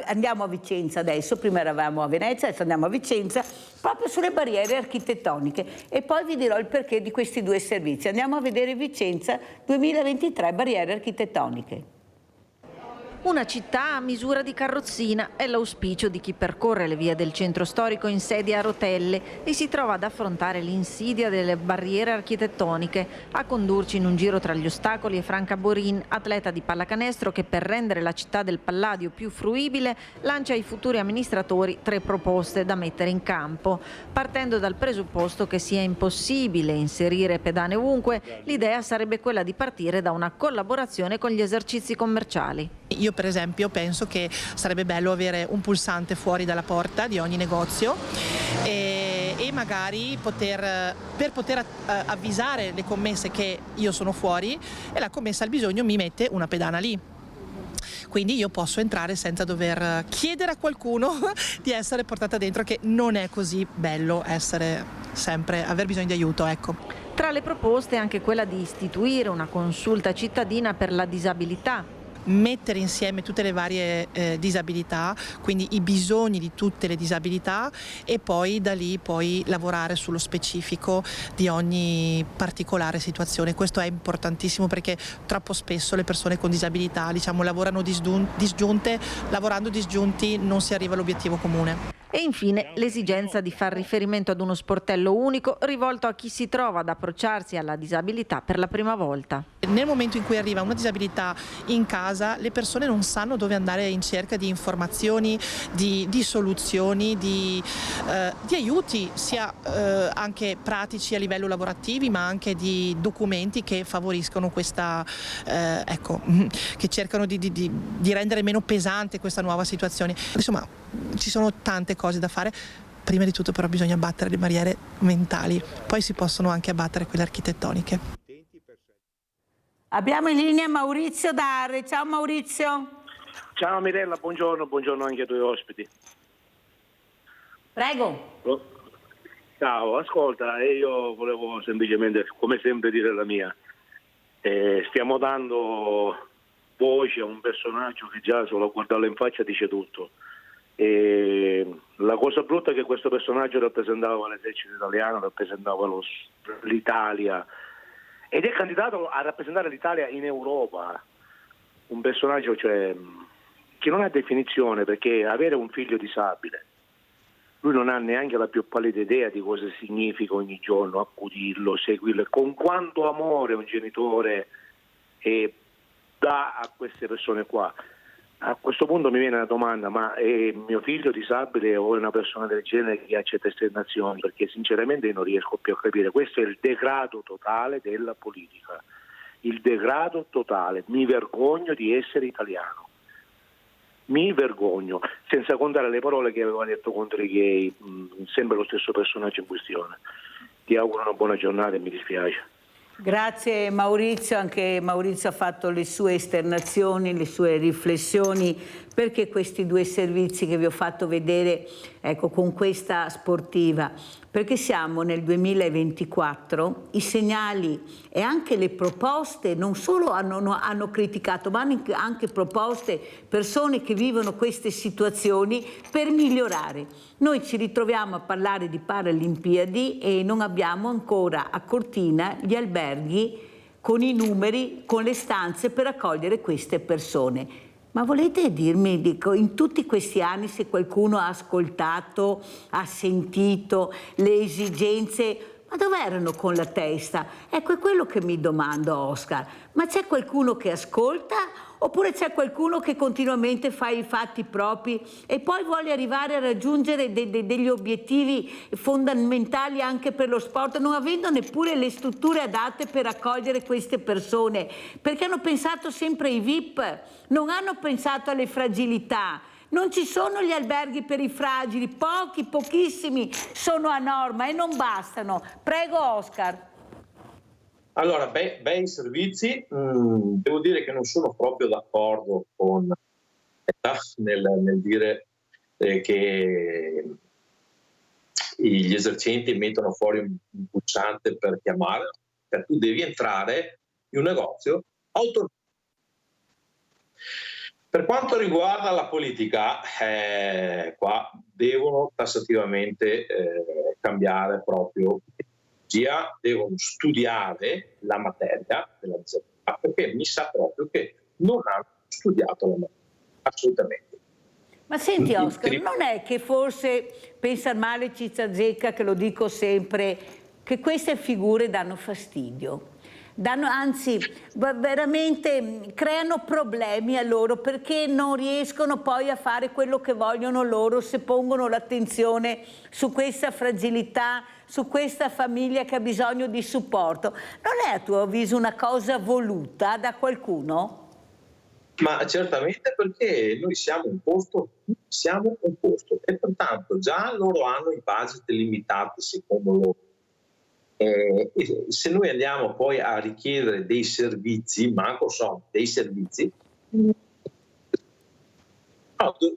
andiamo a Vicenza adesso, prima eravamo a Venezia, adesso andiamo a Vicenza, proprio sulle barriere architettoniche e poi vi dirò il perché di questi 2 servizi. Andiamo a vedere Vicenza 2023, barriere architettoniche. Una città a misura di carrozzina è l'auspicio di chi percorre le vie del centro storico in sedia a rotelle e si trova ad affrontare l'insidia delle barriere architettoniche. A condurci in un giro tra gli ostacoli è Franca Borin, atleta di pallacanestro che per rendere la città del Palladio più fruibile lancia ai futuri amministratori 3 proposte da mettere in campo. Partendo dal presupposto che sia impossibile inserire pedane ovunque, l'idea sarebbe quella di partire da una collaborazione con gli esercizi commerciali. Io per esempio penso che sarebbe bello avere un pulsante fuori dalla porta di ogni negozio e magari per poter avvisare le commesse che io sono fuori e la commessa al bisogno mi mette una pedana lì. Quindi io posso entrare senza dover chiedere a qualcuno di essere portata dentro, che non è così bello aver bisogno di aiuto, ecco. Tra le proposte anche quella di istituire una consulta cittadina per la disabilità. mettere insieme tutte le varie disabilità, quindi i bisogni di tutte le disabilità, e poi da lì poi lavorare sullo specifico di ogni particolare situazione. Questo è importantissimo perché troppo spesso le persone con disabilità, diciamo, lavorano disgiunte, lavorando disgiunti non si arriva all'obiettivo comune. E infine l'esigenza di far riferimento ad uno sportello unico rivolto a chi si trova ad approcciarsi alla disabilità per la prima volta. Nel momento in cui arriva una disabilità in casa, le persone non sanno dove andare in cerca di informazioni, di soluzioni, di aiuti, sia anche pratici a livello lavorativi, ma anche di documenti che favoriscono questa, che cercano di rendere meno pesante questa nuova situazione. Insomma, ci sono tante cose da fare. Prima di tutto però bisogna abbattere le barriere mentali, poi si possono anche abbattere quelle architettoniche. Abbiamo in linea Maurizio da Arre. Ciao Maurizio. Ciao Mirella, buongiorno anche ai tuoi ospiti. Prego. Ciao, ascolta, io volevo semplicemente, come sempre, dire la mia. Stiamo dando voce a un personaggio che già solo a guardarlo in faccia dice tutto. La cosa brutta è che questo personaggio rappresentava l'esercito italiano, rappresentava l'Italia ed è candidato a rappresentare l'Italia in Europa. Un personaggio che non ha definizione, perché avere un figlio disabile, lui non ha neanche la più pallida idea di cosa significa ogni giorno accudirlo, seguirlo, con quanto amore un genitore dà a queste persone qua. A questo punto mi viene la domanda, ma è mio figlio disabile o è una persona del genere che accetta esternazioni? Perché sinceramente io non riesco più a capire. Questo è il degrado totale della politica, il degrado totale. Mi vergogno di essere italiano, mi vergogno, senza contare le parole che aveva detto contro i gay, sempre lo stesso personaggio in questione. Ti auguro una buona giornata e mi dispiace. Grazie Maurizio, anche Maurizio ha fatto le sue esternazioni, le sue riflessioni, perché questi due servizi che vi ho fatto vedere, ecco, con questa sportiva, perché siamo nel 2024, i segnali e anche le proposte non solo hanno criticato, ma hanno anche proposte persone che vivono queste situazioni per migliorare. Noi ci ritroviamo a parlare di Paralimpiadi e non abbiamo ancora a Cortina gli alberghi con i numeri, con le stanze per accogliere queste persone. Ma volete dirmi, dico, in tutti questi anni se qualcuno ha ascoltato, ha sentito le esigenze, ma dove erano con la testa? Ecco, è quello che mi domando, Oscar. Ma c'è qualcuno che ascolta oppure c'è qualcuno che continuamente fa i fatti propri e poi vuole arrivare a raggiungere degli obiettivi fondamentali anche per lo sport, non avendo neppure le strutture adatte per accogliere queste persone? Perché hanno pensato sempre ai VIP, non hanno pensato alle fragilità. Non ci sono gli alberghi per i fragili, pochissimi sono a norma e non bastano. Prego Oscar. Allora, bei servizi, devo dire che non sono proprio d'accordo con nel dire che gli esercenti mettono fuori un pulsante per chiamare, perché tu devi entrare in un negozio autonomo. Per quanto riguarda la politica, qua devono tassativamente cambiare proprio, devono studiare la materia della disabilità, perché mi sa proprio che non hanno studiato la materia, assolutamente. Ma senti Oscar, non è che forse pensa male Ciccia Zecca, che lo dico sempre, che queste figure danno fastidio? Anzi, veramente creano problemi a loro, perché non riescono poi a fare quello che vogliono loro se pongono l'attenzione su questa fragilità, su questa famiglia che ha bisogno di supporto. Non è a tuo avviso una cosa voluta da qualcuno? Ma certamente, perché noi siamo un posto e pertanto già loro hanno i budget limitati secondo loro. E se noi andiamo poi a richiedere dei servizi, manco so, dei servizi, no,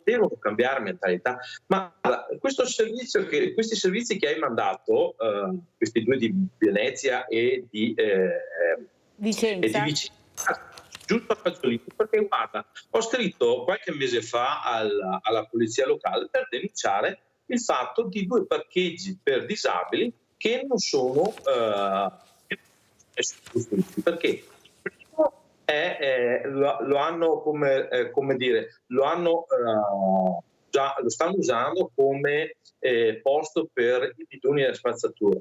devono cambiare mentalità. Ma questi servizi che hai mandato, questi due di Venezia e di Vicenza, giusto fagiolini, perché guarda, ho scritto qualche mese fa alla polizia locale per denunciare il fatto di 2 parcheggi per disabili che non sono perché il primo lo hanno lo stanno usando come posto per i bidoni della spazzatura.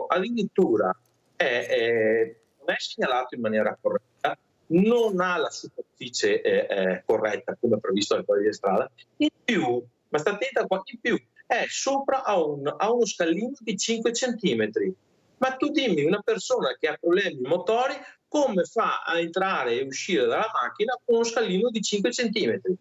Addirittura non è segnalato in maniera corretta, non ha la superficie corretta come previsto dal codice di strada, in più, ma sta attenta qua, in più è sopra a uno scalino di 5 centimetri. Ma tu dimmi, una persona che ha problemi motori come fa a entrare e uscire dalla macchina con uno scalino di 5 centimetri?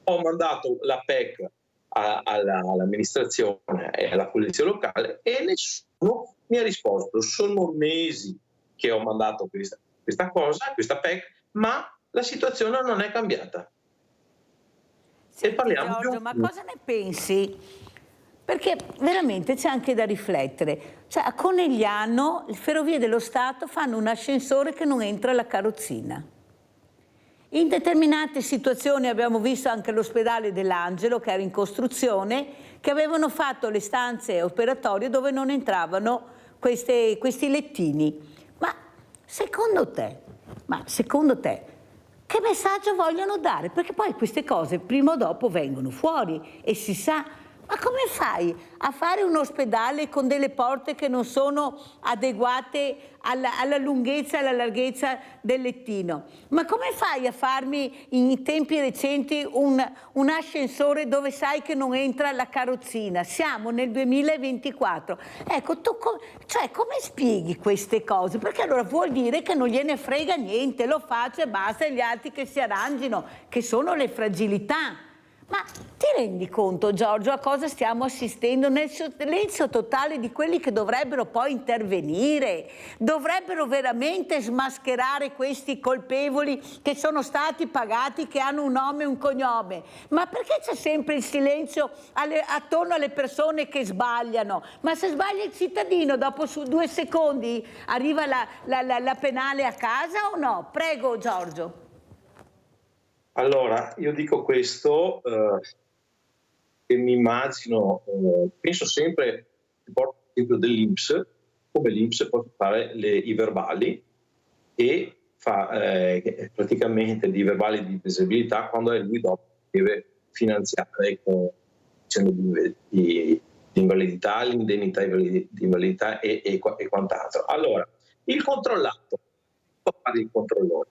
Ho mandato la PEC all'amministrazione e alla polizia locale e nessuno mi ha risposto. Sono mesi che ho mandato questa PEC, ma la situazione non è cambiata. Senti, e parliamo Giorgio, ma cosa ne pensi? Perché veramente c'è anche da riflettere. Cioè, a Conegliano le Ferrovie dello Stato fanno un ascensore che non entra la carrozzina. In determinate situazioni abbiamo visto anche l'ospedale dell'Angelo, che era in costruzione, che avevano fatto le stanze operatorie dove non entravano questi lettini. Ma secondo te, che messaggio vogliono dare? Perché poi queste cose prima o dopo vengono fuori e si sa. Ma come fai a fare un ospedale con delle porte che non sono adeguate alla lunghezza e alla larghezza del lettino? Ma come fai a farmi in tempi recenti un ascensore dove sai che non entra la carrozzina? Siamo nel 2024. Ecco, tu come spieghi queste cose? Perché allora vuol dire che non gliene frega niente, lo faccia e basta, e gli altri che si arrangino, che sono le fragilità. Ma ti rendi conto, Giorgio, a cosa stiamo assistendo nel silenzio totale di quelli che dovrebbero poi intervenire? Dovrebbero veramente smascherare questi colpevoli che sono stati pagati, che hanno un nome e un cognome. Ma perché c'è sempre il silenzio attorno alle persone che sbagliano? Ma se sbaglia il cittadino, dopo 2 secondi arriva la penale a casa o no? Prego, Giorgio. Allora, io dico questo, che mi immagino, penso sempre, porto l'esempio dell'INPS, come l'INPS può fare i verbali e fa praticamente i verbali di disabilità quando è lui dopo deve finanziare con di invalidità, l'indennità di invalidità e quant'altro. Allora, il controllato può fare il controllore.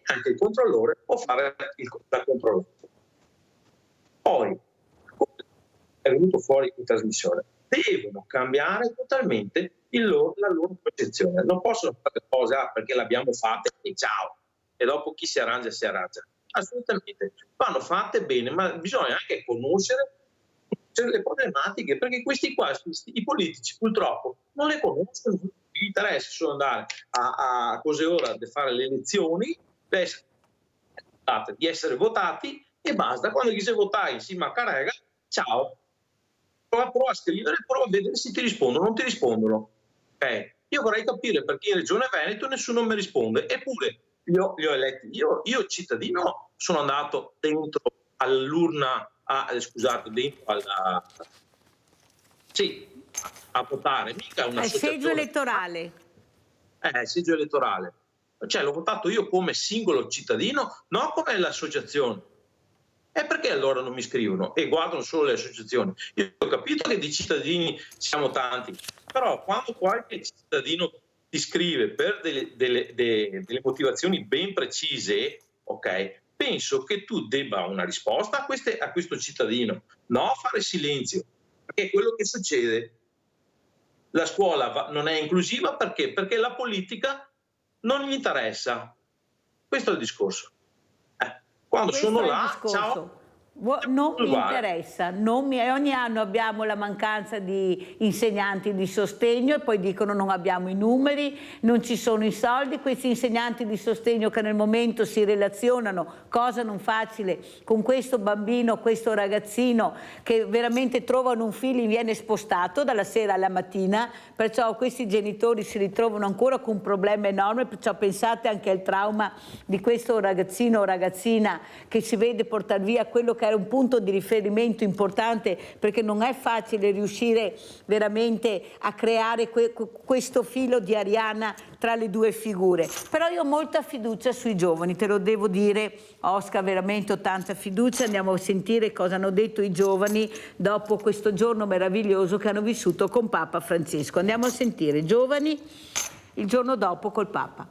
Anche il controllore può fare da controllore. Poi è venuto fuori in trasmissione, devono cambiare totalmente la loro percezione. Non possono fare cose perché l'abbiamo fatta e ciao, e dopo chi si arrangia si arrangia. Assolutamente, vanno fatte bene, ma bisogna anche conoscere le problematiche, perché questi qua, i politici purtroppo non le conoscono, gli interessa solo andare a cose ora di fare le elezioni, di essere votati e basta. Quando gli si vota insieme a Carrega, ciao, prova a scrivere, prova a vedere se ti rispondono o non ti rispondono. Io vorrei capire perché in Regione Veneto nessuno mi risponde, eppure li ho eletti io cittadino, sono andato dentro all'urna a votare, mica una seggio elettorale. Seggio elettorale. Cioè l'ho votato io come singolo cittadino, non come l'associazione. E perché allora non mi scrivono e guardano solo le associazioni? Io ho capito che di cittadini siamo tanti, però quando qualche cittadino ti scrive per delle motivazioni ben precise, ok, penso che tu debba una risposta a questo cittadino, no fare silenzio, perché è quello che succede. La scuola non è inclusiva perché? Perché la politica non gli interessa. Questo è il discorso. Quando Questo sono è là, ciao. Non mi interessa, ogni anno abbiamo la mancanza di insegnanti di sostegno e poi dicono non abbiamo i numeri, non ci sono i soldi. Questi insegnanti di sostegno che nel momento si relazionano, cosa non facile, con questo bambino, questo ragazzino che veramente trovano un figlio, viene spostato dalla sera alla mattina, perciò questi genitori si ritrovano ancora con un problema enorme, perciò pensate anche al trauma di questo ragazzino o ragazzina che si vede portare via quello che era un punto di riferimento importante, perché non è facile riuscire veramente a creare questo filo di Arianna tra le due figure. Però io ho molta fiducia sui giovani, te lo devo dire, Oscar, veramente ho tanta fiducia. Andiamo a sentire cosa hanno detto i giovani dopo questo giorno meraviglioso che hanno vissuto con Papa Francesco. Andiamo a sentire i giovani il giorno dopo col Papa.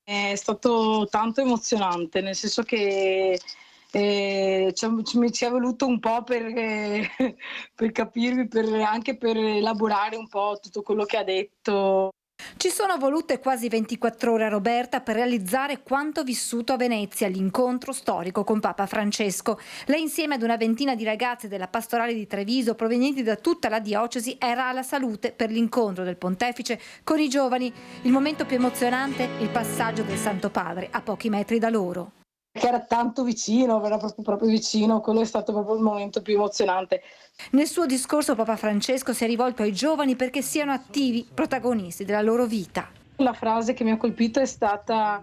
È stato tanto emozionante, nel senso che ci è voluto un po' per capirvi, anche per elaborare un po' tutto quello che ha detto. Ci sono volute quasi 24 ore a Roberta per realizzare quanto vissuto a Venezia, l'incontro storico con Papa Francesco. Lei insieme ad una ventina di ragazze della pastorale di Treviso provenienti da tutta la diocesi era alla Salute per l'incontro del pontefice con i giovani. Il momento più emozionante, il passaggio del Santo Padre a pochi metri da loro. Che era tanto vicino, era proprio vicino, quello è stato proprio il momento più emozionante. Nel suo discorso Papa Francesco si è rivolto ai giovani perché siano attivi, protagonisti della loro vita. La frase che mi ha colpito è stata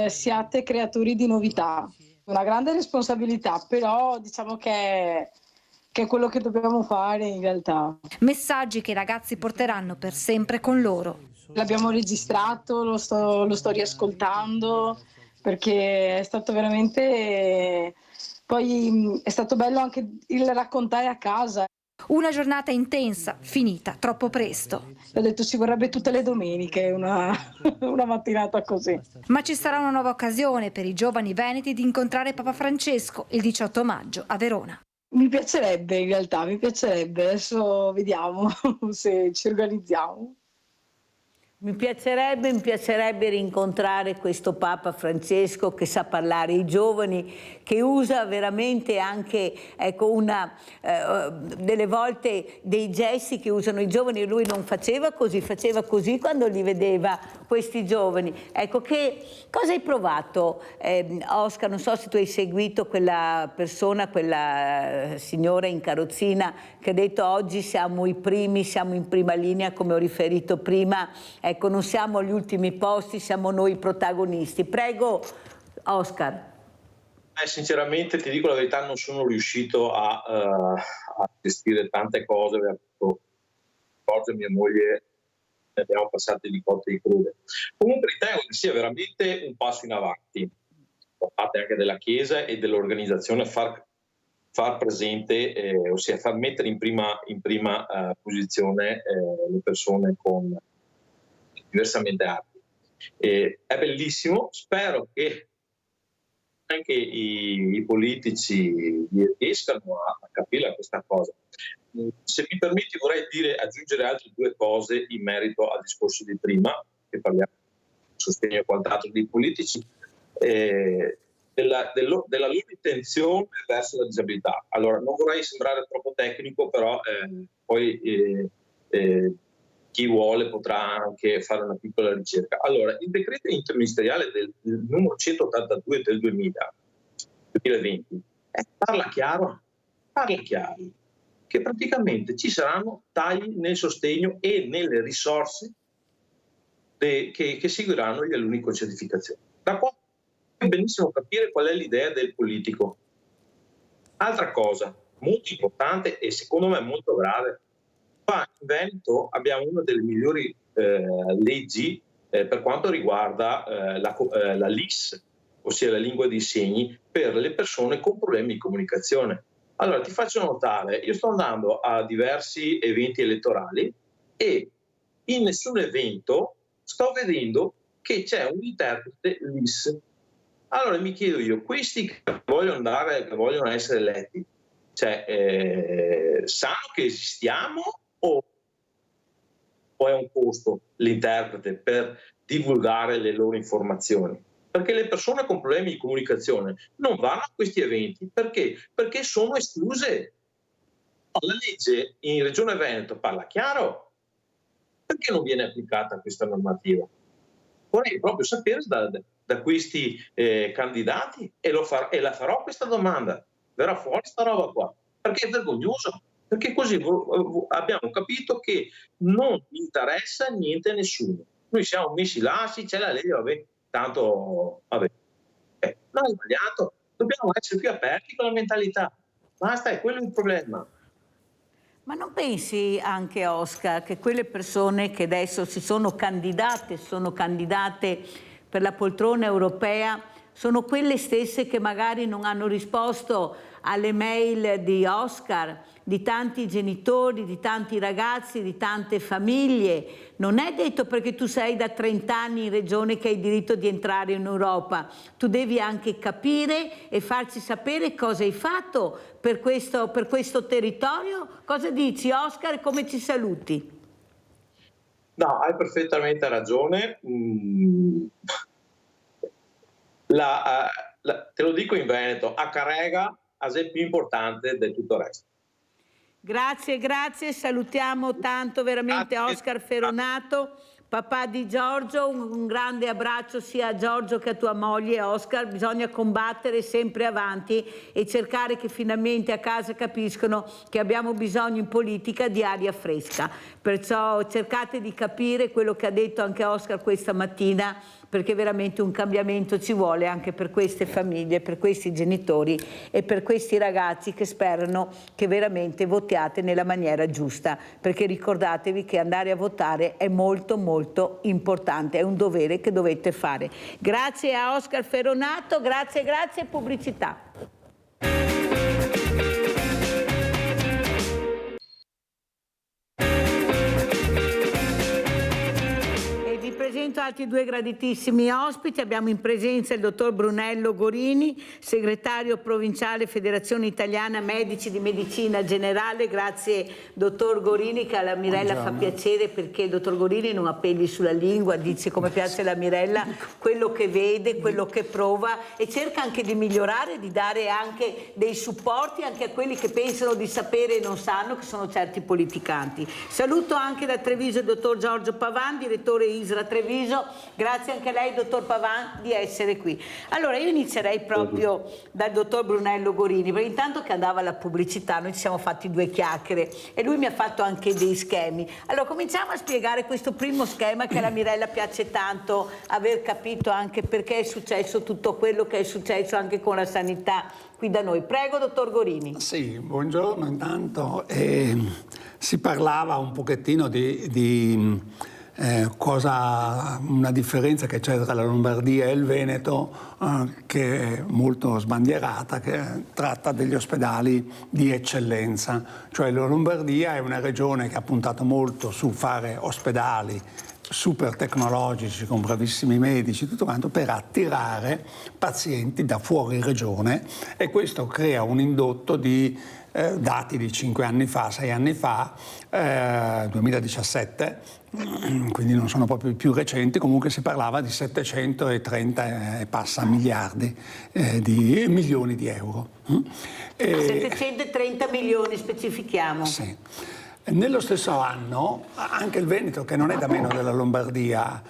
siate creatori di novità. Una grande responsabilità, però diciamo che è quello che dobbiamo fare in realtà. Messaggi che i ragazzi porteranno per sempre con loro. L'abbiamo registrato, lo sto riascoltando, perché è stato veramente, poi è stato bello anche il raccontare a casa. Una giornata intensa, finita troppo presto. Ho detto ci vorrebbe tutte le domeniche una mattinata così. Ma ci sarà una nuova occasione per i giovani veneti di incontrare Papa Francesco il 18 maggio a Verona. Mi piacerebbe in realtà, adesso vediamo se ci organizziamo. Mi piacerebbe rincontrare questo Papa Francesco che sa parlare ai giovani, che usa veramente anche delle volte dei gesti che usano i giovani. Lui non faceva così quando li vedeva questi giovani. Ecco, che cosa hai provato, Oscar? Non so se tu hai seguito quella persona, quella signora in carrozzina che ha detto oggi siamo i primi, siamo in prima linea, come ho riferito prima. Ecco, non siamo agli ultimi posti, siamo noi i protagonisti. Prego, Oscar. Sinceramente, ti dico la verità, non sono riuscito a gestire tante cose. Oggi mia moglie ne abbiamo passate di cotte di crude. Comunque ritengo che sia veramente un passo in avanti da parte anche della Chiesa e dell'organizzazione far presente, ossia far mettere in prima posizione le persone con diversamente abili. È bellissimo, spero che anche i politici riescano a capire questa cosa. Se mi permetti vorrei aggiungere altre due cose in merito al discorso di prima, che parliamo di sostegno e quant'altro dei politici, della loro intenzione verso la disabilità. Allora, non vorrei sembrare troppo tecnico, però poi chi vuole potrà anche fare una piccola ricerca. Allora, il decreto interministeriale del numero 182 del 2020 parla chiaro, che praticamente ci saranno tagli nel sostegno e nelle risorse che seguiranno gli alunni con certificazione. Da qua puoi benissimo capire qual è l'idea del politico. Altra cosa molto importante e secondo me molto grave, qua in Veneto abbiamo una delle migliori leggi per quanto riguarda la LIS, ossia la lingua dei segni, per le persone con problemi di comunicazione. Allora ti faccio notare, io sto andando a diversi eventi elettorali e in nessun evento sto vedendo che c'è un interprete LIS. Allora mi chiedo io, questi che vogliono essere eletti, Cioè, sanno che esistiamo o è un costo l'interprete per divulgare le loro informazioni? Perché le persone con problemi di comunicazione non vanno a questi eventi perché sono escluse. La legge in Regione Veneto parla chiaro. Perché non viene applicata questa normativa? Vorrei proprio sapere da questi candidati e la farò questa domanda. Verrà fuori sta roba qua. Perché è vergognoso. Perché così abbiamo capito che non interessa niente a nessuno. Noi siamo messi là, sì, c'è la legge, vabbè, tanto, vabbè. No, è sbagliato. Dobbiamo essere più aperti con la mentalità. Basta, è quello il problema. Ma non pensi anche, Oscar, che quelle persone che adesso sono candidate per la poltrona europea, sono quelle stesse che magari non hanno risposto alle mail di Oscar, di tanti genitori, di tanti ragazzi, di tante famiglie? Non è detto perché tu sei da 30 anni in regione che hai diritto di entrare in Europa. Tu devi anche capire e farci sapere cosa hai fatto per questo territorio. Cosa dici, Oscar, e come ci saluti? No, hai perfettamente ragione. Te lo dico in Veneto, a Carrega è più importante di tutto il resto. Grazie, salutiamo tanto veramente Oscar Feronato, papà di Giorgio, un grande abbraccio sia a Giorgio che a tua moglie Oscar. Bisogna combattere sempre avanti e cercare che finalmente a casa capiscono che abbiamo bisogno in politica di aria fresca, perciò cercate di capire quello che ha detto anche Oscar questa mattina, perché veramente un cambiamento ci vuole anche per queste famiglie, per questi genitori e per questi ragazzi che sperano che veramente votiate nella maniera giusta, perché ricordatevi che andare a votare è molto molto importante, è un dovere che dovete fare. Grazie a Oscar Feronato, grazie, pubblicità. Presento altri due graditissimi ospiti. Abbiamo in presenza il dottor Brunello Gorini, segretario provinciale Federazione Italiana Medici di Medicina Generale. Grazie dottor Gorini, che alla Mirella fa piacere, perché il dottor Gorini non ha peli sulla lingua, dice come piace la Mirella quello che vede, quello che prova, e cerca anche di migliorare, di dare anche dei supporti anche a quelli che pensano di sapere e non sanno, che sono certi politicanti. Saluto anche da Treviso il dottor Giorgio Pavan, direttore ISRA Treviso. Grazie anche a lei, dottor Pavan, di essere qui. Allora, io inizierei proprio dal dottor Brunello Gorini, perché intanto che andava alla pubblicità noi ci siamo fatti due chiacchiere e lui mi ha fatto anche dei schemi. Allora, cominciamo a spiegare questo primo schema che alla Mirella piace tanto aver capito, anche perché è successo tutto quello che è successo anche con la sanità qui da noi. Prego, dottor Gorini. Sì, buongiorno intanto. Si parlava un pochettino di una differenza che c'è tra la Lombardia e il Veneto, che è molto sbandierata, che tratta degli ospedali di eccellenza. Cioè la Lombardia è una regione che ha puntato molto su fare ospedali super tecnologici con bravissimi medici, tutto quanto, per attirare pazienti da fuori regione, e questo crea un indotto di dati di 5 anni fa, 6 anni fa, 2017, quindi non sono proprio i più recenti. Comunque si parlava di 730 e passa milioni di euro. 730 milioni, specifichiamo. Sì. Nello stesso anno anche il Veneto, che non è da meno della Lombardia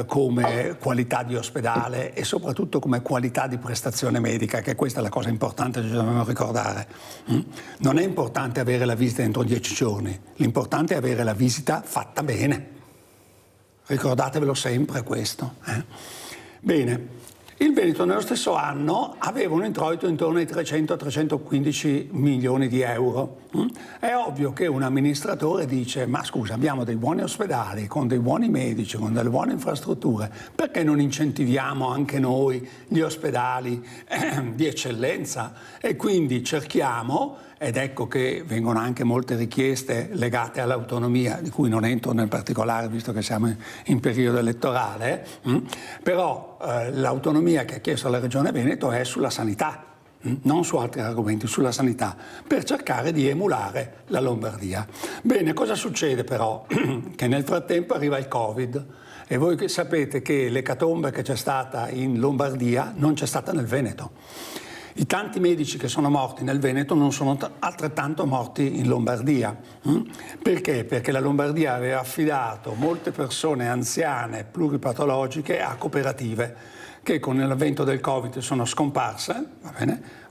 come qualità di ospedale e soprattutto come qualità di prestazione medica, che questa è la cosa importante che ci dobbiamo ricordare. Non è importante avere la visita entro 10 giorni, l'importante è avere la visita fatta bene. Ricordatevelo sempre questo. Bene. Il Veneto nello stesso anno aveva un introito intorno ai 300-315 milioni di euro. È ovvio che un amministratore dice: ma scusa, abbiamo dei buoni ospedali, con dei buoni medici, con delle buone infrastrutture, perché non incentiviamo anche noi gli ospedali di eccellenza? E quindi cerchiamo, ed ecco che vengono anche molte richieste legate all'autonomia, di cui non entro nel particolare visto che siamo in periodo elettorale, però l'autonomia che ha chiesto la Regione Veneto è sulla sanità. non su altri argomenti, sulla sanità, per cercare di emulare la Lombardia. Bene, cosa succede però? Che nel frattempo arriva il Covid e voi sapete che l'ecatombe che c'è stata in Lombardia non c'è stata nel Veneto. I tanti medici che sono morti nel Veneto non sono altrettanto morti in Lombardia. Perché? Perché la Lombardia aveva affidato molte persone anziane, pluripatologiche, a cooperative che con l'avvento del Covid sono scomparse, va bene?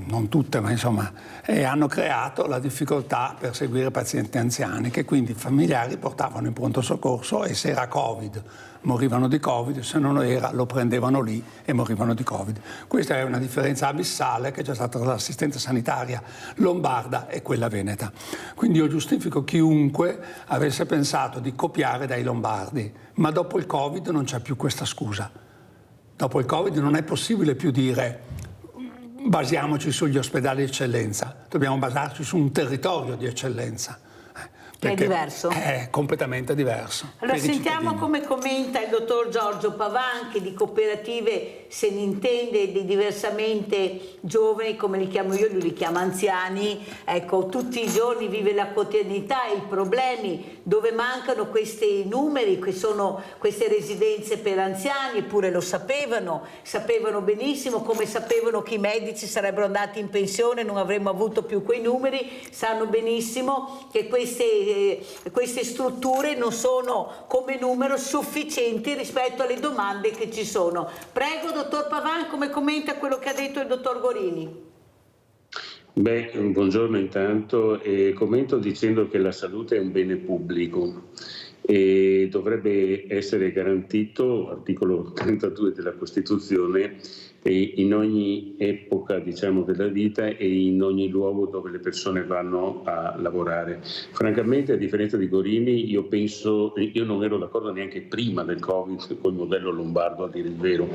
Non tutte, ma insomma, e hanno creato la difficoltà per seguire pazienti anziani, che quindi i familiari portavano in pronto soccorso e se era Covid morivano di Covid, se non lo era lo prendevano lì e morivano di Covid. Questa è una differenza abissale che c'è stata tra l'assistenza sanitaria lombarda e quella veneta. Quindi io giustifico chiunque avesse pensato di copiare dai lombardi, ma dopo il Covid non c'è più questa scusa. Dopo il Covid non è possibile più dire basiamoci sugli ospedali di eccellenza, dobbiamo basarci su un territorio di eccellenza. È diverso? È completamente diverso. Allora sentiamo come commenta il dottor Giorgio Pavan, che di cooperative se ne intende, di diversamente giovani, come li chiamo io, lui li chiama anziani. Ecco, tutti i giorni vive la quotidianità e i problemi, dove mancano questi numeri, che sono queste residenze per anziani, eppure lo sapevano benissimo, come sapevano che i medici sarebbero andati in pensione, non avremmo avuto più quei numeri, sanno benissimo che queste strutture non sono come numero sufficienti rispetto alle domande che ci sono. Prego, dottor Pavan, come commenta quello che ha detto il dottor Gorini? Beh, buongiorno intanto, commento dicendo che la salute è un bene pubblico e dovrebbe essere garantito, articolo 32 della Costituzione, in ogni epoca, diciamo, della vita e in ogni luogo dove le persone vanno a lavorare. Francamente, a differenza di Gorini, io non ero d'accordo neanche prima del Covid col modello lombardo, a dire il vero,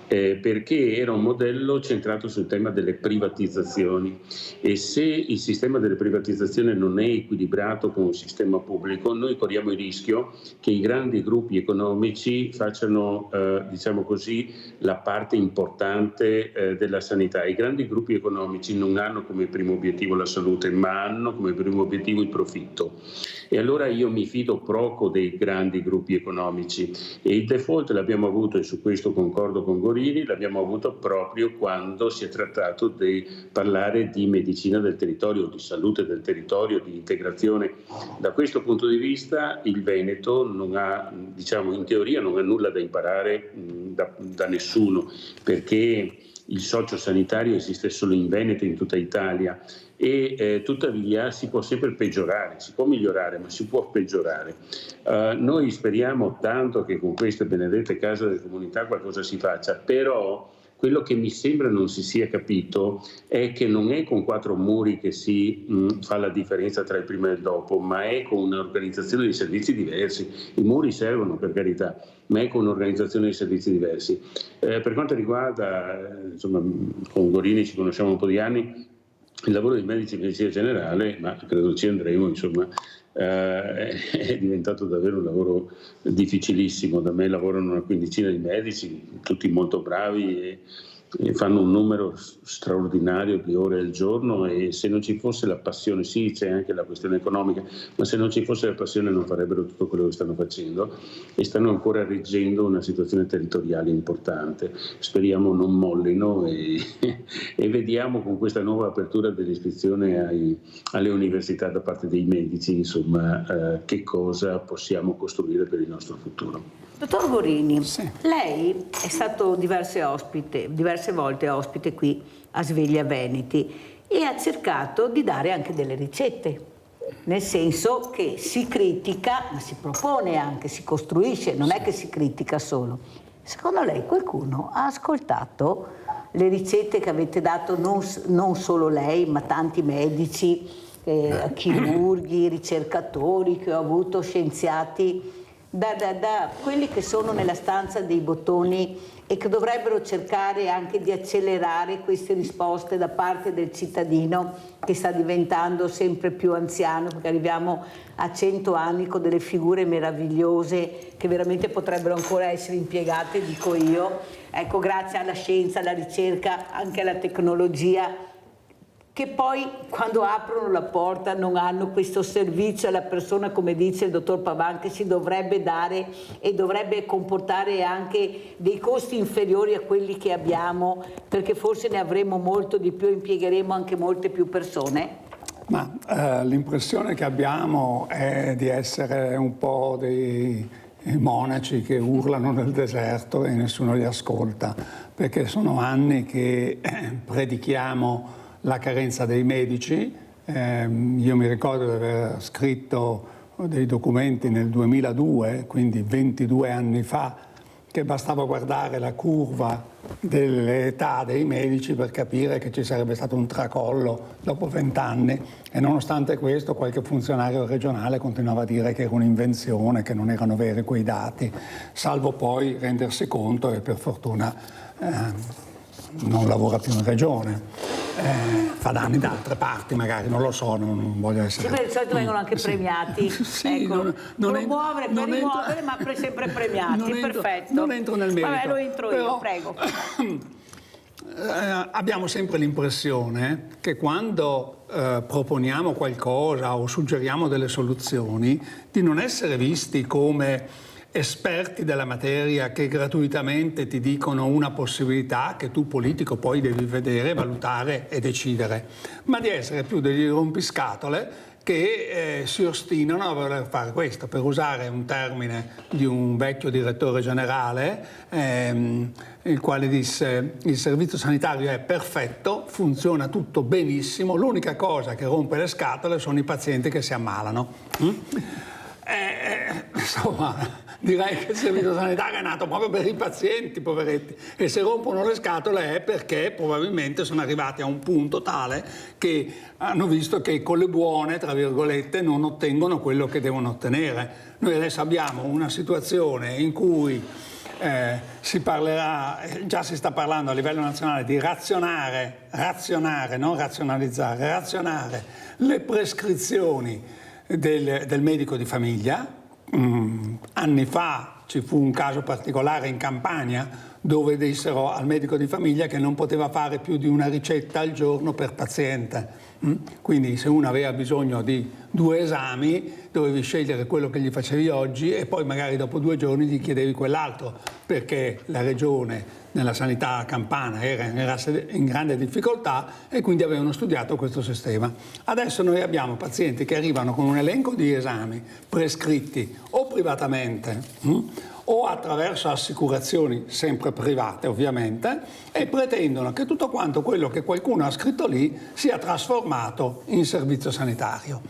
perché era un modello centrato sul tema delle privatizzazioni e se il sistema delle privatizzazioni non è equilibrato con un sistema pubblico, noi corriamo il rischio che i grandi gruppi economici facciano, diciamo così, la parte importante della sanità. I grandi gruppi economici non hanno come primo obiettivo la salute, ma hanno come primo obiettivo il profitto. E allora io mi fido poco dei grandi gruppi economici e il default l'abbiamo avuto, e su questo concordo con Gorini, l'abbiamo avuto proprio quando si è trattato di parlare di medicina del territorio, di salute del territorio, di integrazione. Da questo punto di vista il Veneto non ha, diciamo, in teoria non ha nulla da imparare da nessuno, perché il sociosanitario esiste solo in Veneto e in tutta Italia e tuttavia si può sempre peggiorare, si può migliorare ma si può peggiorare. Noi speriamo tanto che con queste benedette case delle comunità qualcosa si faccia, però quello che mi sembra non si sia capito è che non è con 4 muri che si fa la differenza tra il prima e il dopo, ma è con un'organizzazione di servizi diversi. I muri servono, per carità, ma è con un'organizzazione di servizi diversi. Per quanto riguarda, insomma, con Gorini ci conosciamo un po' di anni, il lavoro dei medici di medicina generale, ma credo ci andremo, insomma, è diventato davvero un lavoro difficilissimo. Da me lavorano una quindicina di medici, tutti molto bravi e fanno un numero straordinario di ore al giorno e se non ci fosse la passione, sì c'è anche la questione economica, ma se non ci fosse la passione non farebbero tutto quello che stanno facendo e stanno ancora reggendo una situazione territoriale importante. Speriamo non mollino e vediamo con questa nuova apertura dell'iscrizione alle università da parte dei medici, insomma, che cosa possiamo costruire per il nostro futuro. Dottor Gorini, lei è stato diverse volte ospite qui a Sveglia Veneti e ha cercato di dare anche delle ricette, nel senso che si critica, ma si propone anche, si costruisce, non è che si critica solo. Secondo lei qualcuno ha ascoltato le ricette che avete dato, non solo lei, ma tanti medici, chirurghi, ricercatori che ho avuto, scienziati, da quelli che sono nella stanza dei bottoni e che dovrebbero cercare anche di accelerare queste risposte da parte del cittadino che sta diventando sempre più anziano, perché arriviamo a 100 anni con delle figure meravigliose che veramente potrebbero ancora essere impiegate, dico io, ecco, grazie alla scienza, alla ricerca, anche alla tecnologia, che poi quando aprono la porta non hanno questo servizio alla persona, come dice il dottor Pavan, che si dovrebbe dare e dovrebbe comportare anche dei costi inferiori a quelli che abbiamo, perché forse ne avremo molto di più, impiegheremo anche molte più persone. Ma l'impressione che abbiamo è di essere un po' dei monaci che urlano nel deserto e nessuno li ascolta, perché sono anni che predichiamo la carenza dei medici. Io mi ricordo di aver scritto dei documenti nel 2002, quindi 22 anni fa, che bastava guardare la curva dell'età dei medici per capire che ci sarebbe stato un tracollo dopo 20 anni, e nonostante questo qualche funzionario regionale continuava a dire che era un'invenzione, che non erano veri quei dati, salvo poi rendersi conto, e per fortuna non lavora più in regione. Fa danni da altre parti magari, non lo so, non voglio essere... Sì, di solito vengono anche premiati, sì, ecco, promuovere per rimuovere, ma sempre premiati, perfetto. Non entro nel merito. Vabbè, lo entro però, io, prego. Abbiamo sempre l'impressione che quando proponiamo qualcosa o suggeriamo delle soluzioni, di non essere visti come esperti della materia che gratuitamente ti dicono una possibilità che tu politico poi devi vedere, valutare e decidere, ma di essere più degli rompiscatole che si ostinano a voler fare questo. Per usare un termine di un vecchio direttore generale, il quale disse: il servizio sanitario è perfetto, funziona tutto benissimo, l'unica cosa che rompe le scatole sono i pazienti che si ammalano. Insomma, direi che il servizio sanitario è nato proprio per i pazienti, poveretti, e se rompono le scatole è perché probabilmente sono arrivati a un punto tale che hanno visto che con le buone, tra virgolette, non ottengono quello che devono ottenere. Noi adesso abbiamo una situazione in cui si parlerà, già si sta parlando a livello nazionale di razionare, non razionalizzare, razionare le prescrizioni del medico di famiglia. Anni fa ci fu un caso particolare in Campania dove dissero al medico di famiglia che non poteva fare più di una ricetta al giorno per paziente. Quindi se uno aveva bisogno di 2 esami dovevi scegliere quello che gli facevi oggi e poi magari dopo 2 giorni gli chiedevi quell'altro, perché la regione nella sanità campana era in grande difficoltà e quindi avevano studiato questo sistema. Adesso noi abbiamo pazienti che arrivano con un elenco di esami prescritti o privatamente o attraverso assicurazioni sempre private ovviamente, e pretendono che tutto quanto quello che qualcuno ha scritto lì sia trasformato in servizio sanitario.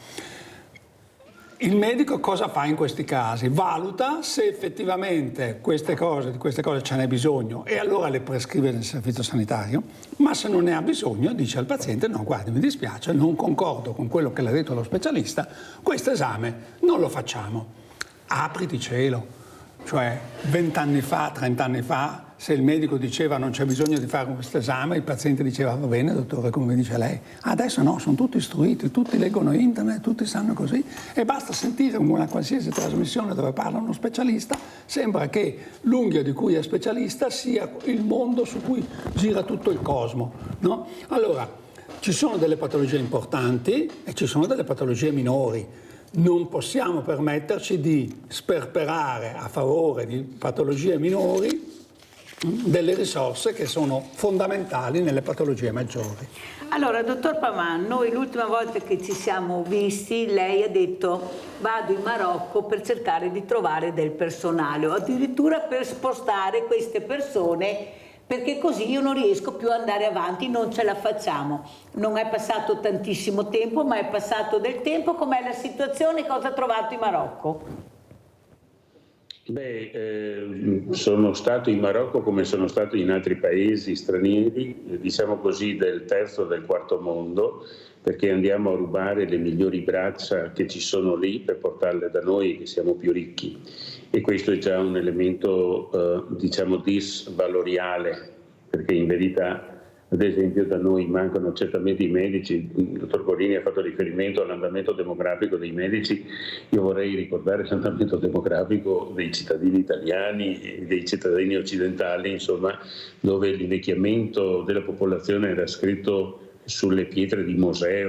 Il medico cosa fa in questi casi? Valuta se effettivamente di queste cose ce n'è bisogno e allora le prescrive nel servizio sanitario, ma se non ne ha bisogno dice al paziente: no, guardi, mi dispiace, non concordo con quello che le ha detto lo specialista, questo esame non lo facciamo. Apriti cielo. Cioè 20 anni fa, 30 anni fa, se il medico diceva non c'è bisogno di fare questo esame, il paziente diceva va bene dottore, come dice lei. Adesso no, sono tutti istruiti, tutti leggono internet, tutti sanno così, e basta sentire una qualsiasi trasmissione dove parla uno specialista, sembra che l'unghia di cui è specialista sia il mondo su cui gira tutto il cosmo, no? Allora, ci sono delle patologie importanti e ci sono delle patologie minori. Non possiamo permetterci di sperperare a favore di patologie minori delle risorse che sono fondamentali nelle patologie maggiori. Allora, dottor Pavan, noi l'ultima volta che ci siamo visti lei ha detto: vado in Marocco per cercare di trovare del personale, o addirittura per spostare queste persone, perché così io non riesco più ad andare avanti, non ce la facciamo. Non è passato tantissimo tempo, ma è passato del tempo. Com'è la situazione? Cosa ha trovato in Marocco? Sono stato in Marocco come sono stato in altri paesi stranieri, diciamo così del terzo o del quarto mondo, perché andiamo a rubare le migliori braccia che ci sono lì per portarle da noi che siamo più ricchi, e questo è già un elemento diciamo disvaloriale, perché in verità ad esempio da noi mancano certamente i medici. Il dottor Gorini ha fatto riferimento all'andamento demografico dei medici. Io vorrei ricordare l'andamento demografico dei cittadini italiani e dei cittadini occidentali, insomma, dove l'invecchiamento della popolazione era scritto sulle pietre di Mosè,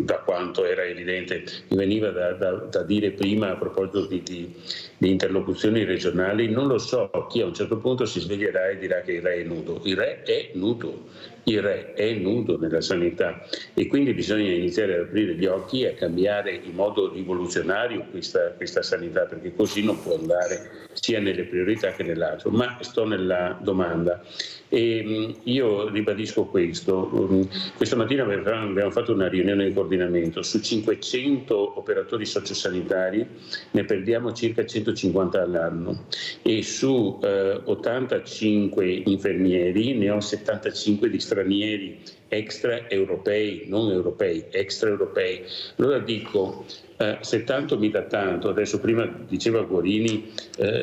da quanto era evidente. Mi veniva da dire prima, a proposito di interlocuzioni regionali, non lo so chi a un certo punto si sveglierà e dirà che il re è nudo. Il re è nudo, il re è nudo nella sanità, e quindi bisogna iniziare ad aprire gli occhi e a cambiare in modo rivoluzionario questa sanità, perché così non può andare sia nelle priorità che nell'altro. Ma sto nella domanda. E io ribadisco questo. Questa mattina abbiamo fatto una riunione di coordinamento. Su 500 operatori sociosanitari ne perdiamo circa 150 all'anno, e su 85 infermieri ne ho 75 di stranieri extraeuropei, non europei, extraeuropei. Allora dico, se tanto mi dà tanto, adesso prima diceva Gorini,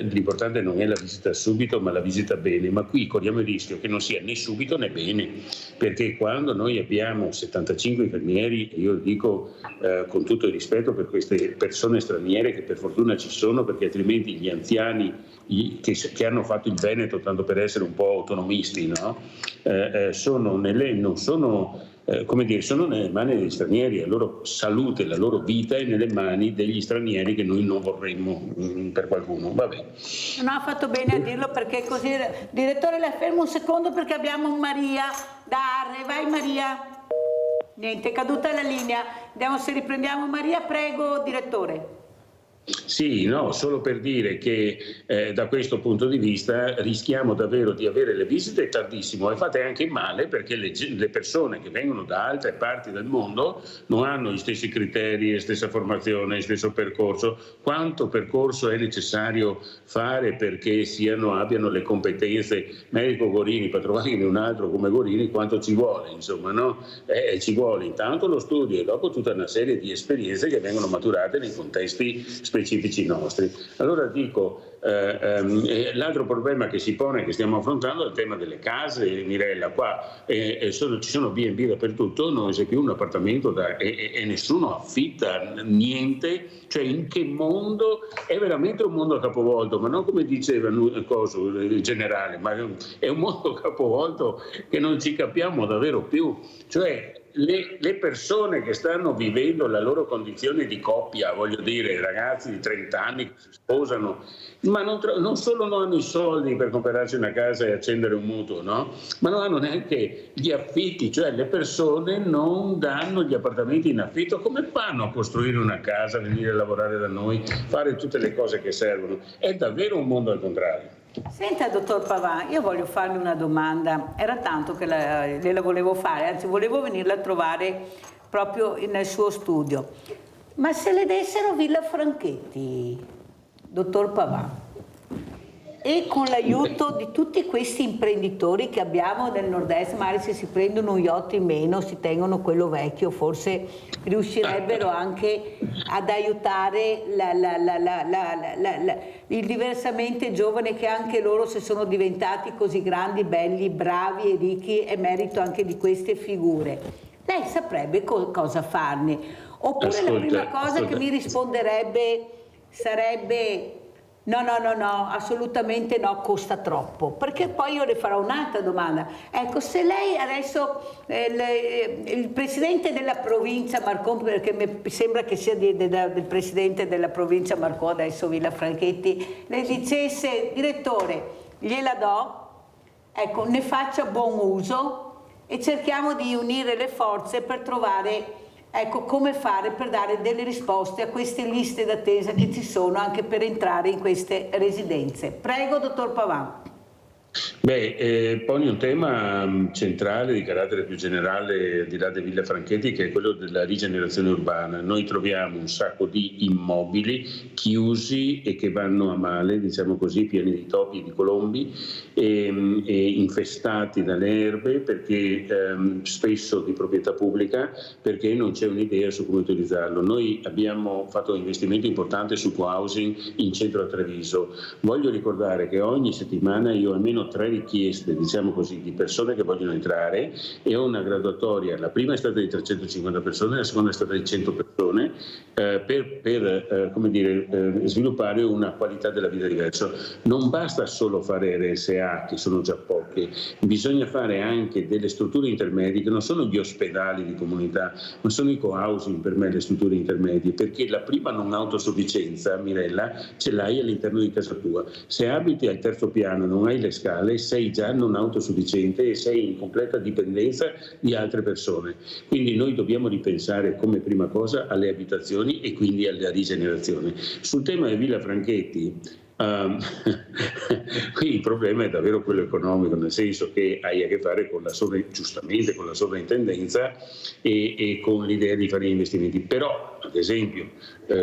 l'importante non è la visita subito ma la visita bene, ma qui corriamo il rischio che non sia né subito né bene, perché quando noi abbiamo 75 infermieri, io dico con tutto il rispetto per queste persone straniere che per fortuna ci sono, perché altrimenti gli anziani che hanno fatto il Veneto, tanto per essere un po' autonomisti, no? Sono nelle mani degli stranieri. La loro salute, la loro vita è nelle mani degli stranieri, che noi non vorremmo per qualcuno. Vabbè. No, ha fatto bene a dirlo, perché così. Direttore, la fermo un secondo perché abbiamo un Maria da Arre. Vai Maria. Niente, è caduta la linea. Vediamo se riprendiamo Maria. Prego, direttore. Sì, no, solo per dire che da questo punto di vista rischiamo davvero di avere le visite tardissimo, e fate anche male, perché le persone che vengono da altre parti del mondo non hanno gli stessi criteri, la stessa formazione, il stesso percorso. Quanto percorso è necessario fare perché abbiano le competenze? Medico Gorini, per trovarne un altro come Gorini, quanto ci vuole, insomma, no? Ci vuole intanto lo studio e dopo tutta una serie di esperienze che vengono maturate nei contesti specifici nostri. Allora dico, l'altro problema che si pone, che stiamo affrontando, è il tema delle case. Mirella, qua ci sono B&B dappertutto, non c'è più un appartamento e nessuno affitta niente. Cioè, in che mondo? È veramente un mondo capovolto, ma non come diceva il generale, ma è un mondo capovolto che non ci capiamo davvero più. Cioè, le persone che stanno vivendo la loro condizione di coppia, voglio dire, ragazzi di 30 anni che si sposano, ma non solo non hanno i soldi per comprarsi una casa e accendere un mutuo, no? Ma non hanno neanche gli affitti, cioè le persone non danno gli appartamenti in affitto. Come fanno a costruire una casa, venire a lavorare da noi, fare tutte le cose che servono? È davvero un mondo al contrario. Senta, dottor Pavan, io voglio farle una domanda. Era tanto che le la volevo fare, anzi volevo venirla a trovare proprio nel suo studio. Ma se le dessero Villa Franchetti, dottor Pavan, e con l'aiuto di tutti questi imprenditori che abbiamo nel nord-est, magari se si prendono un yacht in meno, si tengono quello vecchio, forse riuscirebbero anche ad aiutare il diversamente giovane, che anche loro, se sono diventati così grandi, belli, bravi e ricchi, è merito anche di queste figure. Lei saprebbe cosa farne? Oppure la prima cosa che mi risponderebbe sarebbe: no, assolutamente no, costa troppo. Perché poi io le farò un'altra domanda. Ecco, se lei adesso, il presidente della provincia Marcon, perché mi sembra che sia del presidente della provincia Marcon, adesso Villa Franchetti, le dicesse: direttore, gliela do, ecco, ne faccia buon uso e cerchiamo di unire le forze per trovare, ecco, come fare per dare delle risposte a queste liste d'attesa che ci sono anche per entrare in queste residenze. Prego, dottor Pavan. Poni un tema centrale di carattere più generale, al di là di Villa Franchetti, che è quello della rigenerazione urbana. Noi troviamo un sacco di immobili chiusi e che vanno a male, diciamo così, pieni di topi e di colombi e infestati dalle erbe, perché spesso di proprietà pubblica, perché non c'è un'idea su come utilizzarlo. Noi abbiamo fatto un investimento importante su co-housing in centro a Treviso. Voglio ricordare che ogni settimana io ho almeno 3 richieste, diciamo così, di persone che vogliono entrare, e ho una graduatoria. La prima è stata di 350 persone, la seconda è stata di 100 persone, per sviluppare una qualità della vita diversa. Non basta solo fare RSA, che sono già poche, bisogna fare anche delle strutture intermedie, che non sono gli ospedali di comunità, ma sono i co-housing per me, le strutture intermedie, perché la prima non autosufficienza, Mirella, ce l'hai all'interno di casa tua. Se abiti al 3° piano, non hai le scale, sei già non autosufficiente e sei in completa dipendenza di altre persone. Quindi noi dobbiamo ripensare come prima cosa alle abitazioni e quindi alla rigenerazione. Sul tema di Villa Franchetti, qui il problema è davvero quello economico, nel senso che hai a che fare con giustamente con la sovrintendenza e con l'idea di fare investimenti. Però, ad esempio,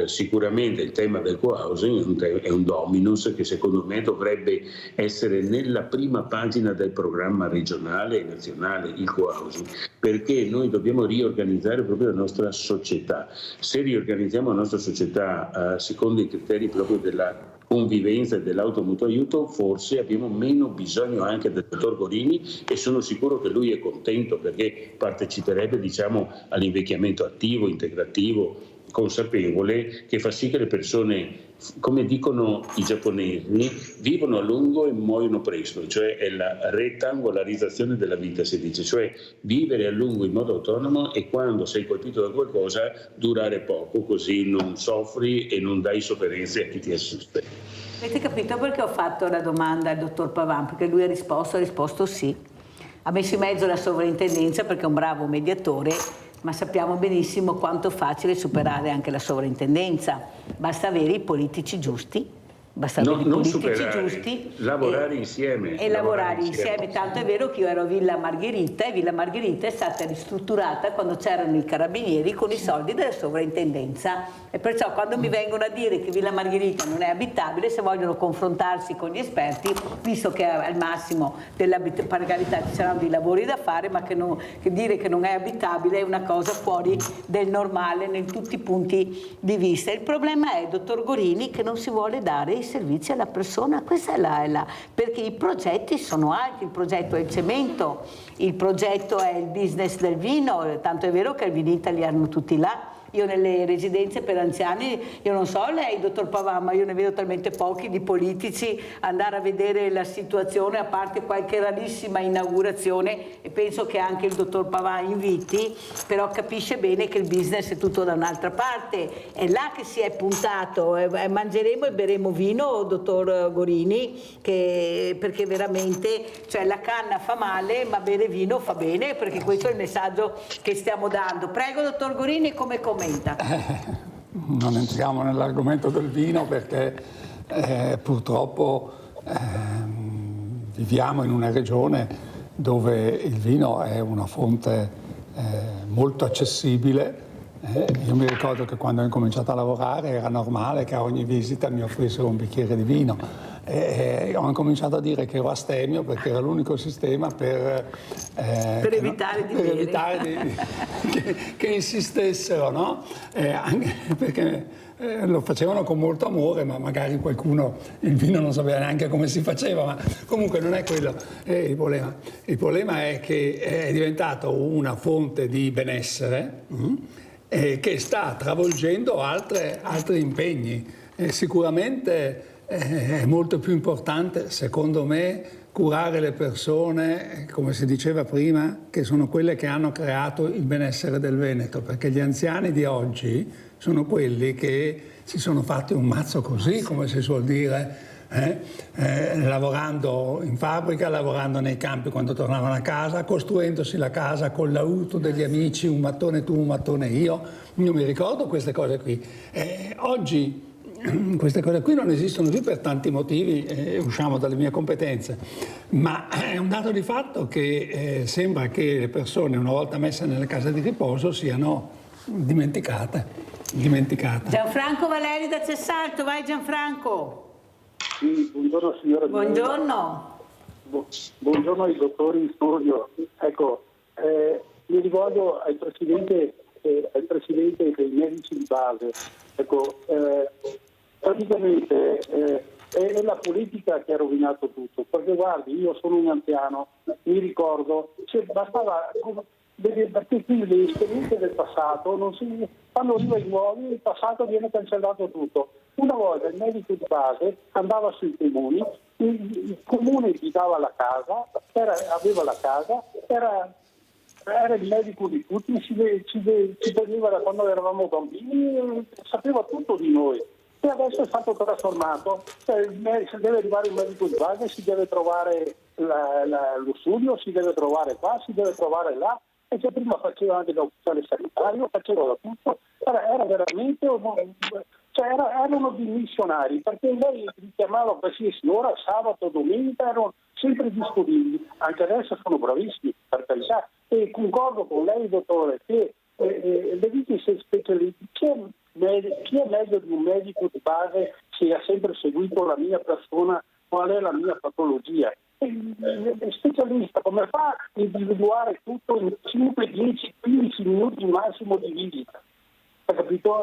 sicuramente il tema del co-housing è un dominus che secondo me dovrebbe essere nella prima pagina del programma regionale e nazionale, il co-housing, perché noi dobbiamo riorganizzare proprio la nostra società. Se riorganizziamo la nostra società secondo i criteri proprio della convivenza e dell'automutuo aiuto, forse abbiamo meno bisogno anche del dottor Gorini, e sono sicuro che lui è contento, perché parteciperebbe, diciamo, all'invecchiamento attivo, integrativo, consapevole, che fa sì che le persone, come dicono i giapponesi, vivono a lungo e muoiono presto, cioè è la rettangolarizzazione della vita, si dice, cioè vivere a lungo in modo autonomo, e quando sei colpito da qualcosa durare poco, così non soffri e non dai sofferenze a chi ti assiste. Avete capito perché ho fatto la domanda al dottor Pavan? Perché lui ha risposto sì. Ha messo in mezzo la sovrintendenza perché è un bravo mediatore, ma sappiamo benissimo quanto è facile superare anche la sovrintendenza. Basta avere i politici giusti. Basta avere i politici giusti, lavorare insieme. E lavorare insieme, tanto è vero che io ero a Villa Margherita, e Villa Margherita è stata ristrutturata quando c'erano i carabinieri con i soldi della sovrintendenza, e perciò quando mi vengono a dire che Villa Margherita non è abitabile, se vogliono confrontarsi con gli esperti, visto che al massimo dell'abitabilità, per carità ci saranno dei lavori da fare, ma che dire che non è abitabile è una cosa fuori del normale in tutti i punti di vista. Il problema è, dottor Gorini, che non si vuole dare i servizi alla persona. Questa è perché i progetti sono altri. Il progetto è il cemento, il progetto è il business del vino, tanto è vero che il Vinita li hanno tutti là. Io nelle residenze per anziani, io non so lei, dottor Pavan, ma io ne vedo talmente pochi di politici andare a vedere la situazione, a parte qualche rarissima inaugurazione, e penso che anche il dottor Pavan inviti, però capisce bene che il business è tutto da un'altra parte. È là che si è puntato. Mangeremo e beremo vino, dottor Gorini, perché veramente, cioè, la canna fa male, ma bere vino fa bene, perché questo è il messaggio che stiamo dando. Prego, dottor Gorini, come commenta? Non entriamo nell'argomento del vino, perché purtroppo viviamo in una regione dove il vino è una fonte molto accessibile. Io mi ricordo che quando ho incominciato a lavorare era normale che a ogni visita mi offrissero un bicchiere di vino. Ho incominciato a dire che ero astemio, perché era l'unico sistema per evitare che insistessero, no? Anche perché lo facevano con molto amore, ma magari qualcuno il vino non sapeva neanche come si faceva, ma comunque non è quello il problema. Il problema è che è diventato una fonte di benessere che sta travolgendo altri impegni. Sicuramente è molto più importante, secondo me, curare le persone, come si diceva prima, che sono quelle che hanno creato il benessere del Veneto, perché gli anziani di oggi sono quelli che si sono fatti un mazzo così, come si suol dire, lavorando in fabbrica, lavorando nei campi quando tornavano a casa, costruendosi la casa con l'aiuto degli amici, un mattone tu, un mattone io. Io mi ricordo queste cose qui. Oggi queste cose qui non esistono più per tanti motivi, usciamo dalle mie competenze, ma è un dato di fatto che sembra che le persone, una volta messe nelle case di riposo, siano dimenticate. Gianfranco Valeri da Cessalto, vai Gianfranco. Sì, buongiorno signora. Buongiorno. Buongiorno ai dottori in studio. Ecco, mi rivolgo al presidente dei medici di base. Ecco, praticamente è la politica che ha rovinato tutto, perché guardi, io sono un anziano, mi ricordo, bastava, perché qui le esperienze del passato non si fanno arriva i nuovi, il passato viene cancellato tutto. Una volta il medico di base andava sui comuni, il comune gli dava la casa, aveva la casa, era il medico di tutti, ci vedeva da quando eravamo bambini, sapeva tutto di noi. E adesso è stato trasformato, se deve arrivare un medico di base si deve trovare lo studio, si deve trovare qua, si deve trovare là, e che prima faceva anche da ufficiale sanitario, faceva da tutto, era veramente erano dimissionari, perché lei li chiamava qualsiasi ora, sabato, domenica, erano sempre disponibili, anche adesso sono bravissimi, per carità, e concordo con lei, dottore, che le vite specialisti, chi è meglio di un medico di base che ha sempre seguito la mia persona, qual è la mia patologia? Il specialista come fa a individuare tutto in 5, 10, 15 minuti massimo di visita? Ha capito?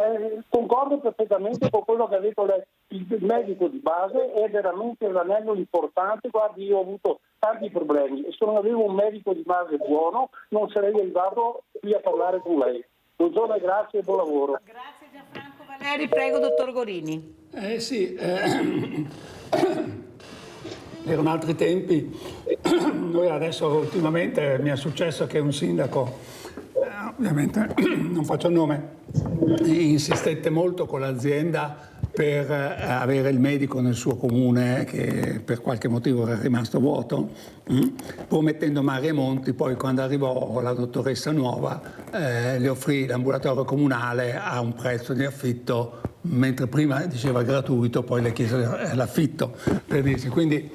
Concordo perfettamente con quello che ha detto il medico di base, è veramente l'anello importante. Guardi, io ho avuto tanti problemi e se non avevo un medico di base buono non sarei arrivato qui a parlare con lei. Buongiorno e grazie e buon lavoro. Grazie Gianfranco Valeri, prego dottor Gorini. Erano altri tempi. Noi adesso ultimamente mi è successo che un sindaco, ovviamente non faccio il nome, insistette molto con l'azienda per avere il medico nel suo comune che per qualche motivo era rimasto vuoto, promettendo mari e monti. Poi quando arrivò la dottoressa nuova le offrì l'ambulatorio comunale a un prezzo di affitto, mentre prima diceva gratuito, poi le chiese l'affitto, per dirsi. Quindi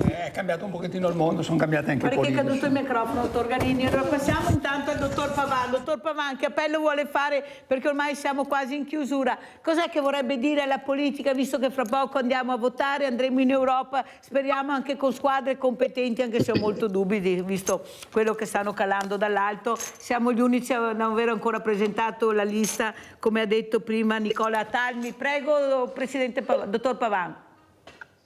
è cambiato un pochettino il mondo, sono cambiate anche i politici. Perché è caduto il microfono, dottor Garini. Allora passiamo intanto al dottor Pavan. Dottor Pavan, che appello vuole fare, perché ormai siamo quasi in chiusura? Cos'è che vorrebbe dire alla politica, visto che fra poco andiamo a votare, andremo in Europa, speriamo anche con squadre competenti, anche se ho molto dubbi, visto quello che stanno calando dall'alto. Siamo gli unici a non aver ancora presentato la lista, come ha detto prima Nicola Talmi. Prego, dottor Pavan.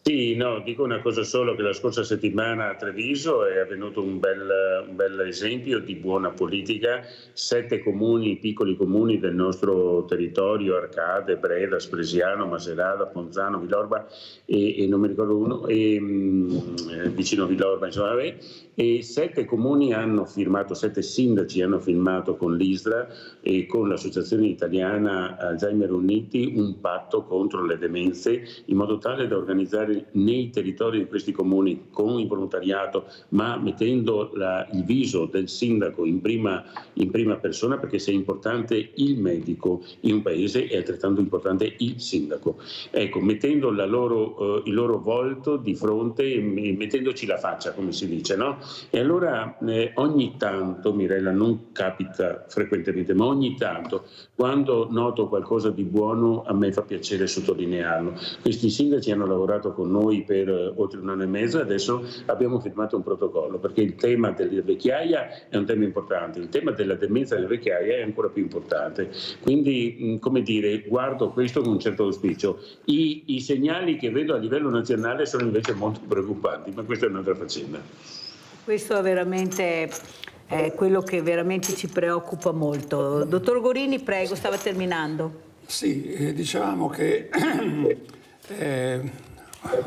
Sì, no, dico una cosa solo, che la scorsa settimana a Treviso è avvenuto un bel esempio di buona politica. 7 comuni, piccoli comuni del nostro territorio, Arcade, Breda, Spresiano, Macerata, Ponzano, Villorba e non mi ricordo uno, vicino Villorba, insomma, e 7 comuni hanno firmato, 7 sindaci hanno firmato con l'ISDRA e con l'Associazione Italiana Alzheimer Uniti un patto contro le demenze, in modo tale da organizzare nei territori di questi comuni con il volontariato, ma mettendo il viso del sindaco in prima persona, perché se è importante il medico in un paese è altrettanto importante il sindaco. Ecco, mettendo il loro volto di fronte e mettendoci la faccia, come si dice, no? E allora ogni tanto, Mirella, non capita frequentemente, ma ogni tanto, quando noto qualcosa di buono, a me fa piacere sottolinearlo. Questi sindaci hanno lavorato con noi per oltre 1 anno e mezzo e adesso abbiamo firmato un protocollo, perché il tema della vecchiaia è un tema importante, il tema della demenza della vecchiaia è ancora più importante. Quindi, come dire, guardo questo con un certo auspicio. I segnali che vedo a livello nazionale sono invece molto preoccupanti, ma questa è un'altra faccenda. Questo è veramente quello che veramente ci preoccupa molto. Dottor Gorini, prego, stava terminando. Sì, dicevamo che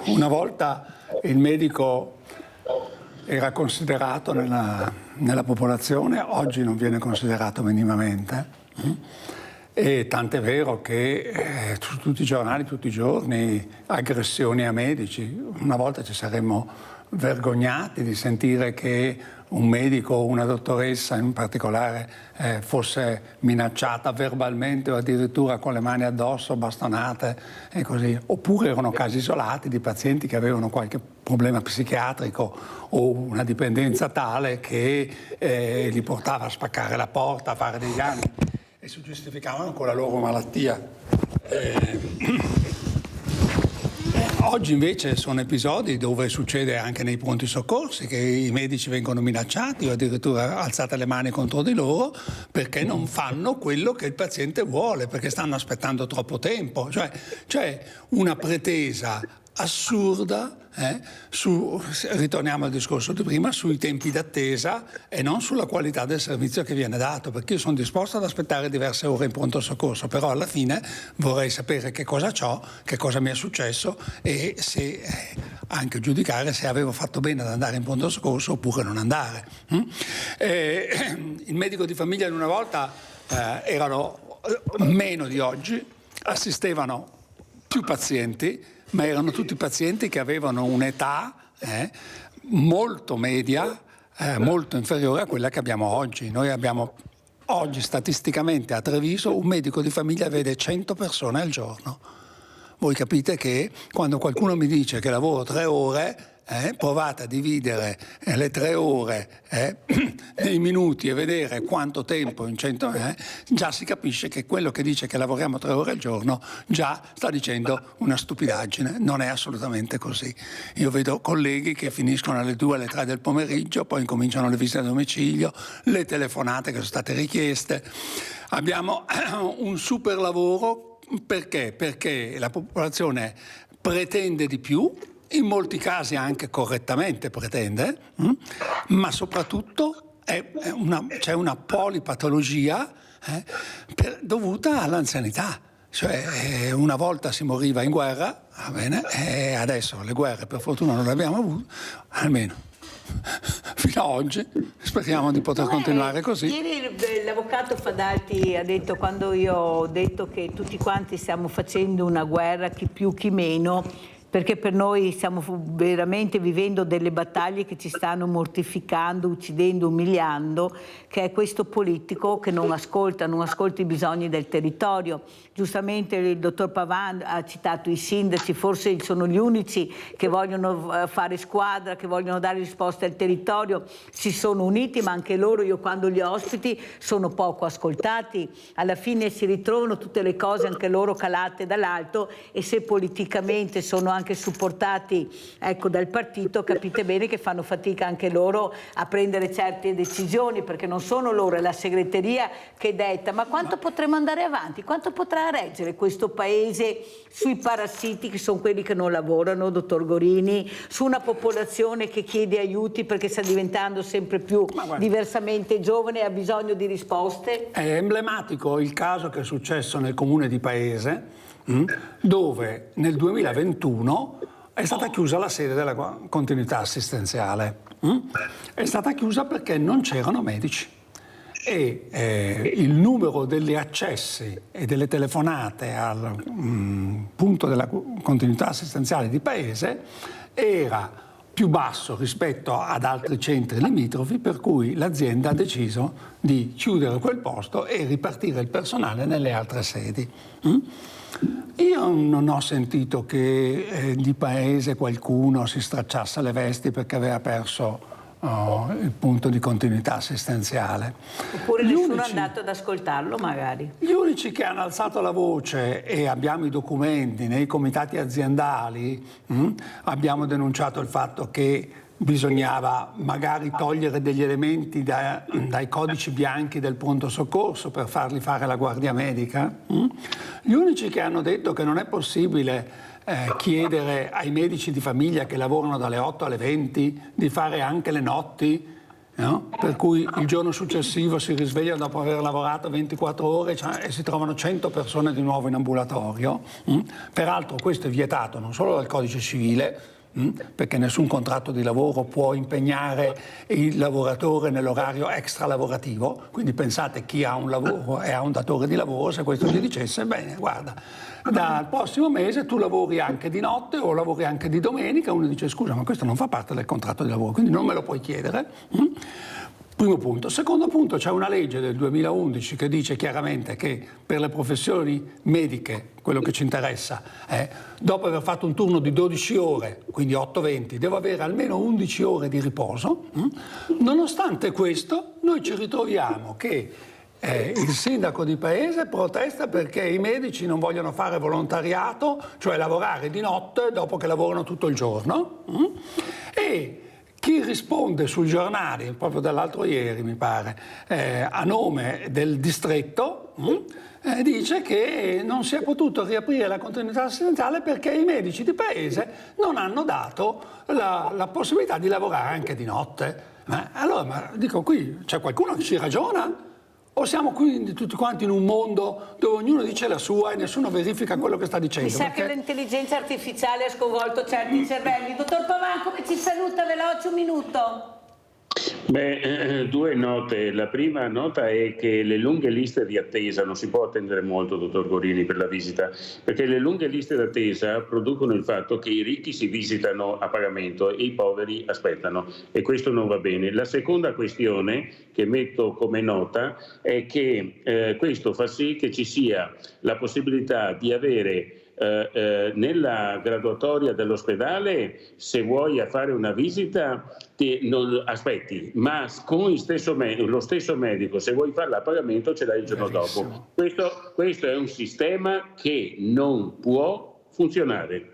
una volta il medico era considerato nella popolazione, oggi non viene considerato minimamente. E tant'è vero che su tutti i giornali, tutti i giorni, aggressioni a medici. Una volta ci saremmo vergognati di sentire che un medico o una dottoressa in particolare fosse minacciata verbalmente o addirittura con le mani addosso, bastonate e così. Oppure erano casi isolati di pazienti che avevano qualche problema psichiatrico o una dipendenza tale che li portava a spaccare la porta, a fare dei danni e si giustificavano con la loro malattia. Oggi invece sono episodi dove succede anche nei pronti soccorsi che i medici vengono minacciati o addirittura alzate le mani contro di loro perché non fanno quello che il paziente vuole, perché stanno aspettando troppo tempo. Cioè c'è una pretesa assurda, ritorniamo al discorso di prima, sui tempi d'attesa e non sulla qualità del servizio che viene dato, perché io sono disposto ad aspettare diverse ore in pronto soccorso, però alla fine vorrei sapere che cosa c'ho, che cosa mi è successo e se anche giudicare se avevo fatto bene ad andare in pronto soccorso oppure non andare. Il medico di famiglia di una volta erano meno di oggi, assistevano più pazienti, ma erano tutti pazienti che avevano un'età molto media, molto inferiore a quella che abbiamo oggi. Noi abbiamo oggi statisticamente a Treviso un medico di famiglia vede 100 persone al giorno. Voi capite che quando qualcuno mi dice che lavoro 3 ore, provate a dividere le 3 ore nei minuti e vedere quanto tempo in 100 già si capisce che quello che dice che lavoriamo 3 ore al giorno già sta dicendo una stupidaggine. Non è assolutamente così. Io vedo colleghi che finiscono alle 2, alle 3 del pomeriggio, poi incominciano le visite a domicilio, le telefonate che sono state richieste. Abbiamo un super lavoro perché? Perché la popolazione pretende di più, in molti casi anche correttamente pretende, ma soprattutto c'è una polipatologia dovuta all'anzianità. Cioè una volta si moriva in guerra, va bene, e adesso le guerre per fortuna non le abbiamo avute, almeno fino ad oggi, speriamo di poter continuare così. Ieri l'avvocato Fadalti ha detto, quando io ho detto che tutti quanti stiamo facendo una guerra, chi più chi meno, perché per noi stiamo veramente vivendo delle battaglie che ci stanno mortificando, uccidendo, umiliando, che è questo politico che non ascolta i bisogni del territorio. Giustamente il dottor Pavan ha citato i sindaci, forse sono gli unici che vogliono fare squadra, che vogliono dare risposte al territorio, si sono uniti, ma anche loro, io quando li ospiti, sono poco ascoltati. Alla fine si ritrovano tutte le cose anche loro calate dall'alto e se politicamente sono anche supportati dal partito, capite bene che fanno fatica anche loro a prendere certe decisioni, perché non sono loro, è la segreteria che detta. Ma quanto potremo andare avanti? Quanto potrà reggere questo paese sui parassiti che sono quelli che non lavorano, dottor Gorini, su una popolazione che chiede aiuti perché sta diventando sempre più diversamente giovane e ha bisogno di risposte? È emblematico il caso che è successo nel comune di Paese, dove nel 2021 è stata chiusa la sede della continuità assistenziale. È stata chiusa perché non c'erano medici e il numero degli accessi e delle telefonate al punto della continuità assistenziale di Paese era più basso rispetto ad altri centri limitrofi, per cui l'azienda ha deciso di chiudere quel posto e ripartire il personale nelle altre sedi. Io non ho sentito che di Paese qualcuno si stracciasse le vesti perché aveva perso il punto di continuità assistenziale. Oppure nessuno è andato ad ascoltarlo magari. Gli unici che hanno alzato la voce, e abbiamo i documenti nei comitati aziendali, abbiamo denunciato il fatto che bisognava magari togliere degli elementi dai codici bianchi del pronto soccorso per farli fare la guardia medica. Gli unici che hanno detto che non è possibile chiedere ai medici di famiglia che lavorano dalle 8 alle 20 di fare anche le notti, no? Per cui il giorno successivo si risvegliano dopo aver lavorato 24 ore e si trovano 100 persone di nuovo in ambulatorio. Peraltro questo è vietato non solo dal codice civile, perché nessun contratto di lavoro può impegnare il lavoratore nell'orario extralavorativo, quindi pensate chi ha un lavoro e ha un datore di lavoro, se questo gli dicesse bene guarda, dal prossimo mese tu lavori anche di notte o lavori anche di domenica, uno dice scusa ma questo non fa parte del contratto di lavoro, quindi non me lo puoi chiedere. Primo punto. Secondo punto, c'è una legge del 2011 che dice chiaramente che per le professioni mediche, quello che ci interessa, dopo aver fatto un turno di 12 ore, quindi 8-20, devo avere almeno 11 ore di riposo. Nonostante questo, noi ci ritroviamo che il sindaco di paese protesta perché i medici non vogliono fare volontariato, cioè lavorare di notte dopo che lavorano tutto il giorno. E chi risponde sui giornali, proprio dall'altro ieri mi pare, a nome del distretto, dice che non si è potuto riaprire la continuità assistenziale perché i medici di paese non hanno dato la possibilità di lavorare anche di notte. Allora, ma dico qui, c'è qualcuno che ci ragiona? O siamo quindi tutti quanti in un mondo dove ognuno dice la sua e nessuno verifica quello che sta dicendo? Mi sa che l'intelligenza artificiale ha sconvolto certi cervelli. Dottor Pavan, come ci saluta veloce, un minuto? Beh, due note. La prima nota è che le lunghe liste di attesa, non si può attendere molto, dottor Gorini, per la visita, perché le lunghe liste di attesa producono il fatto che i ricchi si visitano a pagamento e i poveri aspettano, e questo non va bene. La seconda questione che metto come nota è che questo fa sì che ci sia la possibilità di avere nella graduatoria dell'ospedale, se vuoi a fare una visita non aspetti, ma con lo stesso medico, se vuoi farla a pagamento ce l'hai il giorno dopo. Questo è un sistema che non può funzionare.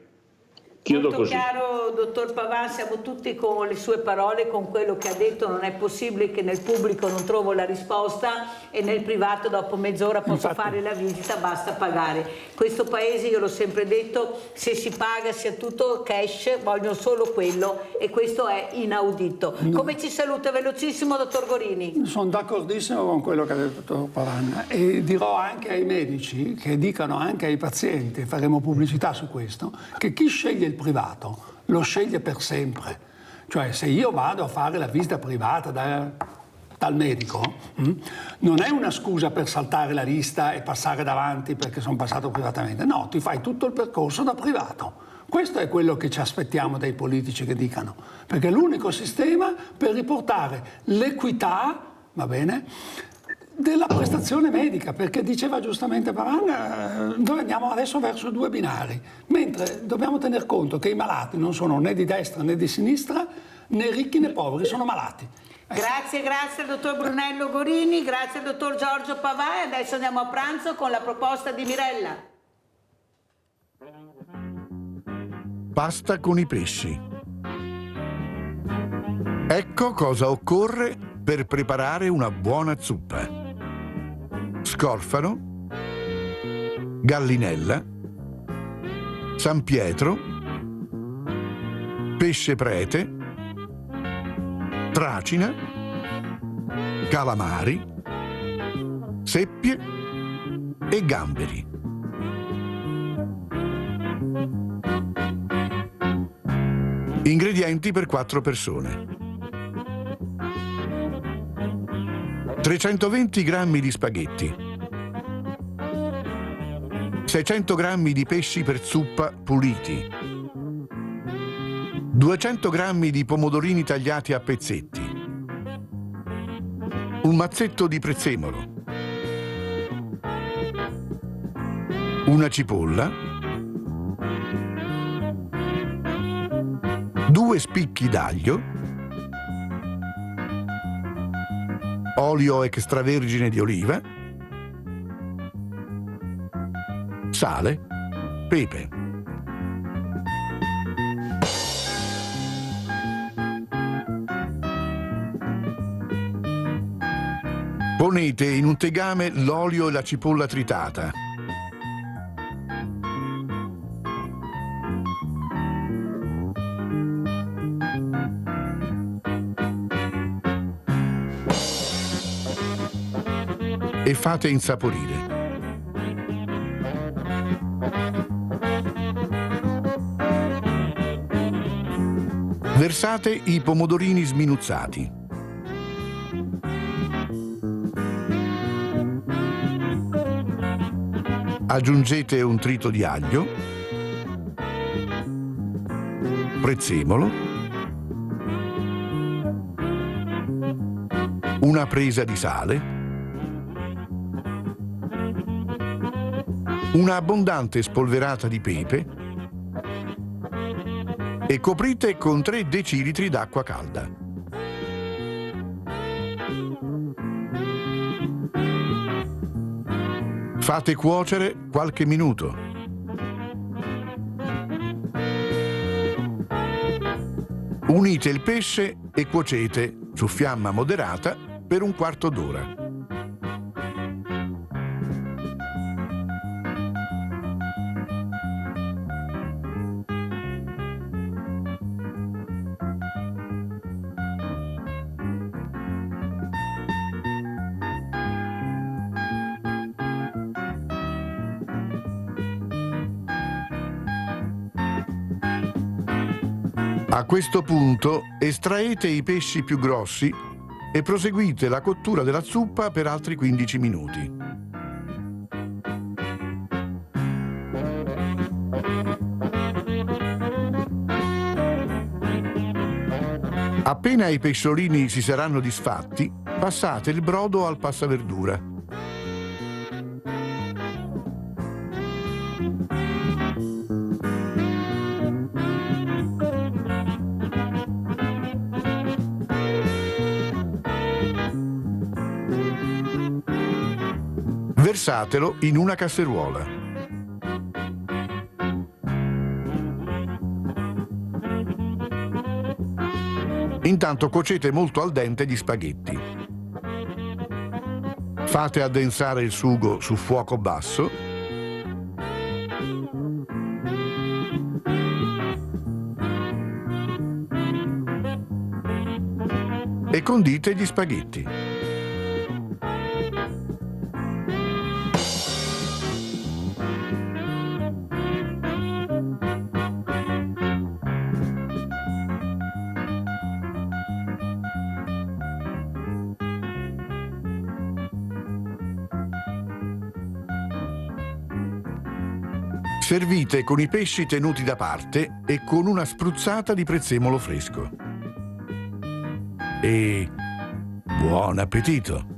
Chiudo Molto così. chiaro, dottor Pavan, siamo tutti con le sue parole, con quello che ha detto. Non è possibile che nel pubblico non trovo la risposta e nel privato dopo mezz'ora posso fare la visita, basta pagare. Questo paese, io l'ho sempre detto, se si paga sia tutto cash, vogliono solo quello e questo è inaudito. Come ci saluta velocissimo, dottor Gorini? Sono d'accordissimo con quello che ha detto il dottor Pavan e dirò anche ai medici che dicano anche ai pazienti, faremo pubblicità su questo, che chi sceglie il privato lo sceglie per sempre. Cioè se io vado a fare la visita privata dal medico, non è una scusa per saltare la lista e passare davanti perché sono passato privatamente. No, ti fai tutto il percorso da privato. Questo è quello che ci aspettiamo dai politici che dicano, perché è l'unico sistema per riportare l'equità, va bene, della prestazione medica, perché diceva giustamente Pavan, noi andiamo adesso verso due binari, mentre dobbiamo tener conto che i malati non sono né di destra né di sinistra, né ricchi né poveri, sono malati. Grazie al dottor Brunello Gorini, grazie al dottor Giorgio Pavan. Adesso andiamo a pranzo con la proposta di Mirella. Pasta con i pesci. Ecco cosa occorre per preparare una buona zuppa. Scorfano, gallinella, San Pietro, pesce prete, tracina, calamari, seppie e gamberi. Ingredienti per 4 persone. 320 grammi di spaghetti, 600 grammi di pesci per zuppa puliti, 200 grammi di pomodorini tagliati a pezzetti, un mazzetto di prezzemolo, una cipolla, 2 spicchi d'aglio, olio extravergine di oliva, sale, pepe. Ponete in un tegame l'olio e la cipolla tritata. E fate insaporire. Versate i pomodorini sminuzzati. Aggiungete un trito di aglio, prezzemolo, una presa di sale, una abbondante spolverata di pepe e coprite con 3 decilitri d'acqua calda. Fate cuocere qualche minuto. Unite il pesce e cuocete su fiamma moderata per un quarto d'ora. A questo punto estraete i pesci più grossi e proseguite la cottura della zuppa per altri 15 minuti. Appena i pesciolini si saranno disfatti, passate il brodo al passaverdura. Versatelo in una casseruola. Intanto cuocete molto al dente gli spaghetti. Fate addensare il sugo su fuoco basso e condite gli spaghetti. Servite con i pesci tenuti da parte e con una spruzzata di prezzemolo fresco. E buon appetito!